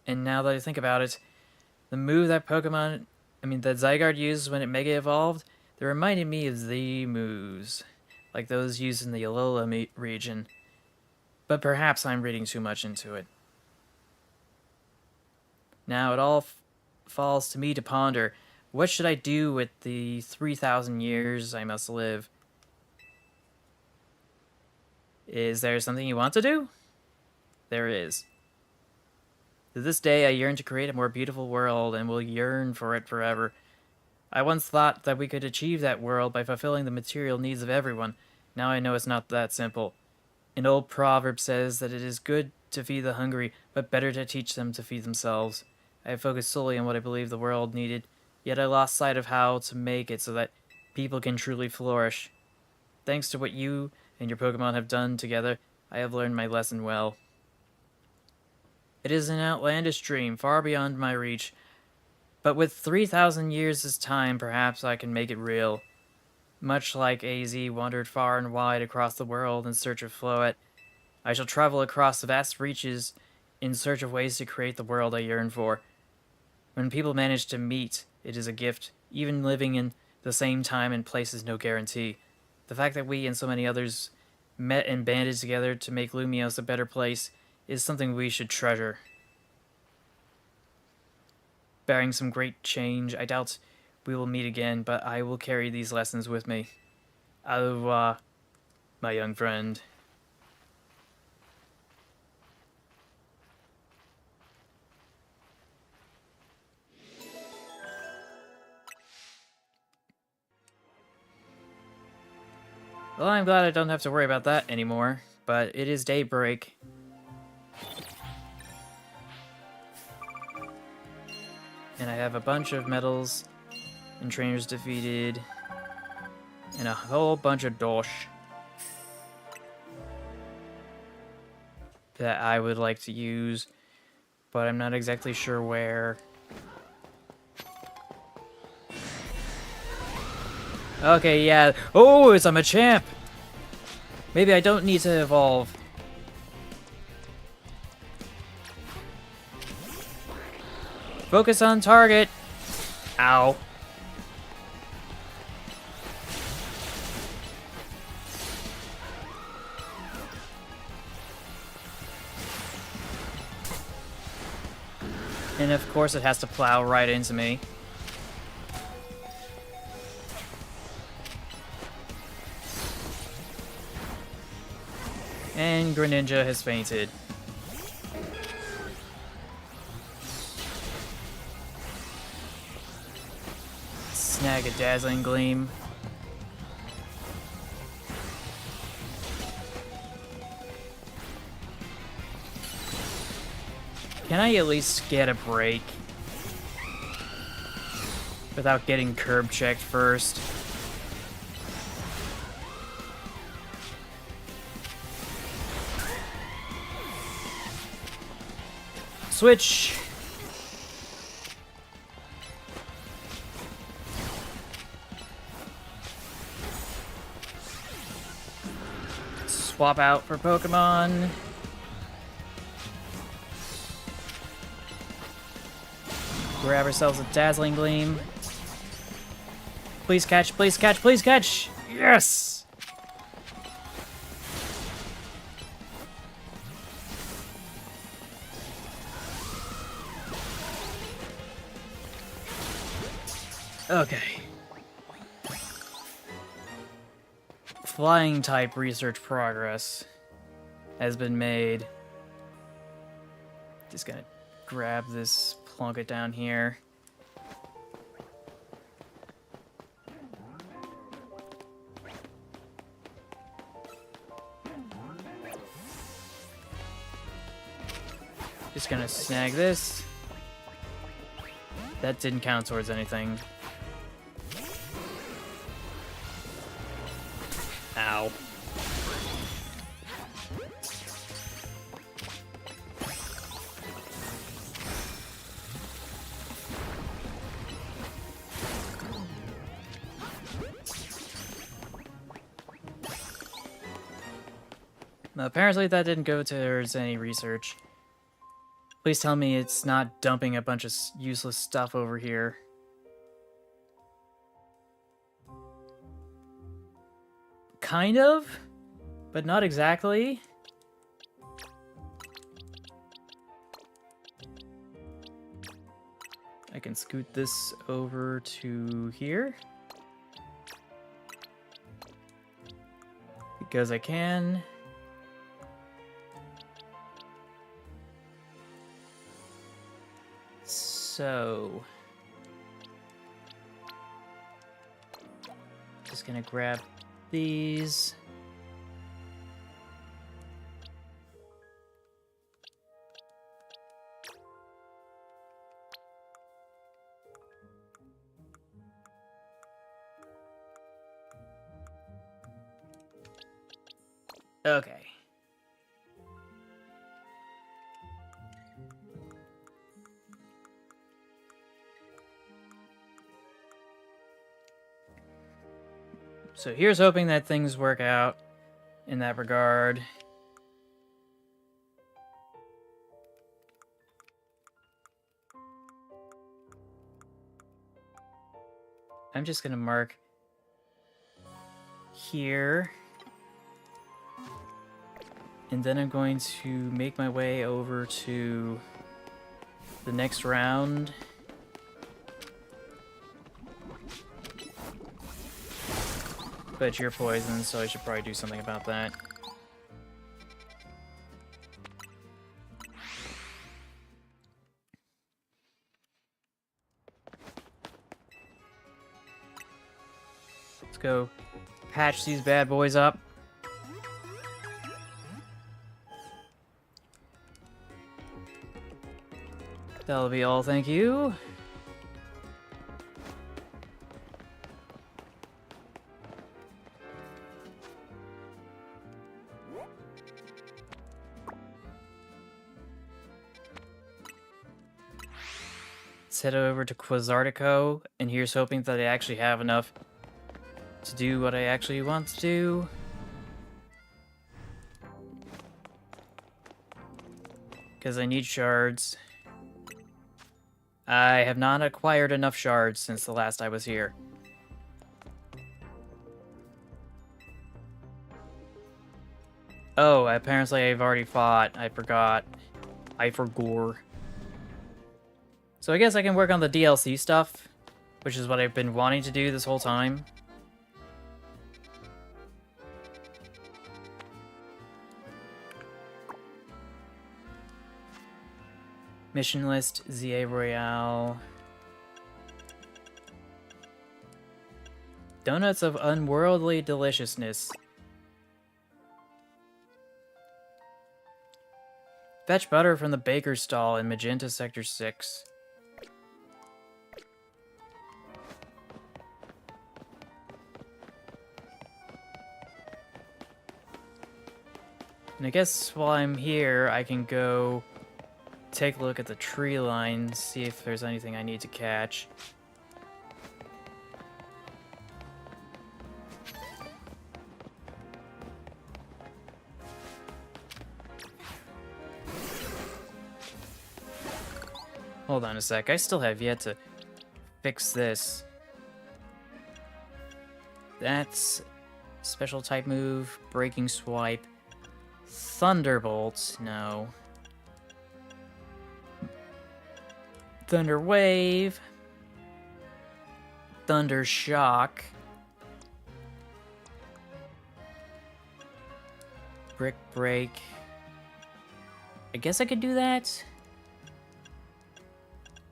And now that I think about it, the move that Pokemon The Zygarde used when it Mega Evolved, they reminded me of the moves, like those used in the Alola region. But perhaps I'm reading too much into it. Now it all falls to me to ponder. What should I do with the 3,000 years I must live? Is there something you want to do? There is. To this day, I yearn to create a more beautiful world and will yearn for it forever. I once thought that we could achieve that world by fulfilling the material needs of everyone. Now I know it's not that simple. An old proverb says that it is good to feed the hungry, but better to teach them to feed themselves. I have focused solely on what I believe the world needed, yet I lost sight of how to make it so that people can truly flourish. Thanks to what you and your Pokemon have done together, I have learned my lesson well. It is an outlandish dream, far beyond my reach, but with 3,000 years as time, perhaps I can make it real. Much like AZ wandered far and wide across the world in search of Floette, I shall travel across the vast reaches in search of ways to create the world I yearn for. When people manage to meet, it is a gift. Even living in the same time and place is no guarantee. The fact that we and so many others met and banded together to make Lumios a better place is something we should treasure. Bearing some great change, I doubt we will meet again, but I will carry these lessons with me. Au revoir, my young friend. Well, I'm glad I don't have to worry about that anymore, but it is daybreak. And I have a bunch of medals and trainers defeated, and a whole bunch of dosh that I would like to use, but I'm not exactly sure where. Okay, yeah. Oh, I'm a champ! Maybe I don't need to evolve. Focus on target. Ow. And of course it has to plow right into me. And Greninja has fainted. Snag a Dazzling Gleam. Can I at least get a break without getting curb checked first? Switch! Swap out for Pokemon. Grab ourselves a Dazzling Gleam. Please catch, please catch, please catch! Yes! Okay. Flying type research progress has been made. Just gonna grab this, plunk it down here. Just gonna snag this. That didn't count towards anything. Ow. Apparently that didn't go towards any research. Please tell me it's not dumping a bunch of useless stuff over here. Kind of, but not exactly. I can scoot this over to here. Because I can. So... just gonna grab these. Okay. So here's hoping that things work out in that regard. I'm just gonna mark here. And then I'm going to make my way over to the next round. But you're poisoned, so I should probably do something about that. Let's go patch these bad boys up. That'll be all, thank you. Let's head over to Quasartico, and here's hoping that I actually have enough to do what I actually want to do. Because I need shards. I have not acquired enough shards since the last I was here. Oh, apparently I've already fought. I forgot. I forgore. So I guess I can work on the DLC stuff, which is what I've been wanting to do this whole time. Mission list, ZA Royale. Donuts of unworldly deliciousness. Fetch butter from the baker's stall in Magenta Sector 6. And I guess while I'm here, I can go take a look at the tree line, see if there's anything I need to catch. Hold on a sec, I still have yet to fix this. That's special type move, breaking swipe, Thunderbolt, no. Thunder Wave, Thunder Shock, Brick Break. I guess I could do that.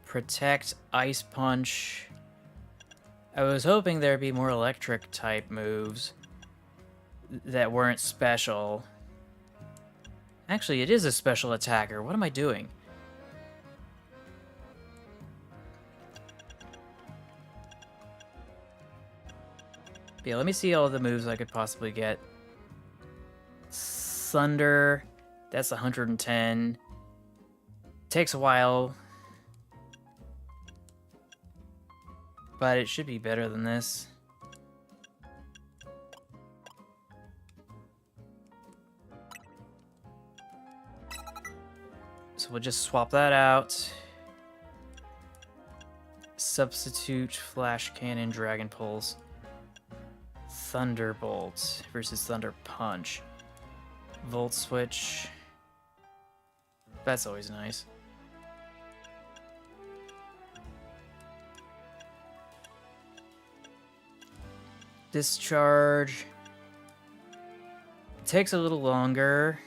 Protect, Ice Punch. I was hoping there'd be more electric type moves that weren't special. Actually, it is a special attacker. What am I doing? Yeah, let me see all the moves I could possibly get. Thunder, that's 110. Takes a while, but it should be better than this. So we'll just swap that out. Substitute Flash Cannon Dragon Pulse. Thunderbolt versus Thunder Punch. Volt Switch. That's always nice. Discharge. It takes a little longer.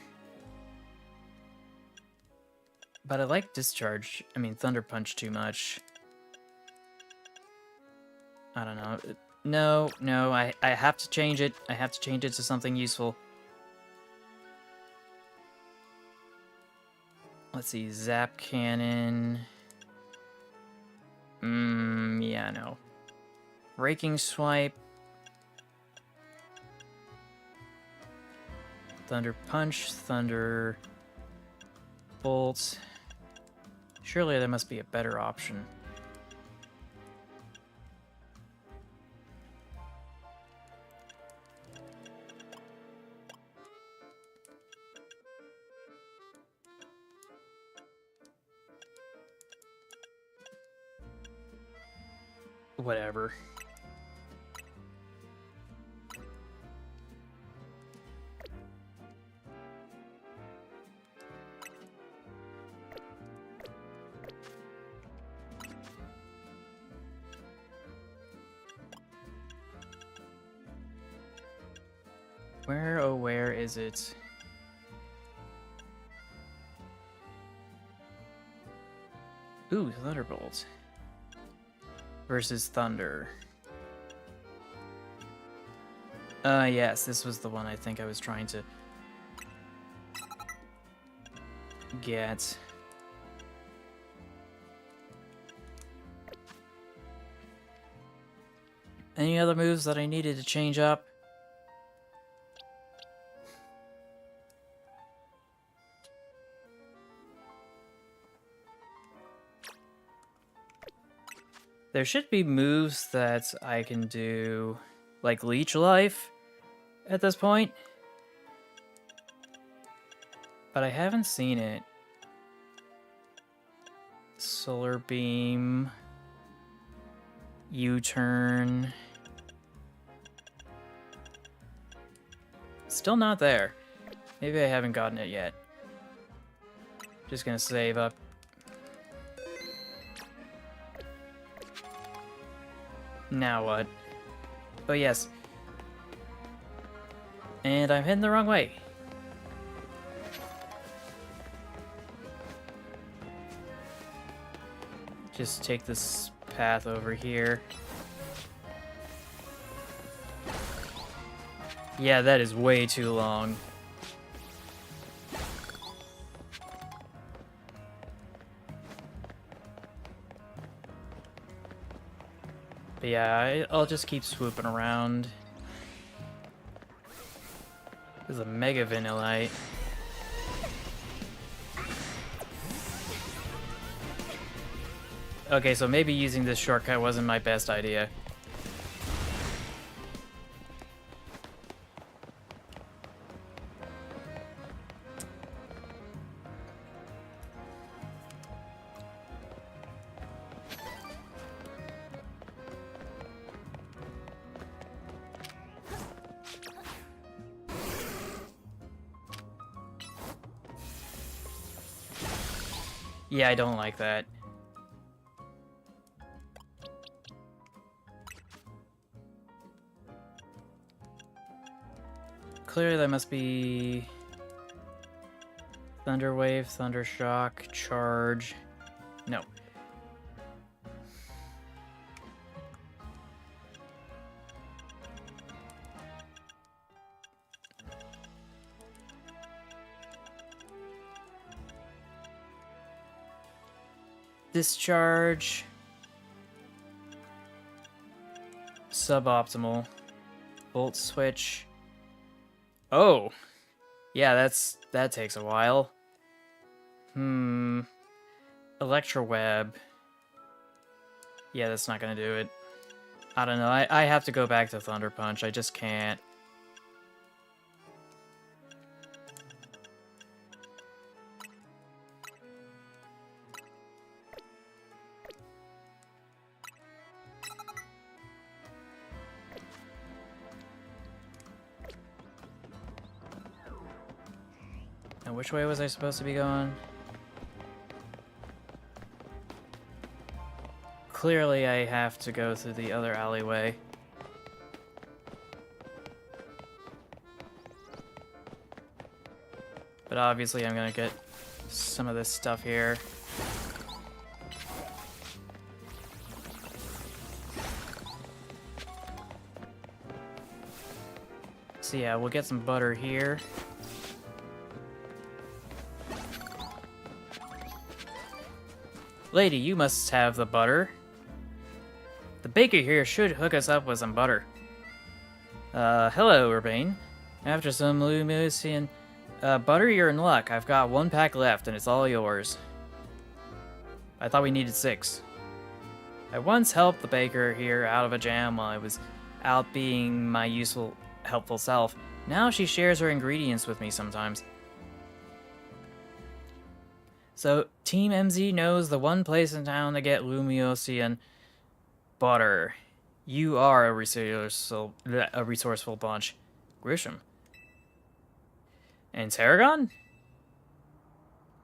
But I like Thunder Punch too much. I don't know. No, I have to change it. I have to change it to something useful. Let's see, Zap Cannon. Yeah, no. Raking Swipe. Thunder Punch, Thunder Bolt. Surely there must be a better option. Whatever. Where, oh, where is it? Ooh, Thunderbolt. Versus Thunder. Yes, this was the one I think I was trying to get. Any other moves that I needed to change up? There should be moves that I can do, like Leech Life, at this point. But I haven't seen it. Solar Beam. U-Turn. Still not there. Maybe I haven't gotten it yet. Just gonna save up. Now what? Oh yes. And I'm heading the wrong way. Just take this path over here. Yeah, that is way too long. But yeah, I'll just keep swooping around. There's a Mega Vanillite. Okay, so maybe using this shortcut wasn't my best idea. Yeah, I don't like that. Clearly that must be Thunder Wave, Thunder Shock, Charge. No. Discharge. Suboptimal. Volt Switch. Oh. Yeah, that takes a while. Electro Web. Yeah, that's not gonna do it. I don't know. I have to go back to Thunder Punch. I just can't. Now, which way was I supposed to be going? Clearly, I have to go through the other alleyway. But obviously, I'm gonna get some of this stuff here. So yeah, we'll get some butter here. Lady, you must have the butter. The baker here should hook us up with some butter. Hello, Urbane. After some Lumosian butter, you're in luck. I've got 1 pack left, and it's all yours. I thought we needed 6. I once helped the baker here out of a jam while I was out being my useful, helpful self. Now she shares her ingredients with me sometimes. So, Team MZ knows the one place in town to get Lumosian butter. You are a resourceful bunch. Grisham. And Tarragon?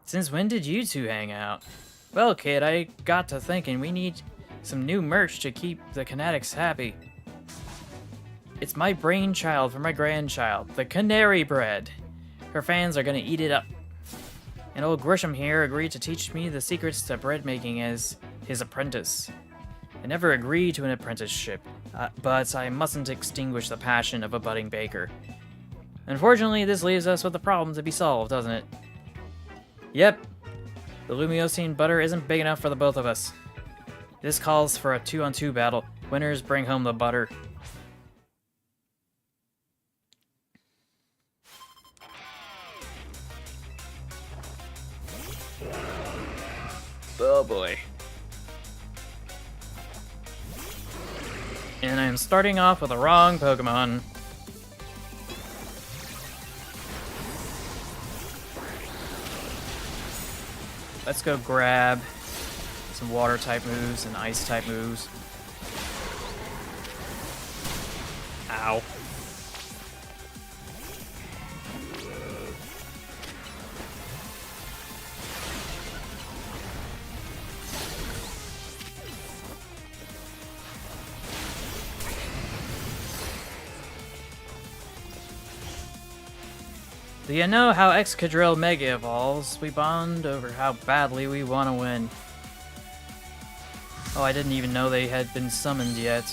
Since when did you two hang out? Well, kid, I got to thinking we need some new merch to keep the Canatics happy. It's my brainchild for my grandchild, the canary bread. Her fans are gonna eat it up. And old Grisham here agreed to teach me the secrets to bread making as his apprentice. I never agreed to an apprenticeship, but I mustn't extinguish the passion of a budding baker. Unfortunately, this leaves us with a problem to be solved, doesn't it? Yep. The Lumosian butter isn't big enough for the both of us. This calls for a 2-on-2 battle. Winners bring home the butter. Oh boy. And I'm starting off with the wrong Pokémon. Let's go grab some water type moves and ice type moves. Ow. Do you know how Excadrill Mega evolves? We bond over how badly we want to win. Oh, I didn't even know they had been summoned yet.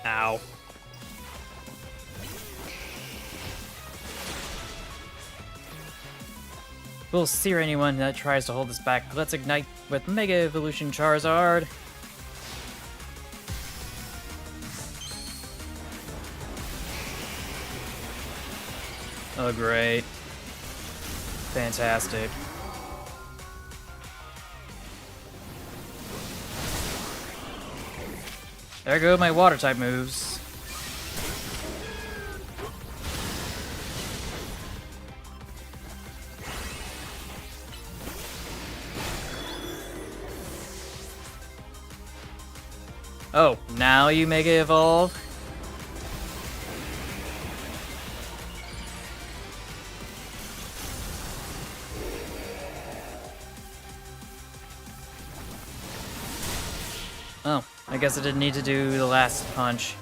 Ow. We'll sear anyone that tries to hold us back. Let's ignite with Mega Evolution Charizard. Oh, great. Fantastic. There go my water type moves. Oh, now you Mega Evolve? Oh, I guess I didn't need to do the last punch.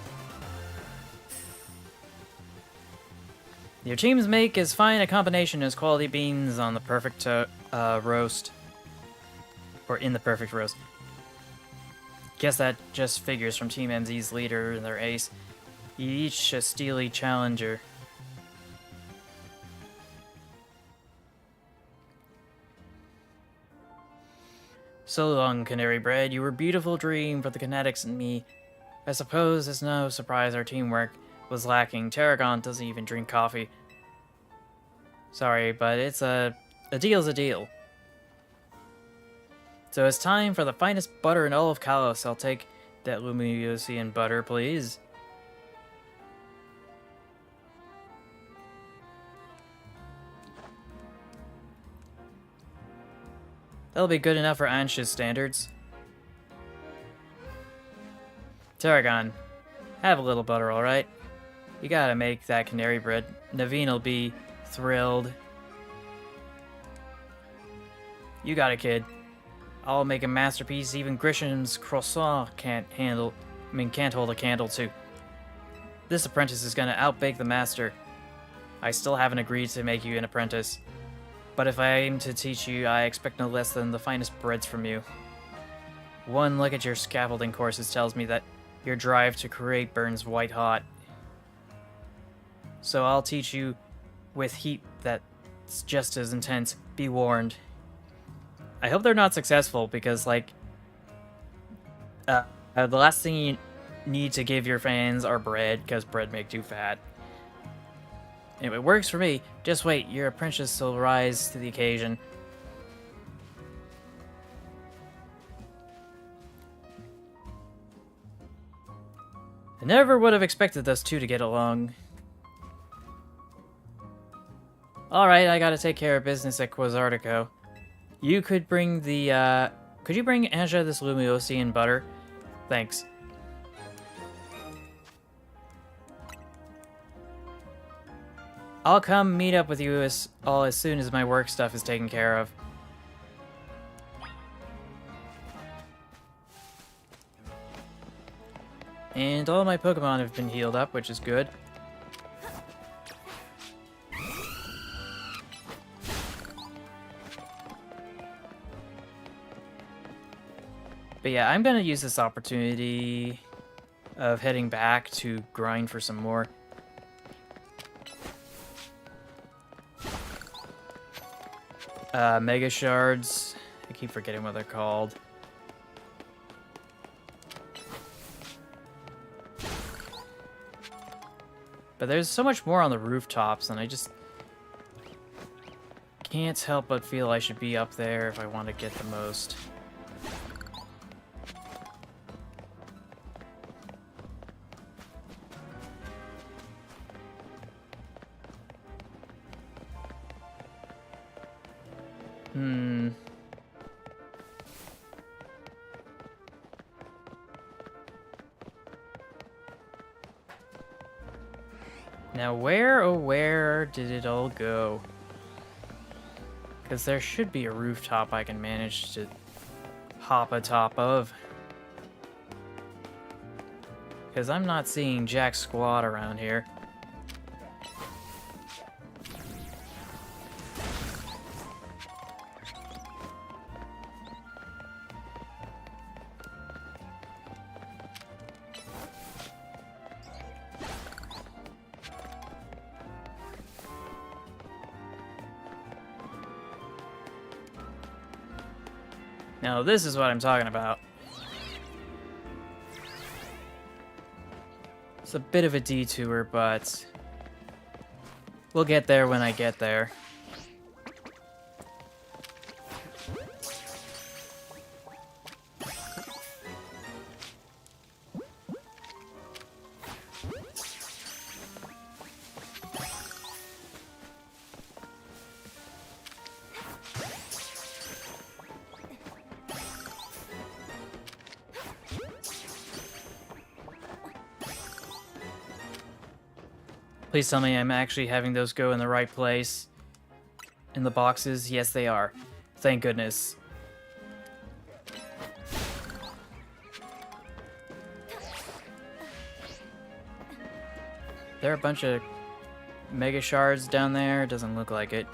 Your teams make as fine a combination as quality beans on the perfect roast. Or in the perfect roast. Guess that just figures from Team MZ's leader and their ace. Each a steely challenger. So long, Canary Bread. You were a beautiful dream for the Canatics and me. I suppose it's no surprise our teamwork was lacking. Tarragon doesn't even drink coffee. Sorry, but it's a deal's a deal. So it's time for the finest butter in all of Kalos. I'll take that Lumosian butter, please. That'll be good enough for Ansh's standards. Tarragon, have a little butter, alright? You gotta make that canary bread. Naveen'll be thrilled. You got it, kid. I'll make a masterpiece even Grisham's croissant can't hold a candle to. This apprentice is gonna outbake the master. I still haven't agreed to make you an apprentice. But if I aim to teach you, I expect no less than the finest breads from you. One look at your scaffolding courses tells me that your drive to create burns white hot. So I'll teach you with heat that's just as intense. Be warned. I hope they're not successful, because, like, the last thing you need to give your fans are bread, because bread makes you fat. Anyway, it works for me. Just wait, your apprentice will rise to the occasion. I never would have expected those two to get along. Alright, I gotta take care of business at Quasartico. You could bring the, could you bring Anja this Lumiosi and butter? Thanks. I'll come meet up with you as soon as my work stuff is taken care of. And all my Pokemon have been healed up, which is good. But yeah, I'm gonna use this opportunity of heading back to grind for some more. Mega Shards. I keep forgetting what they're called. But there's so much more on the rooftops, and I just can't help but feel I should be up there if I want to get the most. Now where, oh where did it all go? Because there should be a rooftop I can manage to hop atop of. Because I'm not seeing jack squat around here. Now this is what I'm talking about. It's a bit of a detour, but we'll get there when I get there. Please tell me I'm actually having those go in the right place. In the boxes? Yes, they are. Thank goodness. There are a bunch of Mega Shards down there? Doesn't look like it.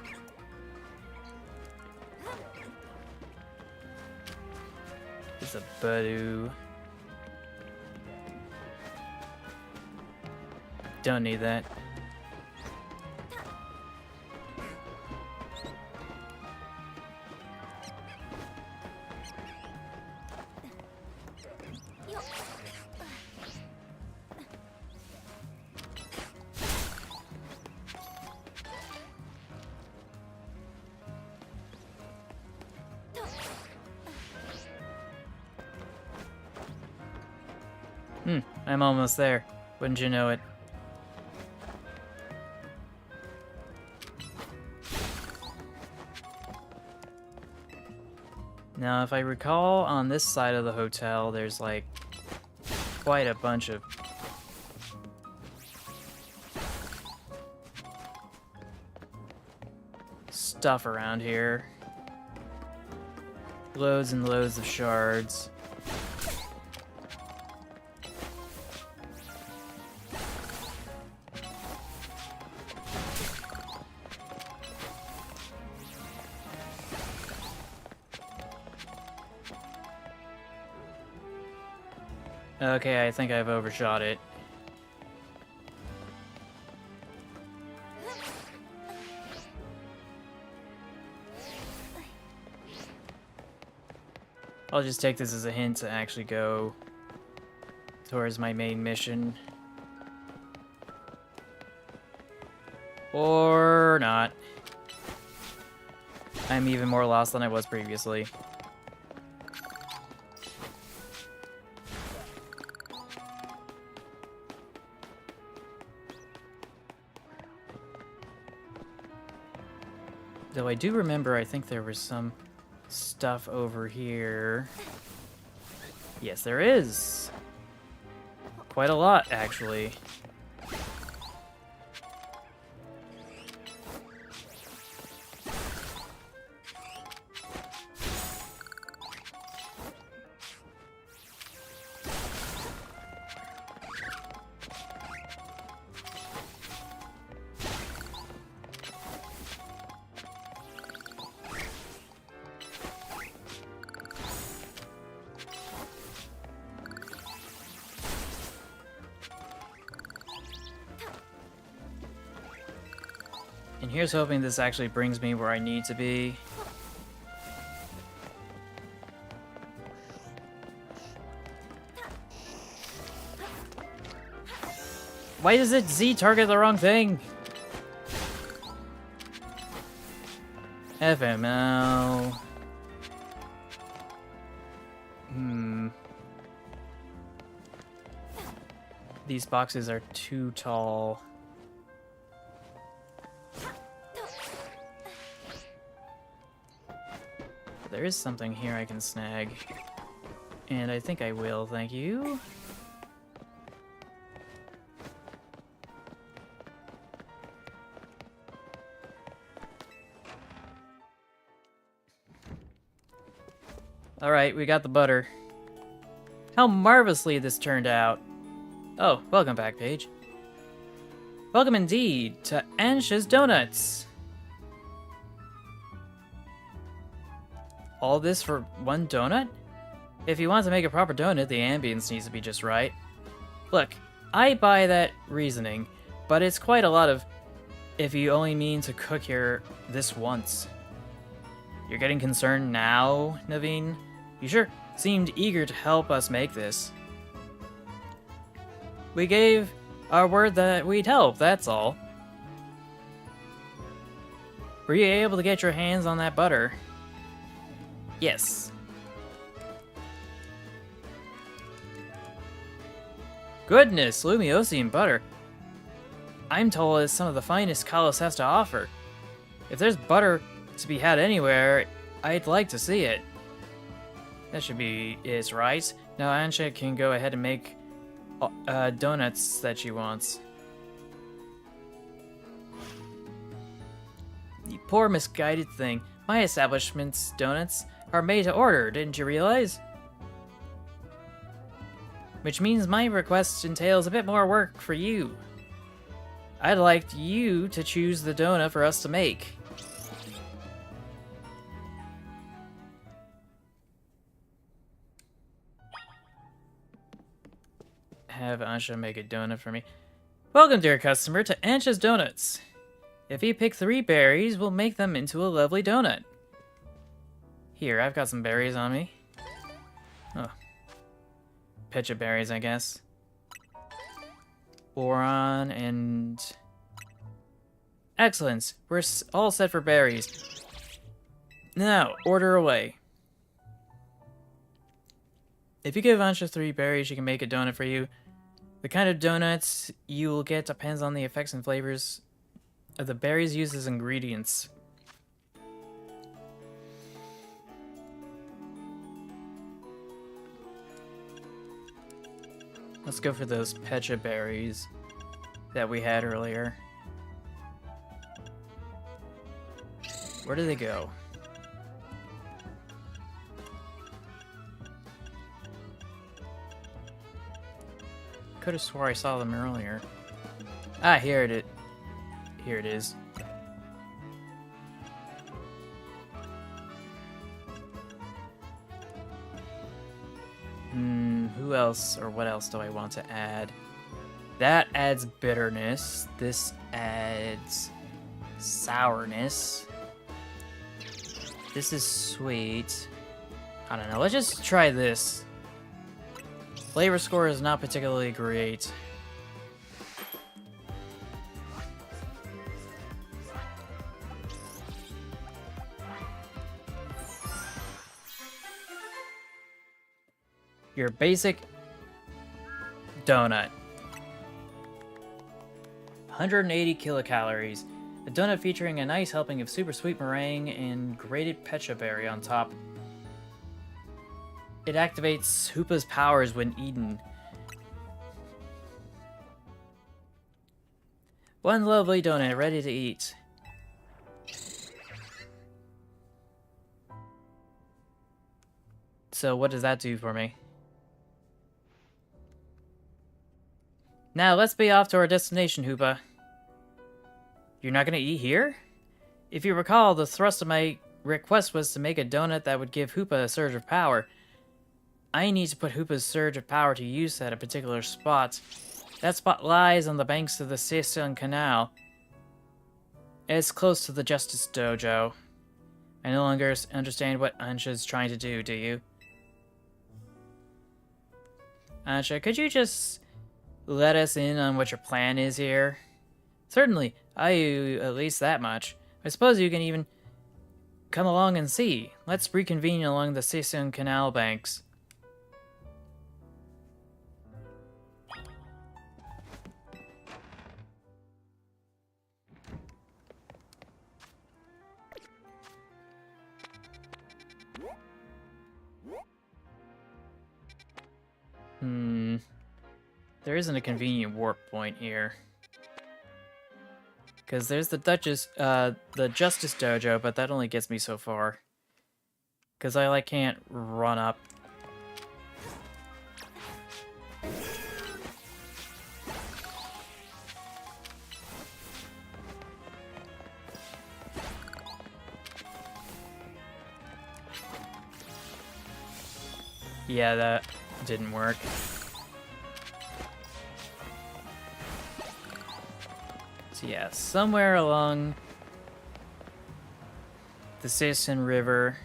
It's a Badoo. Don't need that. I'm almost there. Wouldn't you know it? Now, if I recall, on this side of the hotel, there's like quite a bunch of stuff around here. Loads and loads of shards. Okay, I think I've overshot it. I'll just take this as a hint to actually go towards my main mission. Or not. I'm even more lost than I was previously. Though I do remember, I think there was some stuff over here. Yes, there is. Quite a lot, actually. And here's hoping this actually brings me where I need to be. Why does it Z target the wrong thing? FML. These boxes are too tall. There is something here I can snag. And I think I will, thank you. Alright, we got the butter. How marvelously this turned out. Oh, welcome back, Paige. Welcome indeed to Ansha's Donuts. All this for one donut? If you want to make a proper donut, the ambience needs to be just right. Look, I buy that reasoning, but it's quite a lot of if you only mean to cook here this once. You're getting concerned now, Naveen? You sure seemed eager to help us make this. We gave our word that we'd help, that's all. Were you able to get your hands on that butter? Yes. Goodness, Lumiosium butter. I'm told it's some of the finest Kalos has to offer. If there's butter to be had anywhere, I'd like to see it. That should be it, right? Now Ansha can go ahead and make donuts that she wants. You poor misguided thing. My establishment's donuts are made to order, didn't you realize? Which means my request entails a bit more work for you. I'd like you to choose the donut for us to make. Have Ansha make a donut for me. Welcome, dear customer, to Ansha's Donuts. If you pick 3 berries, we'll make them into a lovely donut. Here, I've got some berries on me. Oh. Pitch of berries, I guess. Boron and... Excellent. We're all set for berries. Now, order away. If you give Ansha 3 berries, she can make a donut for you. The kind of donuts you will get depends on the effects and flavors of the berries used as ingredients. Let's go for those pecha berries that we had earlier. Where do they go? Could have swore I saw them earlier. Ah, here it is. Who else or what else do I want to add? That adds bitterness. This adds sourness. This is sweet. I don't know. Let's just try this. Flavor score is not particularly great. Your basic donut. 180 kilocalories. A donut featuring a nice helping of super sweet meringue and grated pecha berry on top. It activates Hoopa's powers when eaten. One lovely donut ready to eat. So what does that do for me? Now let's be off to our destination, Hoopa. You're not gonna eat here? If you recall, the thrust of my request was to make a donut that would give Hoopa a surge of power. I need to put Hoopa's surge of power to use at a particular spot. That spot lies on the banks of the Seisung Canal. It's close to the Justice Dojo. I no longer understand what Ansha's trying to do you? Ansha, could you just let us in on what your plan is here? Certainly, I owe at least that much. I suppose you can even come along and see. Let's reconvene along the Seisung Canal banks. There isn't a convenient warp point here. Because there's the Justice Dojo, but that only gets me so far. Because I, like, can't run up. Yeah, that didn't work. So yeah, somewhere along the Seisung River,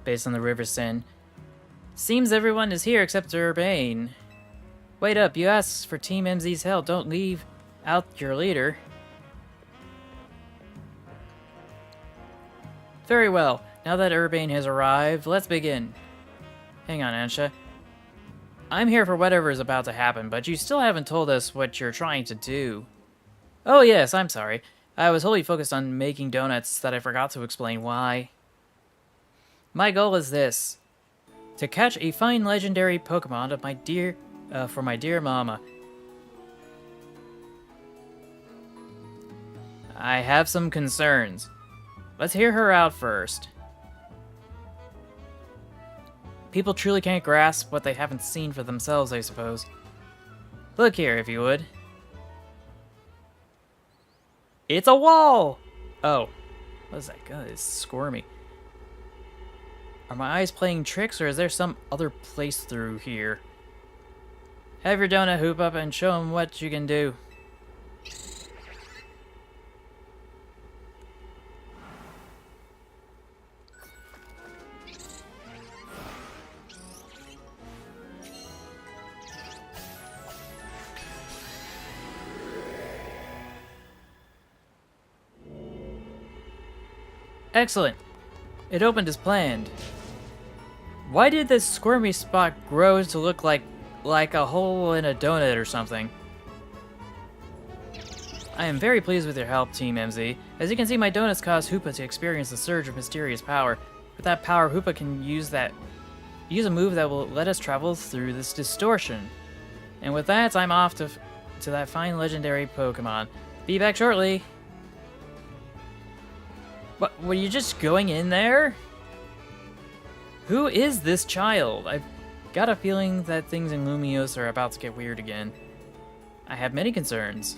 based on the River Sen. Seems everyone is here except Urbane. Wait up, you asked for Team MZ's help. Don't leave out your leader. Very well. Now that Urbane has arrived, let's begin. Hang on, Ansha. I'm here for whatever is about to happen, but you still haven't told us what you're trying to do. Oh yes, I'm sorry. I was wholly focused on making donuts that I forgot to explain why. My goal is this. To catch a fine legendary Pokémon of my dear, for my dear mama. I have some concerns. Let's hear her out first. People truly can't grasp what they haven't seen for themselves, I suppose. Look here, if you would. It's a wall! Oh. What is that? God, it's squirmy. Are my eyes playing tricks, or is there some other place through here? Have your donut, Hoop Up, and show him what you can do. Excellent. It opened as planned. Why did this squirmy spot grow to look like a hole in a donut or something? I am very pleased with your help, Team MZ. As you can see, my donuts caused Hoopa to experience a surge of mysterious power. With that power, Hoopa can use that use a move that will let us travel through this distortion. And with that, I'm off to that fine legendary Pokemon. Be back shortly. What, were you just going in there? Who is this child? I've got a feeling that things in Lumiose are about to get weird again. I have many concerns.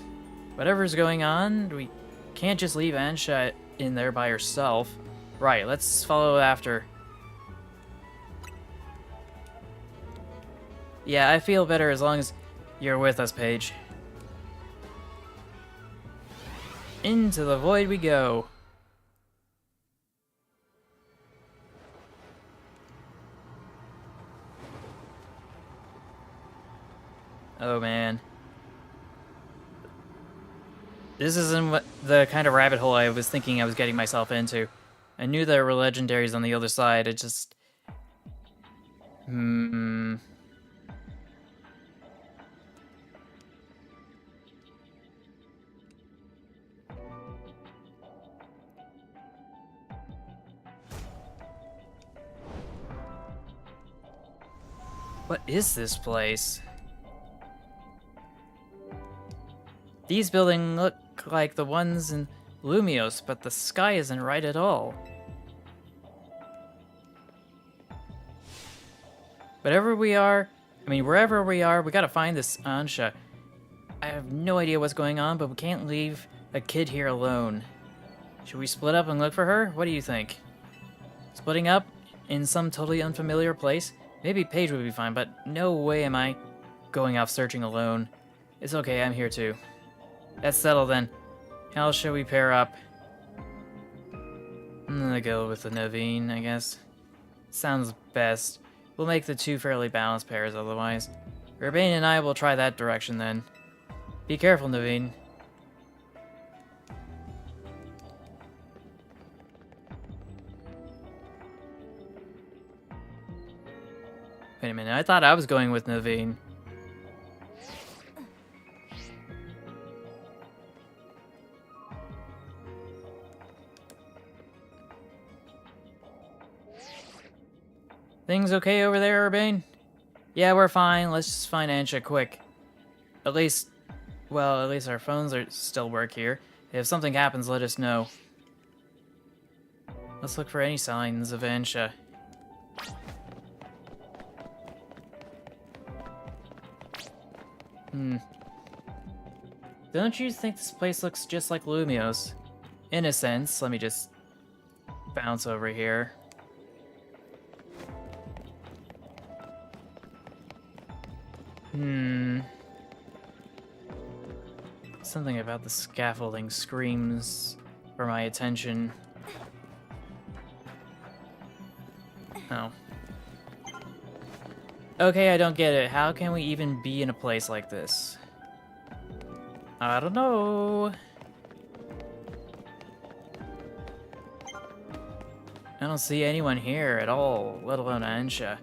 Whatever's going on, we can't just leave Ansha in there by herself. Right, let's follow after. Yeah, I feel better as long as you're with us, Paige. Into the void we go. Oh man. This isn't what the kind of rabbit hole I was thinking I was getting myself into. I knew there were legendaries on the other side, it just... What is this place? These buildings look like the ones in Lumiose, but the sky isn't right at all. Wherever we are, we gotta find this Ansha. I have no idea what's going on, but we can't leave a kid here alone. Should we split up and look for her? What do you think? Splitting up in some totally unfamiliar place? Maybe Paige would be fine, but no way am I going off searching alone. It's okay, I'm here too. That's settled then. How shall we pair up? I'm gonna go with the Naveen, I guess. Sounds best. We'll make the two fairly balanced pairs otherwise. Urbane and I will try that direction then. Be careful, Naveen. Wait a minute, I thought I was going with Naveen. Things okay over there, Urbane? Yeah, we're fine. Let's just find Ansha quick. At least our phones still work here. If something happens, let us know. Let's look for any signs of Ansha. Don't you think this place looks just like Lumiose? In a sense. Let me just bounce over here. Something about the scaffolding screams for my attention. Oh. Okay, I don't get it. How can we even be in a place like this? I don't know. I don't see anyone here at all, let alone Ansha.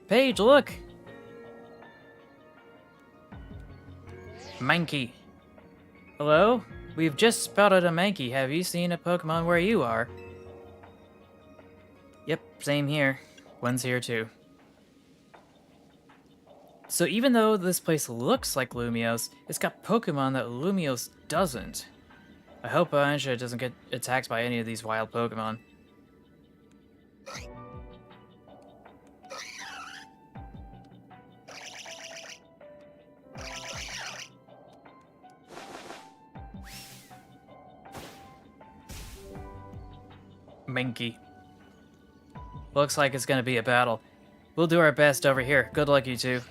Paige, look! Mankey. Hello? We've just spotted a Mankey. Have you seen a Pokemon where you are? Yep, same here. One's here too. So even though this place looks like Lumiose, it's got Pokemon that Lumiose doesn't. I hope Ansha doesn't get attacked by any of these wild Pokemon. Mankey. Looks like it's gonna be a battle. We'll do our best over here. Good luck, you two.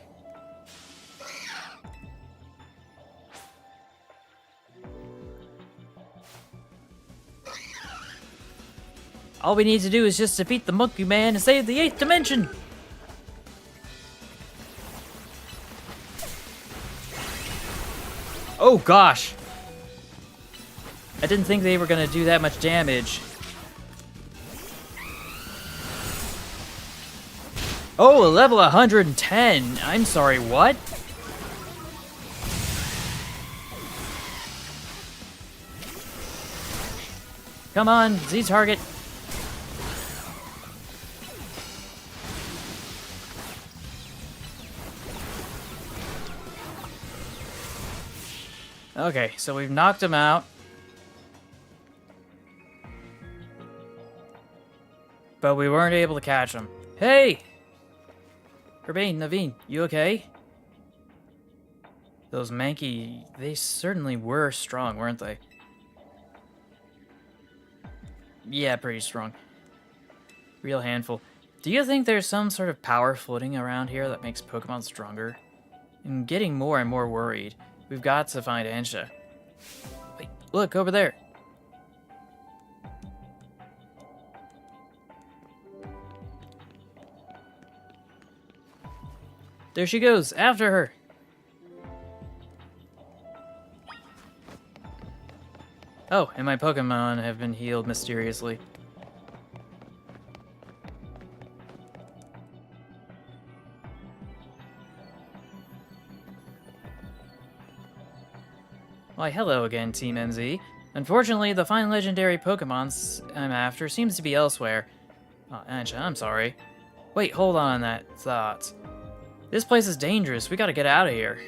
All we need to do is just defeat the Monkey Man and save the 8th dimension! Oh gosh! I didn't think they were gonna do that much damage. Oh, a level 110. I'm sorry, what? Come on, Z-target. Okay, so we've knocked him out. But we weren't able to catch him. Hey! Urbane, Naveen, you okay? Those Mankey, they certainly were strong, weren't they? Yeah, pretty strong. Real handful. Do you think there's some sort of power floating around here that makes Pokemon stronger? I'm getting more and more worried. We've got to find Ansha. Wait, look, over there. There she goes, after her. Oh, and my Pokemon have been healed mysteriously. Why, hello again, Team MZ. Unfortunately, the fine legendary Pokemon I'm after seems to be elsewhere. Oh, Ansha, I'm sorry. Wait, hold on that thought. This place is dangerous. We gotta get out of here.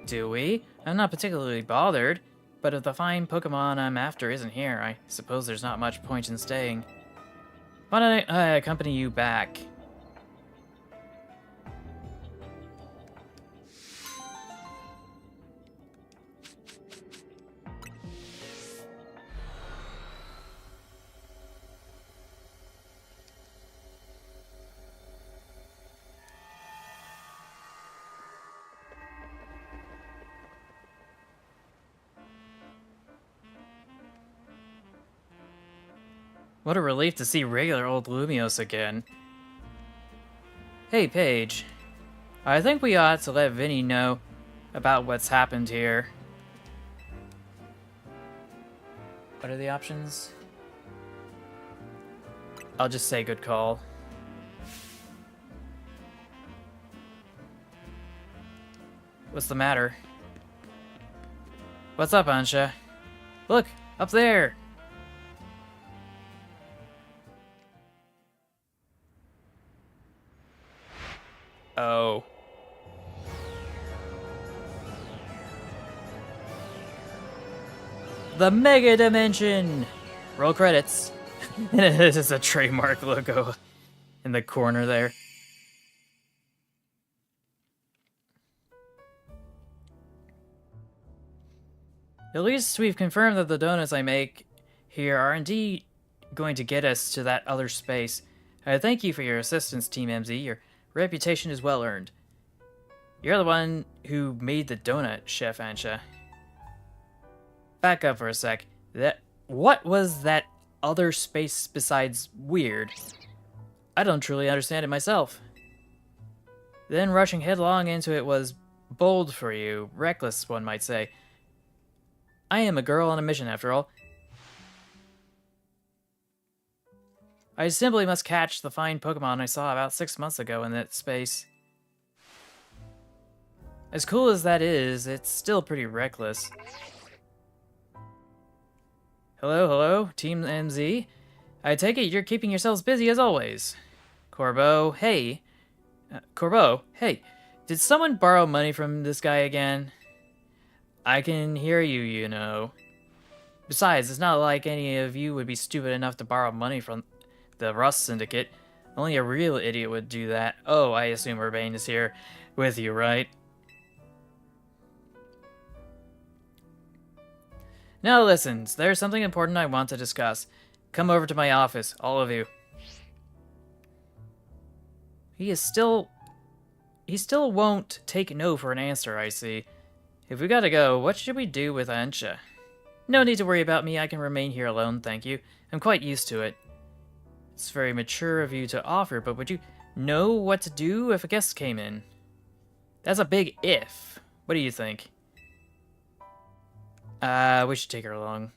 Do we? I'm not particularly bothered, but if the fine Pokemon I'm after isn't here, I suppose there's not much point in staying. Why don't I accompany you back? What a relief to see regular old Lumios again. Hey, Paige. I think we ought to let Vinny know about what's happened here. What are the options? I'll just say good call. What's the matter? What's up, Ansha? Look, up there! Oh. The Mega Dimension! Roll credits. This is a trademark logo in the corner there. At least we've confirmed that the donuts I make here are indeed going to get us to that other space. I thank you for your assistance, Team MZ. Your reputation is well earned. You're the one who made the donut, Chef Ansha. Back up for a sec. What was that other space besides weird? I don't truly understand it myself. Then rushing headlong into it was bold for you, reckless, one might say. I am a girl on a mission, after all. I simply must catch the fine Pokemon I saw about 6 months ago in that space. As cool as that is, it's still pretty reckless. Hello, hello, Team MZ. I take it you're keeping yourselves busy as always. Corbeau, hey. Corbeau, hey. Did someone borrow money from this guy again? I can hear you, you know. Besides, it's not like any of you would be stupid enough to borrow money from the Rust Syndicate. Only a real idiot would do that. Oh, I assume Urbane is here with you, right? Now listen, there's something important I want to discuss. Come over to my office, all of you. He still won't take no for an answer, I see. If we gotta go, what should we do with Ansha? No need to worry about me, I can remain here alone, thank you. I'm quite used to it. It's very mature of you to offer, but would you know what to do if a guest came in? That's a big if. What do you think? We should take her along.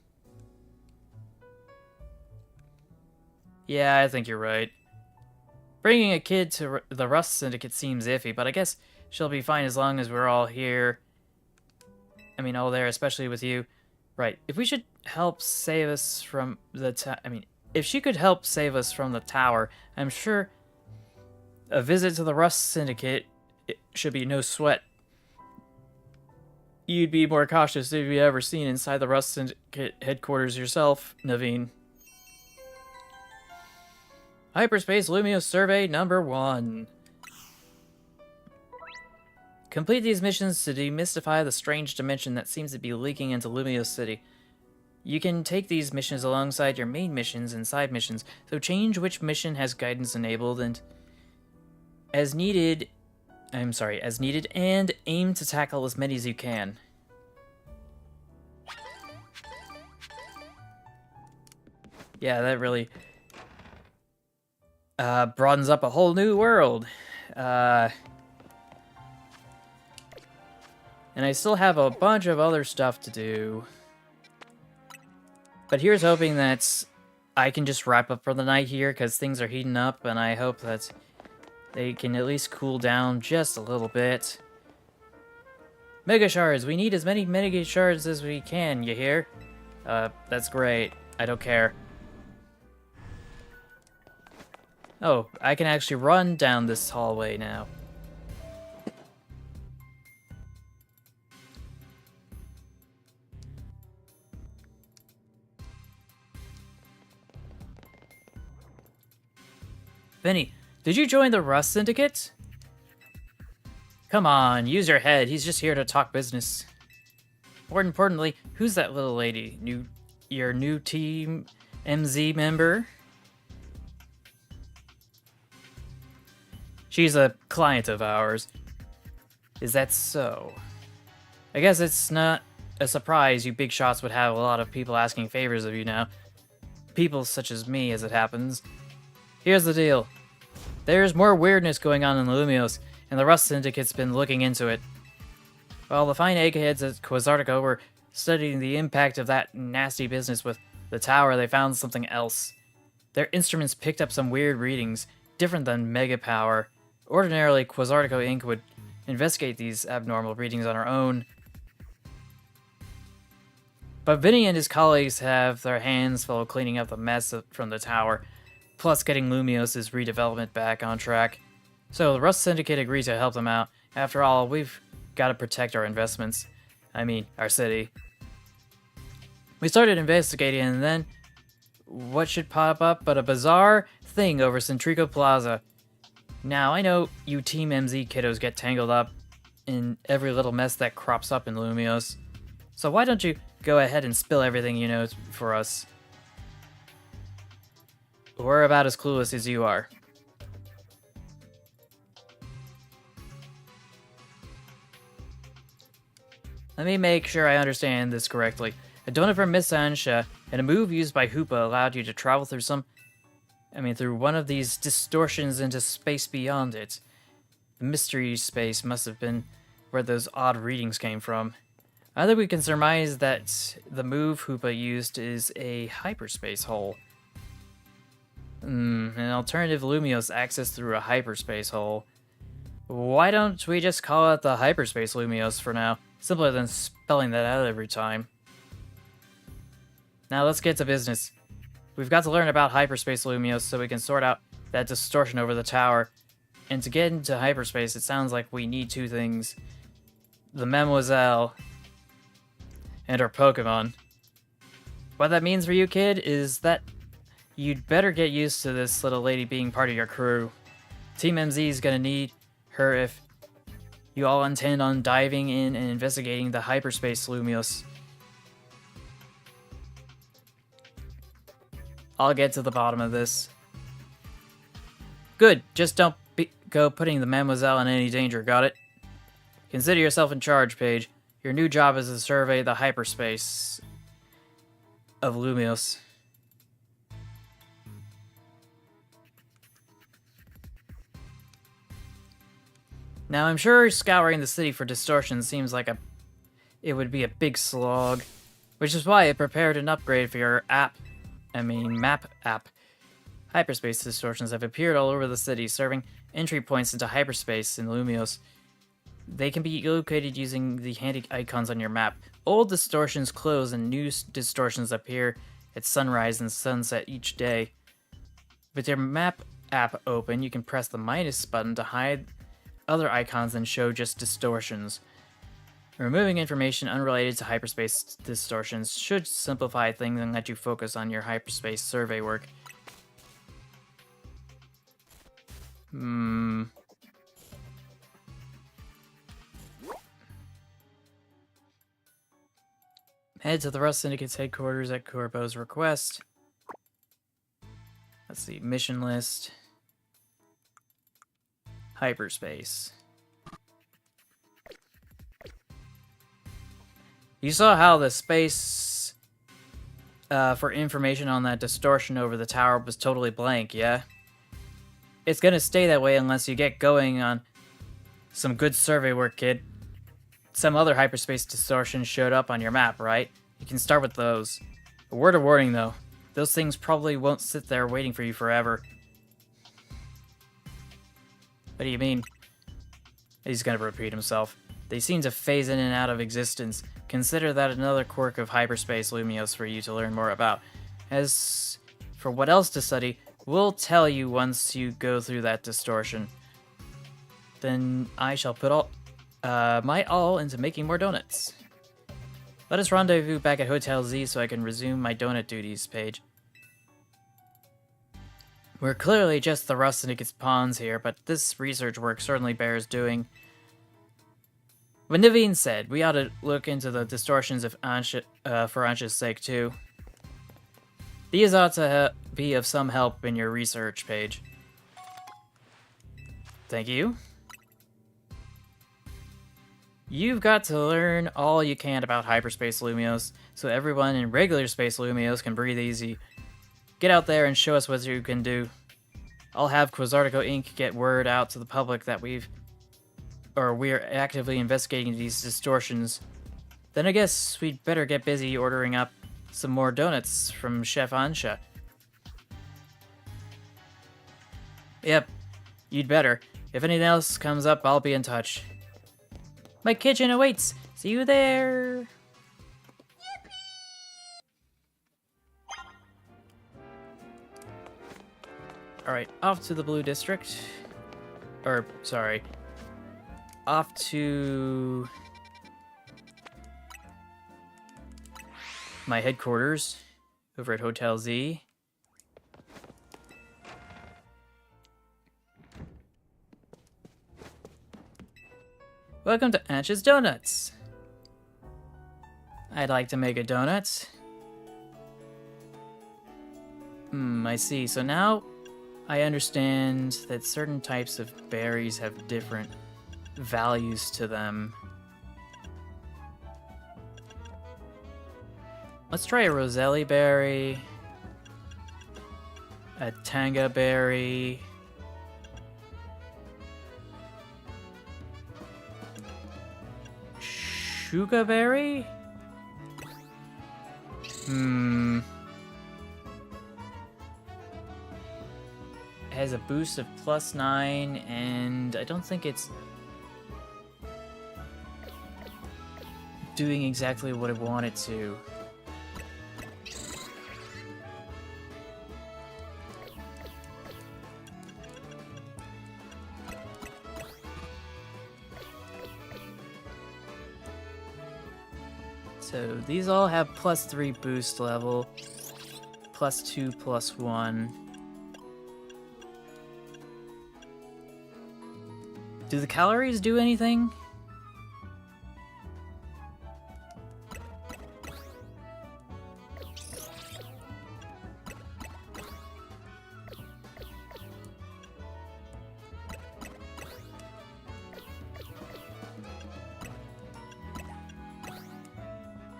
Yeah, I think you're right. Bringing a kid to the Rust Syndicate seems iffy, but I guess she'll be fine as long as we're all here. I mean, all there, especially with you. Right, if we should help save us from the if she could help save us from the tower, I'm sure a visit to the Rust Syndicate should be no sweat. You'd be more cautious if you ever seen inside the Rust Syndicate headquarters yourself, Naveen. Hyperspace Lumios Survey number 1. Complete these missions to demystify the strange dimension that seems to be leaking into Lumios City. You can take these missions alongside your main missions and side missions, so change which mission has guidance enabled and as needed, and aim to tackle as many as you can. Yeah, that really broadens up a whole new world. And I still have a bunch of other stuff to do. But here's hoping that I can just wrap up for the night here, because things are heating up, and I hope that they can at least cool down just a little bit. Mega Shards! We need as many Mega Shards as we can, you hear? That's great. I don't care. Oh, I can actually run down this hallway now. Vinny, did you join the Rust Syndicate? Come on, use your head. He's just here to talk business. More importantly, who's that little lady? Your new Team MZ member? She's a client of ours. Is that so? I guess it's not a surprise you big shots would have a lot of people asking favors of you now. People such as me, as it happens. Here's the deal. There's more weirdness going on in Lumios, and the Rust Syndicate's been looking into it. While the fine eggheads at Quasartico were studying the impact of that nasty business with the tower, they found something else. Their instruments picked up some weird readings, different than mega power. Ordinarily, Quasartico Inc. would investigate these abnormal readings on our own. But Vinny and his colleagues have their hands full cleaning up the mess from the tower, plus getting Lumios' redevelopment back on track. So the Rust Syndicate agreed to help them out. After all, we've got to protect our investments. I mean, our city. We started investigating, and then what should pop up but a bizarre thing over Centrico Plaza. Now, I know you Team MZ kiddos get tangled up in every little mess that crops up in Lumios. So why don't you go ahead and spill everything you know for us? We're about as clueless as you are. Let me make sure I understand this correctly. A donut from Miss Ansha and a move used by Hoopa allowed you to travel through through one of these distortions into space beyond it. The mystery space must have been where those odd readings came from. Either we can surmise that the move Hoopa used is a hyperspace hole. An alternative Lumios access through a hyperspace hole. Why don't we just call it the hyperspace Lumios for now? Simpler than spelling that out every time. Now let's get to business. We've got to learn about hyperspace Lumios so we can sort out that distortion over the tower. And to get into hyperspace, it sounds like we need two things. The Mademoiselle and her Pokémon. What that means for you, kid, is that you'd better get used to this little lady being part of your crew. Team MZ is gonna need her if you all intend on diving in and investigating the hyperspace Lumios. I'll get to the bottom of this. Good, just don't go putting the Mademoiselle in any danger, got it? Consider yourself in charge, Paige. Your new job is to survey the hyperspace of Lumios. Now, I'm sure scouring the city for distortion seems like it would be a big slog, which is why I prepared an upgrade for your map app. Hyperspace distortions have appeared all over the city, serving entry points into hyperspace in Lumios. They can be located using the handy icons on your map. Old distortions close and new distortions appear at sunrise and sunset each day. With your map app open, you can press the minus button to hide other icons and show just distortions. Removing information unrelated to hyperspace distortions should simplify things and let you focus on your hyperspace survey work. Head to the Rust Syndicate's headquarters at Corbo's request. Let's see, mission list. Hyperspace. You saw how the space for information on that distortion over the tower was totally blank, yeah? It's gonna stay that way unless you get going on some good survey work, kid. Some other hyperspace distortions showed up on your map, right? You can start with those. A word of warning, though. Those things probably won't sit there waiting for you forever. What do you mean? He's gonna repeat himself. They seem to phase in and out of existence. Consider that another quirk of hyperspace Lumios for you to learn more about. As for what else to study, we'll tell you once you go through that distortion. Then I shall put my all into making more donuts. Let us rendezvous back at Hotel Z so I can resume my donut duties page. We're clearly just the Rust Syndicate's pawns here, but this research work certainly bears doing. When Naveen said, we ought to look into the distortions for Ansha's sake too. These ought to be of some help in your research page. Thank you. You've got to learn all you can about hyperspace Lumios, so everyone in regular space Lumios can breathe easy. Get out there and show us what you can do. I'll have Quasartico Inc. get word out to the public that we're actively investigating these distortions. Then I guess we'd better get busy ordering up some more donuts from Chef Ansha. Yep, you'd better. If anything else comes up, I'll be in touch. My kitchen awaits. See you there. Alright, off to the Blue District. Off to my headquarters over at Hotel Z. Welcome to Ansha's Donuts. I'd like to make a donut. I see. So now I understand that certain types of berries have different values to them. Let's try a Roselli berry, a Tanga berry, Shuga berry? It has a boost of +9, and I don't think it's doing exactly what I want it to. So these all have +3 boost level, +2, +1. Do the calories do anything?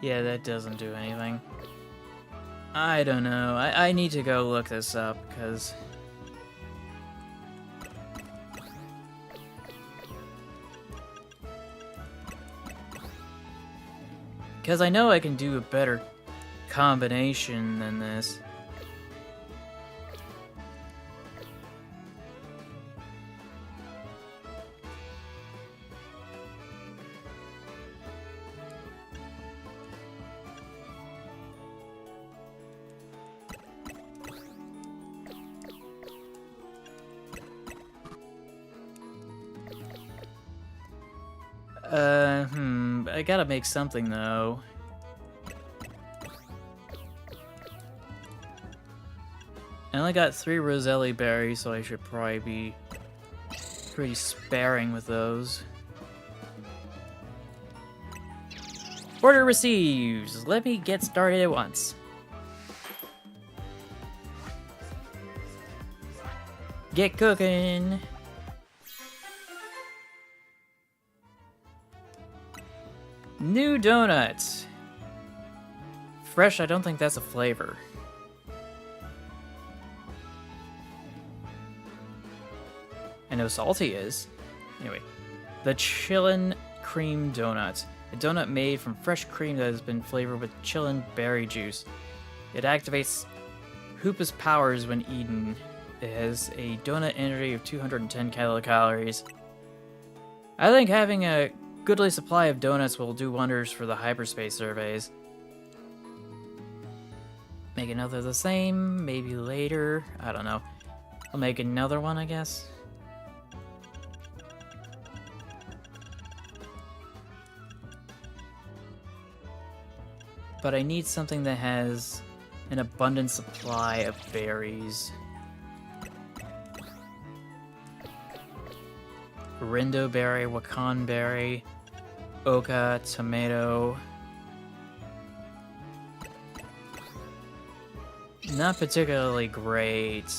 Yeah, that doesn't do anything. I don't know. I need to go look this up, because I know I can do a better combination than this. I gotta make something, though. I only got 3 Roselli berries, so I should probably be pretty sparing with those. Order receives! Let me get started at once. Get cooking! New donuts! Fresh, I don't think that's a flavor. I know salty is. Anyway, the Chillin' Cream Donut. A donut made from fresh cream that has been flavored with chillin' berry juice. It activates Hoopa's powers when eaten. It has a donut energy of 210 kilocalories. I think having a goodly supply of donuts will do wonders for the hyperspace surveys. Make another the same, maybe later. I don't know. I'll make another one, I guess. But I need something that has an abundant supply of berries. Rindo berry, wakan berry, oka, tomato. Not particularly great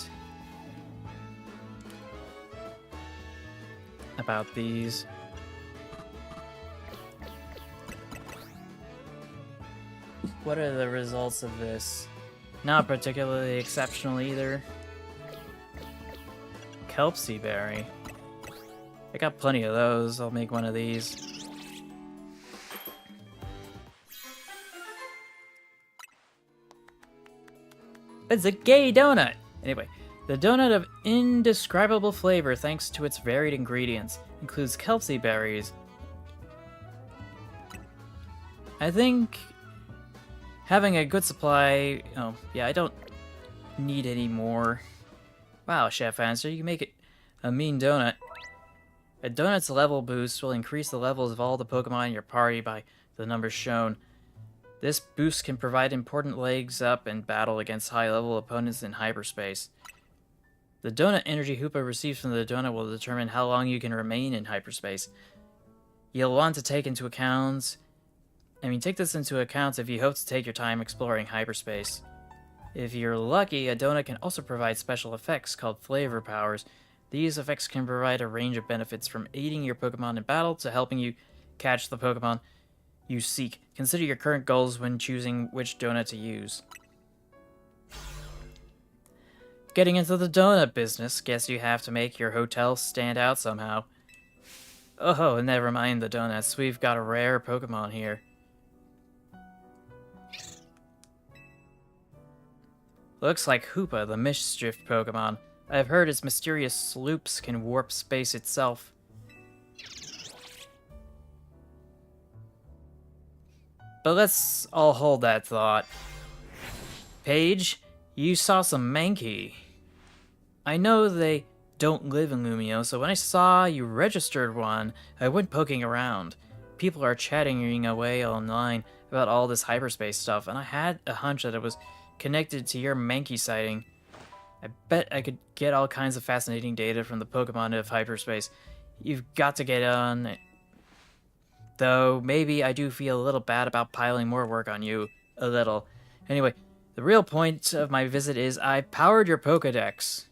about these. What are the results of this? Not particularly exceptional either. Kelpsie berry. I got plenty of those. I'll make one of these. It's a gay donut! Anyway, the donut of indescribable flavor thanks to its varied ingredients includes Kelpsie berries. I think having a good supply... Oh, yeah, I don't need any more. Wow, Chef Answer, you make it a mean donut. A donut's level boost will increase the levels of all the Pokemon in your party by the numbers shown. This boost can provide important legs up in battle against high-level opponents in hyperspace. The donut energy Hoopa receives from the donut will determine how long you can remain in hyperspace. You'll want to take this into account if you hope to take your time exploring hyperspace. If you're lucky, a donut can also provide special effects called flavor powers. These effects can provide a range of benefits from aiding your Pokemon in battle to helping you catch the Pokemon you seek. Consider your current goals when choosing which donut to use. Getting into the donut business, guess you have to make your hotel stand out somehow. Oh, never mind the donuts. We've got a rare Pokemon here. Looks like Hoopa, the Mischief Pokemon. I've heard its mysterious sloops can warp space itself. But let's all hold that thought. Paige, you saw some Mankey. I know they don't live in Lumio, so when I saw you registered one, I went poking around. People are chatting away online about all this hyperspace stuff, and I had a hunch that it was connected to your Mankey sighting. I bet I could get all kinds of fascinating data from the Pokemon of hyperspace. You've got to get on it. Though, maybe I do feel a little bad about piling more work on you. A little. Anyway, the real point of my visit is I powered your Pokedex.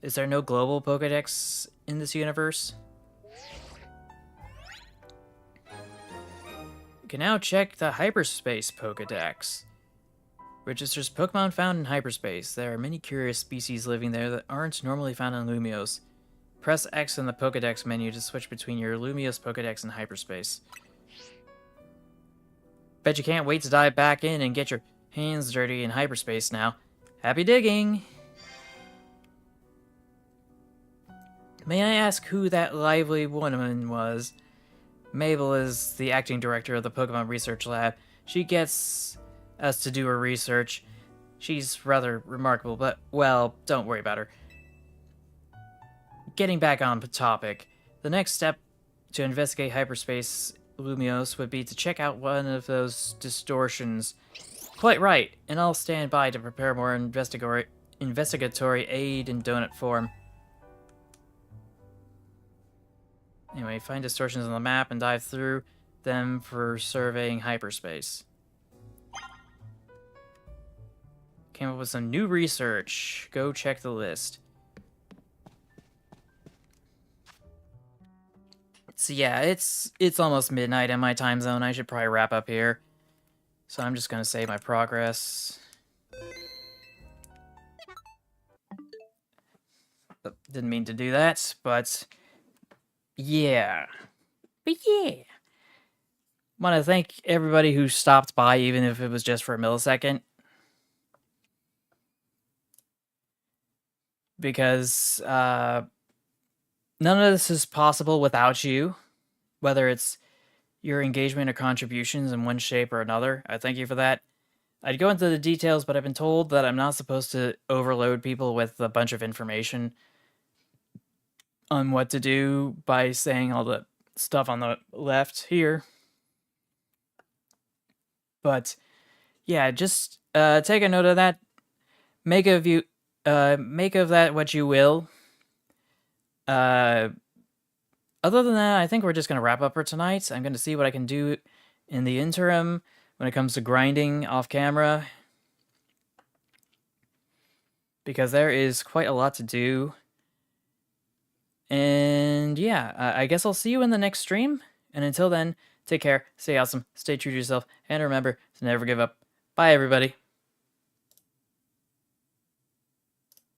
Is there no global Pokedex in this universe? You can now check the Hyperspace Pokedex. Registers Pokemon found in hyperspace. There are many curious species living there that aren't normally found in Lumios. Press X in the Pokedex menu to switch between your Lumios Pokedex and hyperspace. Bet you can't wait to dive back in and get your hands dirty in hyperspace now. Happy digging! May I ask who that lively woman was? Mabel is the acting director of the Pokemon Research Lab. She gets us to do her research. She's rather remarkable, but, well, don't worry about her. Getting back on topic, the next step to investigate hyperspace Lumios would be to check out one of those distortions. Quite right, and I'll stand by to prepare more investigatory aid in donut form. Anyway, find distortions on the map and dive through them for surveying hyperspace. Came up with some new research. Go check the list. So yeah, it's almost midnight in my time zone. I should probably wrap up here. So I'm just gonna save my progress. Didn't mean to do that, but yeah. Want to thank everybody who stopped by, even if it was just for a millisecond. Because none of this is possible without you, whether it's your engagement or contributions in one shape or another. I thank you for that. I'd go into the details, but I've been told that I'm not supposed to overload people with a bunch of information on what to do by saying all the stuff on the left here. But yeah, just take a note of that. Make of that what you will. Other than that, I think we're just gonna wrap up for tonight. I'm gonna see what I can do in the interim when it comes to grinding off camera, because there is quite a lot to do. And yeah, I guess I'll see you in the next stream. And until then, take care, stay awesome, stay true to yourself, and remember to never give up. Bye, everybody.